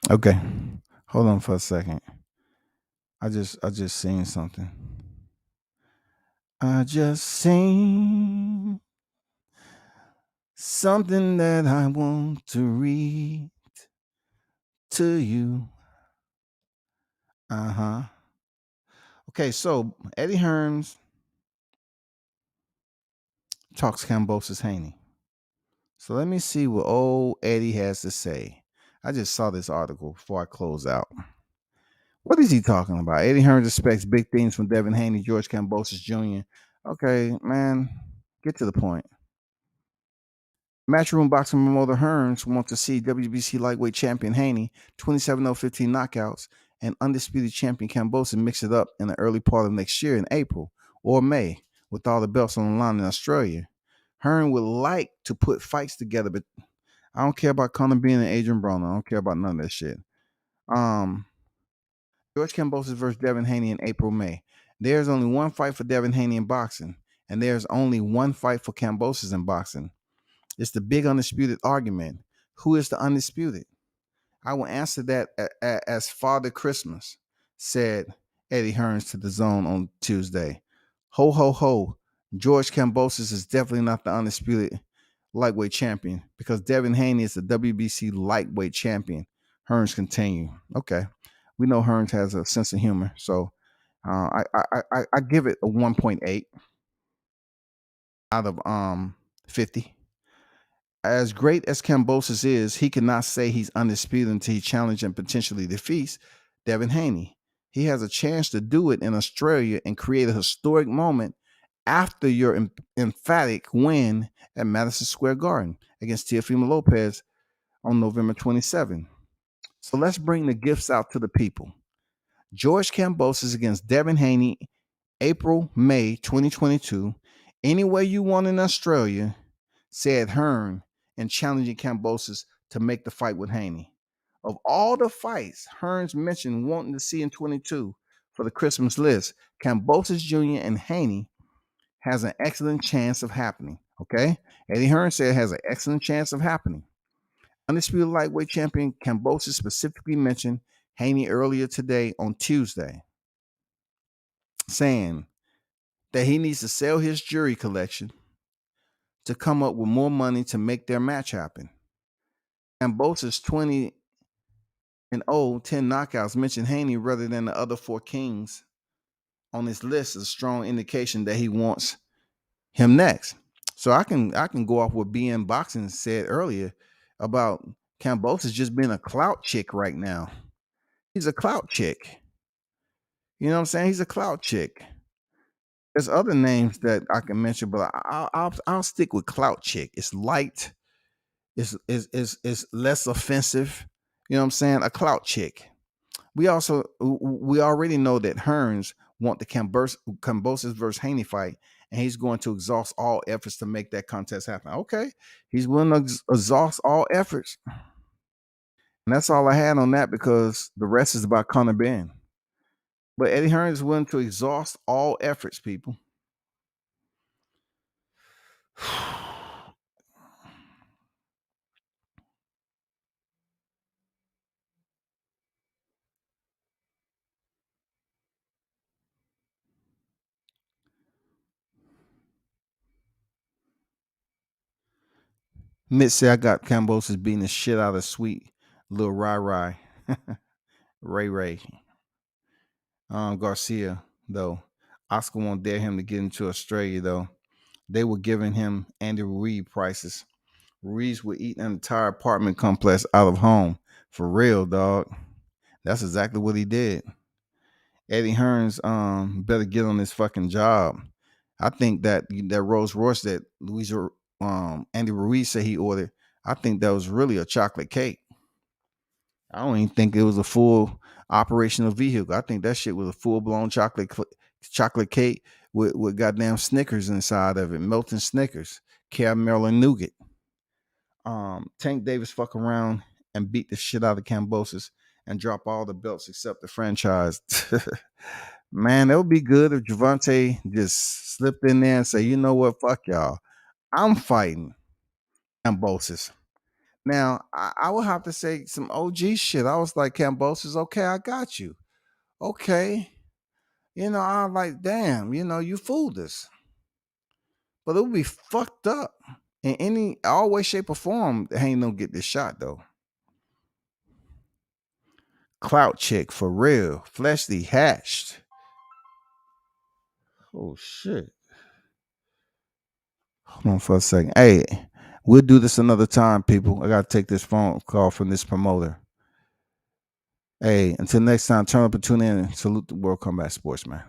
Okay. Hold on for a second. I just seen something. I just seen something that I want to read to you. Okay, so Eddie Hearns talks Kambozo Haney. So let me see what old Eddie has to say. I just saw this article before I close out. What is he talking about? Eddie Hearns expects big things from Devin Haney, George Kambozo Jr. Okay, man, get to the point. Matchroom boxing promoter Hearns wants to see WBC lightweight champion Haney, 27-0-15 knockouts, and undisputed champion Kambozo mix it up in the early part of next year in April or May with all the belts on the line in Australia. Hearn would like to put fights together, but I don't care about Conor Bean and Adrian Broner. I don't care about none of that shit. George Kambozo versus Devin Haney in April, May. There's only one fight for Devin Haney in boxing, and there's only one fight for Kambozo in boxing. It's the big undisputed argument. Who is the undisputed? I will answer that as Father Christmas, said Eddie Hearns to the Zone on Tuesday. Ho, ho, ho. George Kambozo is definitely not the undisputed lightweight champion because Devin Haney is the WBC lightweight champion. Hearns continued. Okay. We know Hearns has a sense of humor, so I give it a 1.8 out of 50. As great as Kambozo is, he cannot say he's undisputed until he challenges and potentially defeats Devin Haney. He has a chance to do it in Australia and create a historic moment after your emphatic win at Madison Square Garden against Teofimo Lopez on November 27. So let's bring the gifts out to the people. George Kambozo is against Devin Haney, April, May 2022 Any way you want in Australia, said Hearn, and challenging Kambosos to make the fight with Haney. Of all the fights Hearns mentioned wanting to see in 22 for the Christmas list, Kambosos Jr. and Haney has an excellent chance of happening. Okay? Eddie Hearn said it has an excellent chance of happening. Undisputed lightweight champion Kambosos specifically mentioned Haney earlier today on Tuesday, saying that he needs to sell his jewelry collection to come up with more money to make their match happen. Kambosos 20-0, 10 knockouts mentioned Haney rather than the other four kings on his list is a strong indication that he wants him next. So I can go off what BN Boxing said earlier about Kambosos just being a clout chick right now. He's a clout chick. You know what I'm saying? He's a clout chick. There's other names that I can mention, but I'll stick with clout chick. It's light. It's less offensive. You know what I'm saying? A clout chick. We already know that Hearns want the Kambosos versus Haney fight, and he's going to exhaust all efforts to make that contest happen. Okay, he's willing to exhaust all efforts, and that's all I had on that because the rest is about Conor Ben. But Eddie Hearns is willing to exhaust all efforts, people. Mitch said I got Kambosos beating the shit out of Sweet Lil Rai Ray Garcia, though. Oscar won't dare him to get into Australia, though. They were giving him Andy Ruiz prices. Ruiz would eat an entire apartment complex out of home. For real, dog. That's exactly what he did. Eddie Hearns better get on this fucking job. I think that Rolls Royce that Andy Ruiz said he ordered, I think that was really a chocolate cake. I don't even think it was a full operational vehicle. I think that shit was a full-blown chocolate cake with goddamn Snickers inside of it, melting Snickers, caramel and nougat. Tank Davis fuck around and beat the shit out of Kambosos and drop all the belts except the franchise. Man, that would be good if Javante just slipped in there and say, you know what, fuck y'all. I'm fighting Kambosos. Now, I would have to say some OG shit. I was like, Kambosos, okay, I got you. Okay. You know, I was like, damn, you know, you fooled us. But it would be fucked up. In any way, shape, or form, ain't no get this shot, though. Clout chick, for real. Fleshly hatched. Oh, shit. Hold on for a second. Hey, we'll do this another time, people. I got to take this phone call from this promoter. Hey, until next time, turn up and tune in and salute the World Combat Sports, man.